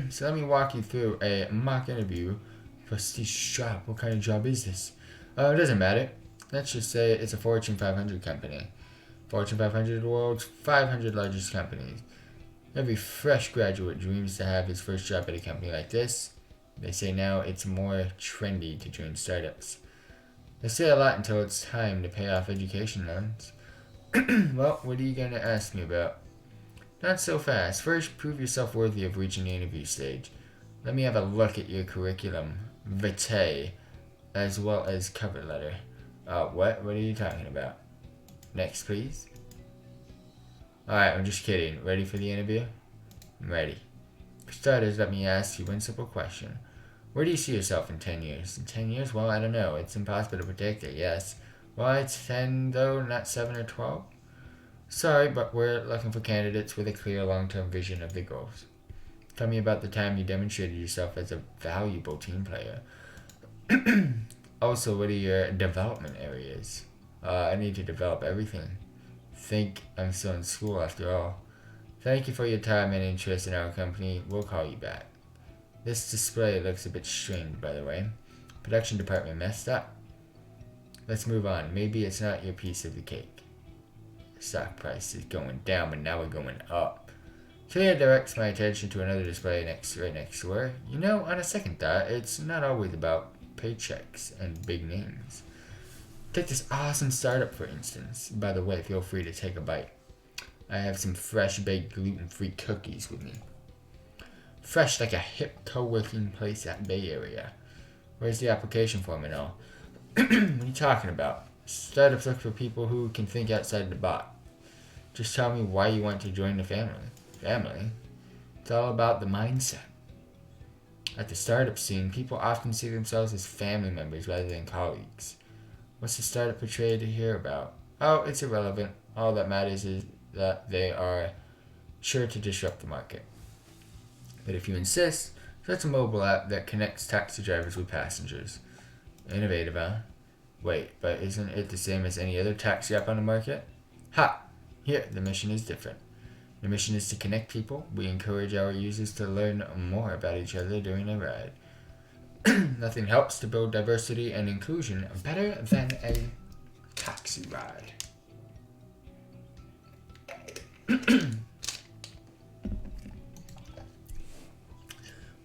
So let me walk you through a mock interview for Steve's job. What kind of job is this? It doesn't matter. Let's just say it's a Fortune 500 company. Fortune 500 is the world's 500 largest companies. Every fresh graduate dreams to have his first job at a company like this. They say now it's more trendy to join startups. They say a lot until it's time to pay off education loans. Well, what are you going to ask me about? Not so fast. First, prove yourself worthy of reaching the interview stage. Let me have a look at your curriculum vitae, as well as cover letter. What? What are you talking about? Next, please. Alright, I'm just kidding. Ready for the interview? I'm ready. For starters, let me ask you one simple question. Where do you see yourself in 10 years? In 10 years? Well, I don't know. It's impossible to predict, I guess. Why it's 10, though, not 7 or 12? Sorry, but we're looking for candidates with a clear long-term vision of their goals. Tell me about the time you demonstrated yourself as a valuable team player. Also, what are your development areas? I need to develop everything. Think I'm still in school after all. Thank you for your time and interest in our company. We'll call you back. This display looks a bit strange, by the way. Production department messed up. Let's move on. Maybe it's not your piece of the cake. Stock price is going down, but now we're going up. Talia directs my attention to another display right next to her. You know, on a second thought, it's not always about paychecks and big names. Take this awesome startup, for instance. By the way, feel free to take a bite. I have some fresh baked gluten-free cookies with me. Fresh like a hip co-working place at Bay Area. Where's the application form and all? What are you talking about? Startups look for people who can think outside the box. Just tell me why you want to join the family. Family? It's all about the mindset. At the startup scene, people often see themselves as family members rather than colleagues. What's the startup portrayed here about? Oh, it's irrelevant. All that matters is that they are sure to disrupt the market. But if you insist, that's a mobile app that connects taxi drivers with passengers. Innovative, huh? Wait, but isn't it the same as any other taxi app on the market? Ha! Here, the mission is different. The mission is to connect people. We encourage our users to learn more about each other during a ride. Nothing helps to build diversity and inclusion better than a taxi ride.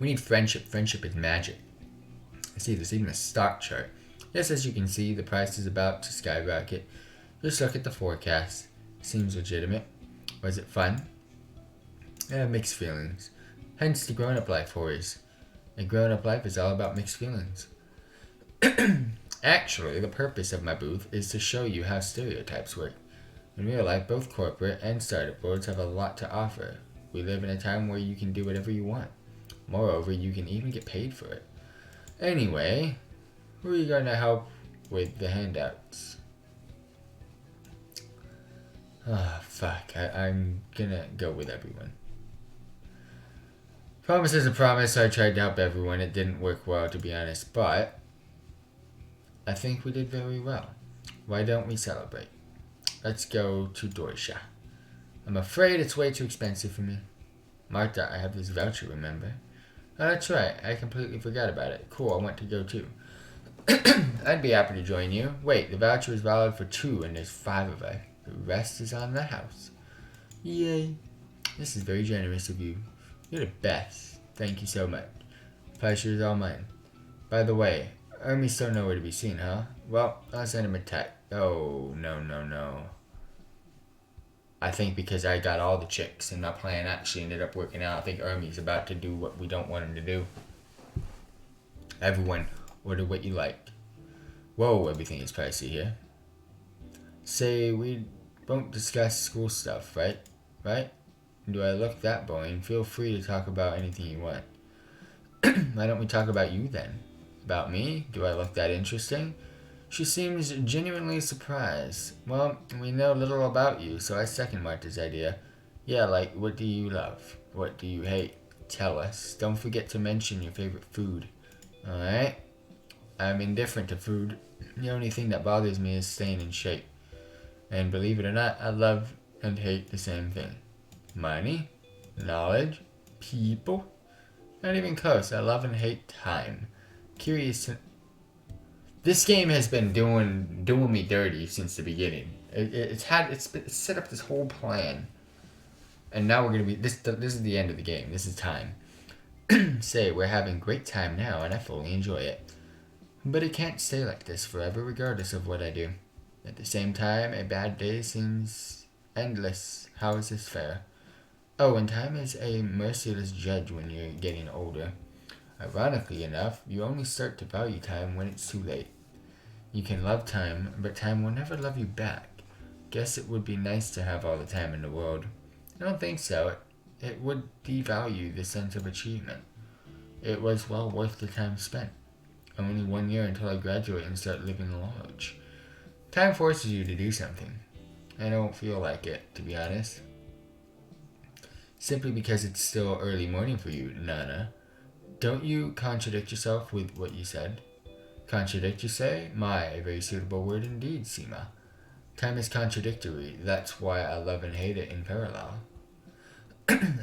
We need friendship. Friendship is magic. I see there's even a stock chart. Yes, as you can see, the price is about to skyrocket. Just look at the forecast. Seems legitimate. Was it fun? Mixed feelings. Hence the grown-up life horrors. A grown-up life is all about mixed feelings. Actually, the purpose of my booth is to show you how stereotypes work. In real life, both corporate and startup worlds have a lot to offer. We live in a time where you can do whatever you want. Moreover, you can even get paid for it. Anyway, who are you going to help with the handouts? Fuck. I'm gonna go with everyone. Promise is a promise. I tried to help everyone. It didn't work well, to be honest, but I think we did very well. Why don't we celebrate? Let's go to Deutsche. I'm afraid it's way too expensive for me. Martha, I have this voucher, remember? Oh, that's right. I completely forgot about it. Cool, I want to go too. I'd be happy to join you. Wait, the voucher is valid for 2 and there's 5 of us. The rest is on the house. Yay. This is very generous of you. You're the best. Thank you so much. Pleasure is all mine. By the way, Ermy's still nowhere to be seen, huh? Well, I'll send him a text. Oh, no. I think because I got all the chicks and my plan actually ended up working out, I think Ermy's about to do what we don't want him to do. Everyone, order what you like. Whoa, everything is pricey here. Say, we won't discuss school stuff, right? Right? Do I look that boring? Feel free to talk about anything you want. Why don't we talk about you then? About me? Do I look that interesting? She seems genuinely surprised. Well, we know little about you, so I second Marta's idea. Yeah, like, what do you love? What do you hate? Tell us. Don't forget to mention your favorite food. Alright? I'm indifferent to food. The only thing that bothers me is staying in shape. And believe it or not, I love and hate the same thing. Money, knowledge, people. Not even close. I love and hate time. Curious. This game has been doing me dirty since the beginning. It's set up this whole plan, and now we're gonna be this. This is the end of the game. This is time. Say we're having great time now, and I fully enjoy it. But it can't stay like this forever, regardless of what I do. At the same time, a bad day seems endless. How is this fair? Oh, and time is a merciless judge when you're getting older. Ironically enough, you only start to value time when it's too late. You can love time, but time will never love you back. Guess it would be nice to have all the time in the world. I don't think so. It would devalue the sense of achievement. It was well worth the time spent. Only 1 year until I graduate and start living large. Time forces you to do something. I don't feel like it, to be honest. Simply because it's still early morning for you, Nana. Don't you contradict yourself with what you said? Contradict, you say? My, a very suitable word indeed, Seema. Time is contradictory. That's why I love and hate it in parallel.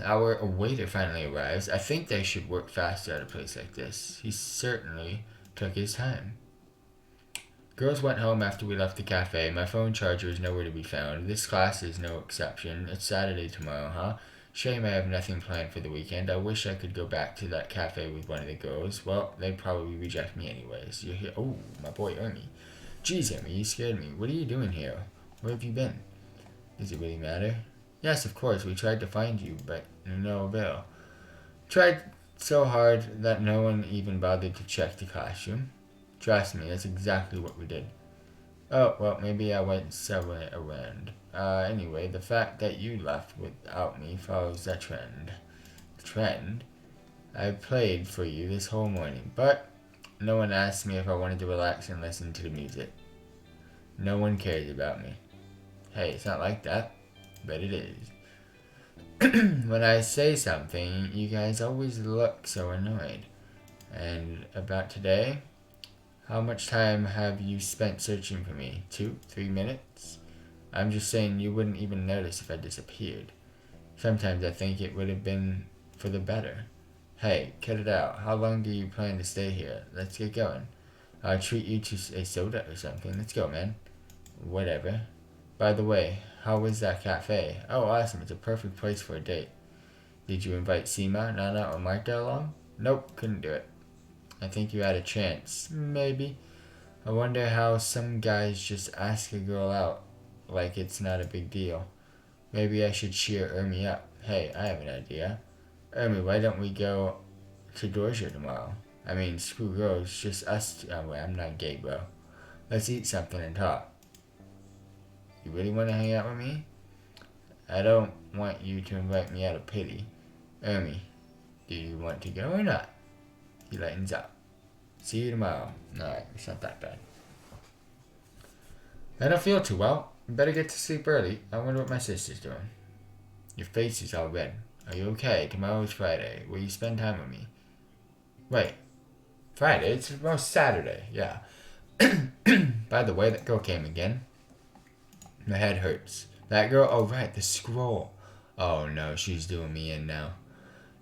Our waiter finally arrives. I think they should work faster at a place like this. He certainly took his time. Girls went home after we left the cafe. My phone charger is nowhere to be found. This class is no exception. It's Saturday tomorrow, huh? Shame I have nothing planned for the weekend. I wish I could go back to that cafe with one of the girls. Well, they'd probably reject me anyways. You're here. Oh, my boy Ermy. Jeez, Ermy, you scared me. What are you doing here? Where have you been? Does it really matter? Yes, of course. We tried to find you, but no avail. Tried so hard that no one even bothered to check the classroom. Trust me, that's exactly what we did. Oh, well, maybe I went somewhere around. Anyway, the fact that you left without me follows that trend. Trend? I played for you this whole morning, but no one asked me if I wanted to relax and listen to the music. No one cares about me. Hey, it's not like that, but it is. When I say something, you guys always look so annoyed. And about today? How much time have you spent searching for me? 2, 3 minutes? I'm just saying you wouldn't even notice if I disappeared. Sometimes I think it would have been for the better. Hey, cut it out. How long do you plan to stay here? Let's get going. I'll treat you to a soda or something. Let's go, man. Whatever. By the way, how was that cafe? Oh, awesome. It's a perfect place for a date. Did you invite Seema, Nana, or Marta along? Nope, couldn't do it. I think you had a chance. Maybe. I wonder how some guys just ask a girl out like it's not a big deal. Maybe I should cheer Ermy up. Hey, I have an idea. Ermy, why don't we go to Dorsia tomorrow? I mean, screw girls, just us. Oh, wait, I'm not gay, bro. Let's eat something and talk. You really want to hang out with me? I don't want you to invite me out of pity. Ermy, do you want to go or not? He lightens up. See you tomorrow. Alright, it's not that bad. I don't feel too well. Better get to sleep early. I wonder what my sister's doing. Your face is all red. Are you okay? Tomorrow's Friday. Will you spend time with me? Wait. Friday? It's tomorrow's Saturday. Yeah. By the way, that girl came again. My head hurts. That girl? Oh, right. The scroll. Oh, no. She's doing me in now.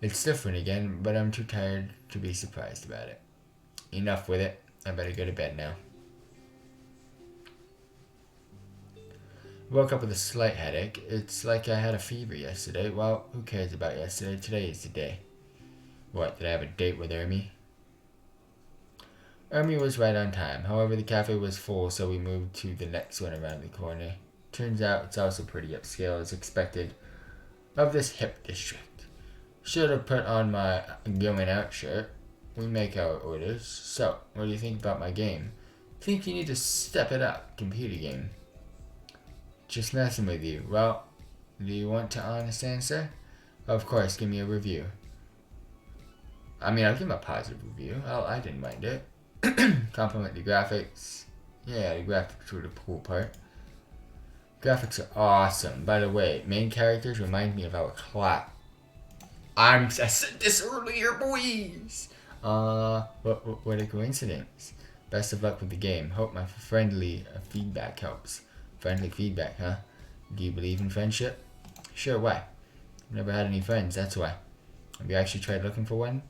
It's different again, but I'm too tired to be surprised about it. Enough with it. I better go to bed now. Woke up with a slight headache. It's like I had a fever yesterday. Well, who cares about yesterday? Today is the day. What, did I have a date with Ermy? Ermi was right on time. However, the cafe was full, so we moved to the next one around the corner. Turns out it's also pretty upscale as expected of this hip district. Should have put on my going out shirt. We make our orders. So, what do you think about my game? Think you need to step it up, computer game. Just messing with you. Well, do you want an honest answer? Of course, give me a review. I mean, I'll give him a positive review. I didn't mind it. Compliment the graphics. Yeah, the graphics were the cool part. Graphics are awesome. By the way, main characters remind me of our clap. I said this earlier, boys. What a coincidence. Best of luck with the game. Hope my friendly feedback helps. Friendly feedback, huh? Do you believe in friendship? Sure, why? I've never had any friends, that's why. Have you actually tried looking for one?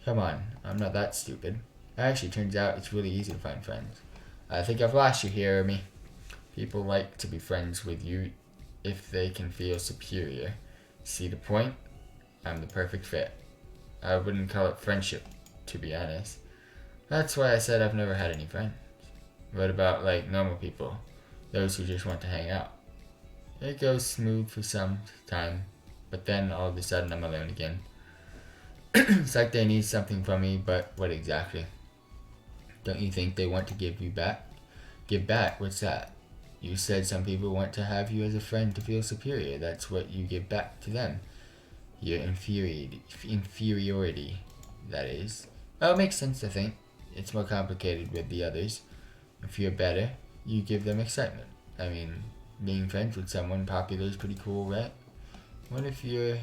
Come on, I'm not that stupid. Actually, turns out it's really easy to find friends. I think I've lost you here, Ermi. People like to be friends with you if they can feel superior. See the point? I'm the perfect fit. I wouldn't call it friendship, to be honest. That's why I said I've never had any friends. What about, like, normal people? Those who just want to hang out. It goes smooth for some time, but then all of a sudden I'm alone again. It's like they need something from me, but what exactly? Don't you think they want to give you back? Give back? What's that? You said some people want to have you as a friend to feel superior. That's what you give back to them. Your inferiority, that is. Oh, it makes sense, I think. It's more complicated with the others. If you're better, you give them excitement. I mean, being friends with someone popular is pretty cool, right? What if you're...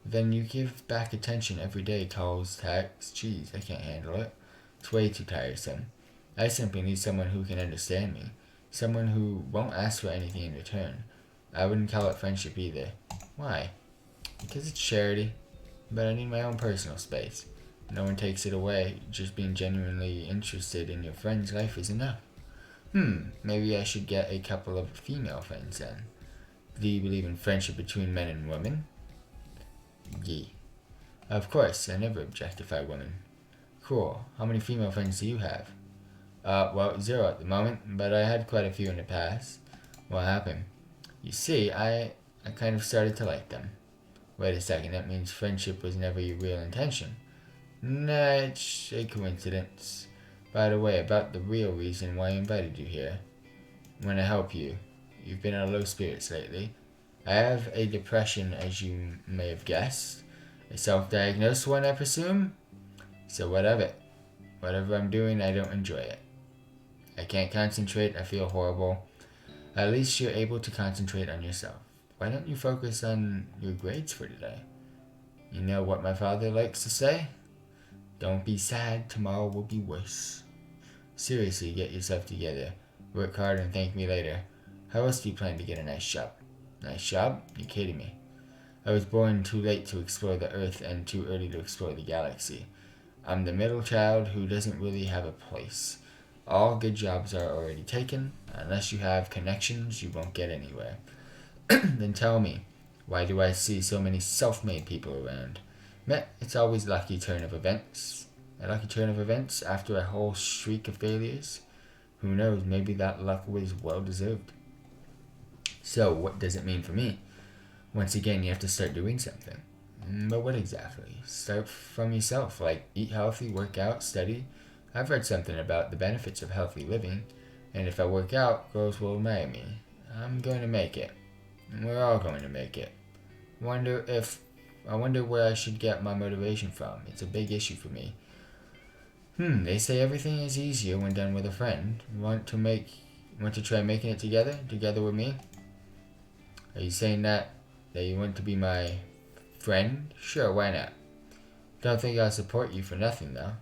Then you give back attention every day, calls, texts. Jeez, I can't handle it. It's way too tiresome. I simply need someone who can understand me. Someone who won't ask for anything in return. I wouldn't call it friendship either. Why? Because it's charity. But I need my own personal space. No one takes it away. Just being genuinely interested in your friend's life is enough. Maybe I should get a couple of female friends then. Do you believe in friendship between men and women? Yeah. Of course, I never objectify women. Cool. How many female friends do you have? Well, 0 at the moment, but I had quite a few in the past. What happened? You see, I kind of started to like them. Wait a second, that means friendship was never your real intention. Nah, it's a coincidence. By the way, about the real reason why I invited you here. I want to help you. You've been in low spirits lately. I have a depression, as you may have guessed. A self-diagnosed one, I presume? So what of it? Whatever I'm doing, I don't enjoy it. I can't concentrate, I feel horrible. At least you're able to concentrate on yourself. Why don't you focus on your grades for today? You know what my father likes to say? Don't be sad, tomorrow will be worse. Seriously, get yourself together. Work hard and thank me later. How else do you plan to get a nice job? Nice job? You're kidding me. I was born too late to explore the Earth and too early to explore the galaxy. I'm the middle child who doesn't really have a place. All good jobs are already taken. Unless you have connections, you won't get anywhere. Then tell me, why do I see so many self-made people around? It's always a lucky turn of events. A lucky turn of events after a whole streak of failures. Who knows, maybe that luck was well-deserved. So, what does it mean for me? Once again, you have to start doing something. But what exactly? Start from yourself, like eat healthy, work out, study. I've read something about the benefits of healthy living, and if I work out, girls will admire me. I'm going to make it. We're all going to make it. I wonder where I should get my motivation from. It's a big issue for me. They say everything is easier when done with a friend. Want to try making it together with me? Are you saying that you want to be my friend? Sure, why not? Don't think I'll support you for nothing, though.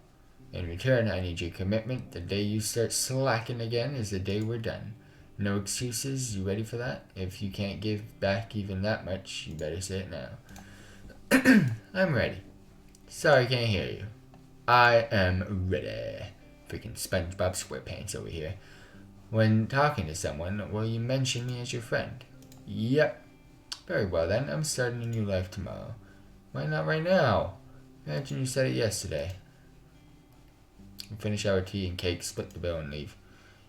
In return, I need your commitment. The day you start slacking again is the day we're done. No excuses. You ready for that? If you can't give back even that much, you better say it now. I'm ready. Sorry, can't hear you. I am ready. Freaking SpongeBob SquarePants over here. When talking to someone, will you mention me as your friend? Yep. Very well then, I'm starting a new life tomorrow. Why not right now? Imagine you said it yesterday. We finish our tea and cake, split the bill, and leave.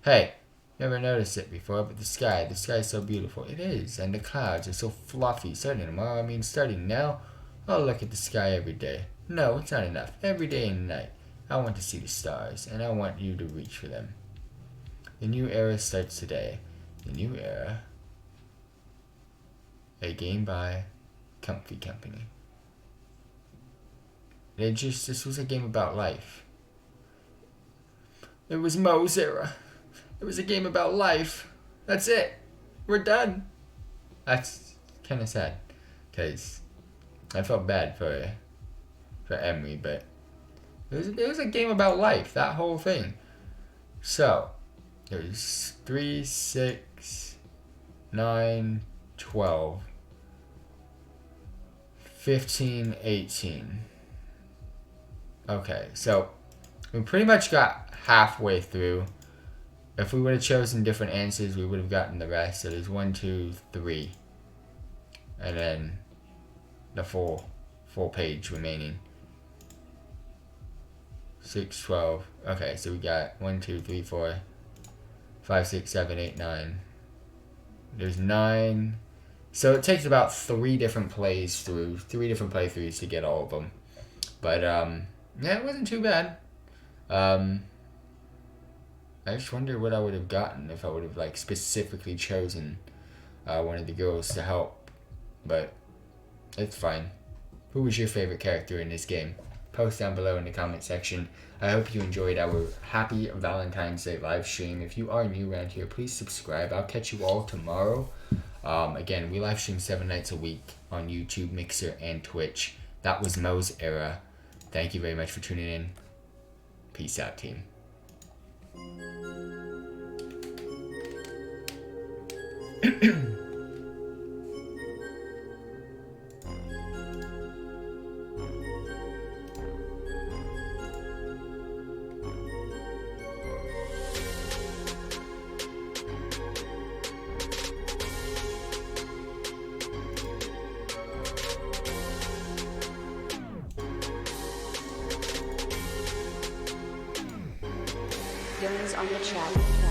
Hey, never noticed it before, but the sky is so beautiful. It is, and the clouds are so fluffy. Starting tomorrow, starting now, I'll look at the sky every day. No, it's not enough. Every day and night. I want to see the stars, and I want you to reach for them. The new era starts today. The new era. A game by Comfy Company. This was a game about life. It was Mo's era. It was a game about life. That's it. We're done. That's kind of sad, because I felt bad for Emery, but it was a game about life, that whole thing. So, there's 3, 6, 9, 12, 15, 18. Okay, so we pretty much got halfway through. If we would have chosen different answers, we would have gotten the rest. So there's 1, 2, 3. And then the full page remaining. 6, 12. Okay, so we got 1, 2, 3, 4, 5, 6, 7, 8, 9. There's 9. So it takes about 3 different playthroughs to get all of them. But yeah, it wasn't too bad. I just wonder what I would have gotten if I would have like specifically chosen one of the girls to help. But it's fine. Who was your favorite character in this game? Post down below in the comment section. I hope you enjoyed our Happy Valentine's Day live stream. If you are new around here, please subscribe. I'll catch you all tomorrow. Again, we live stream 7 nights a week on YouTube, Mixer, and Twitch. That was Mo's era. Thank you very much for tuning in. Peace out, team. Young's on the chat.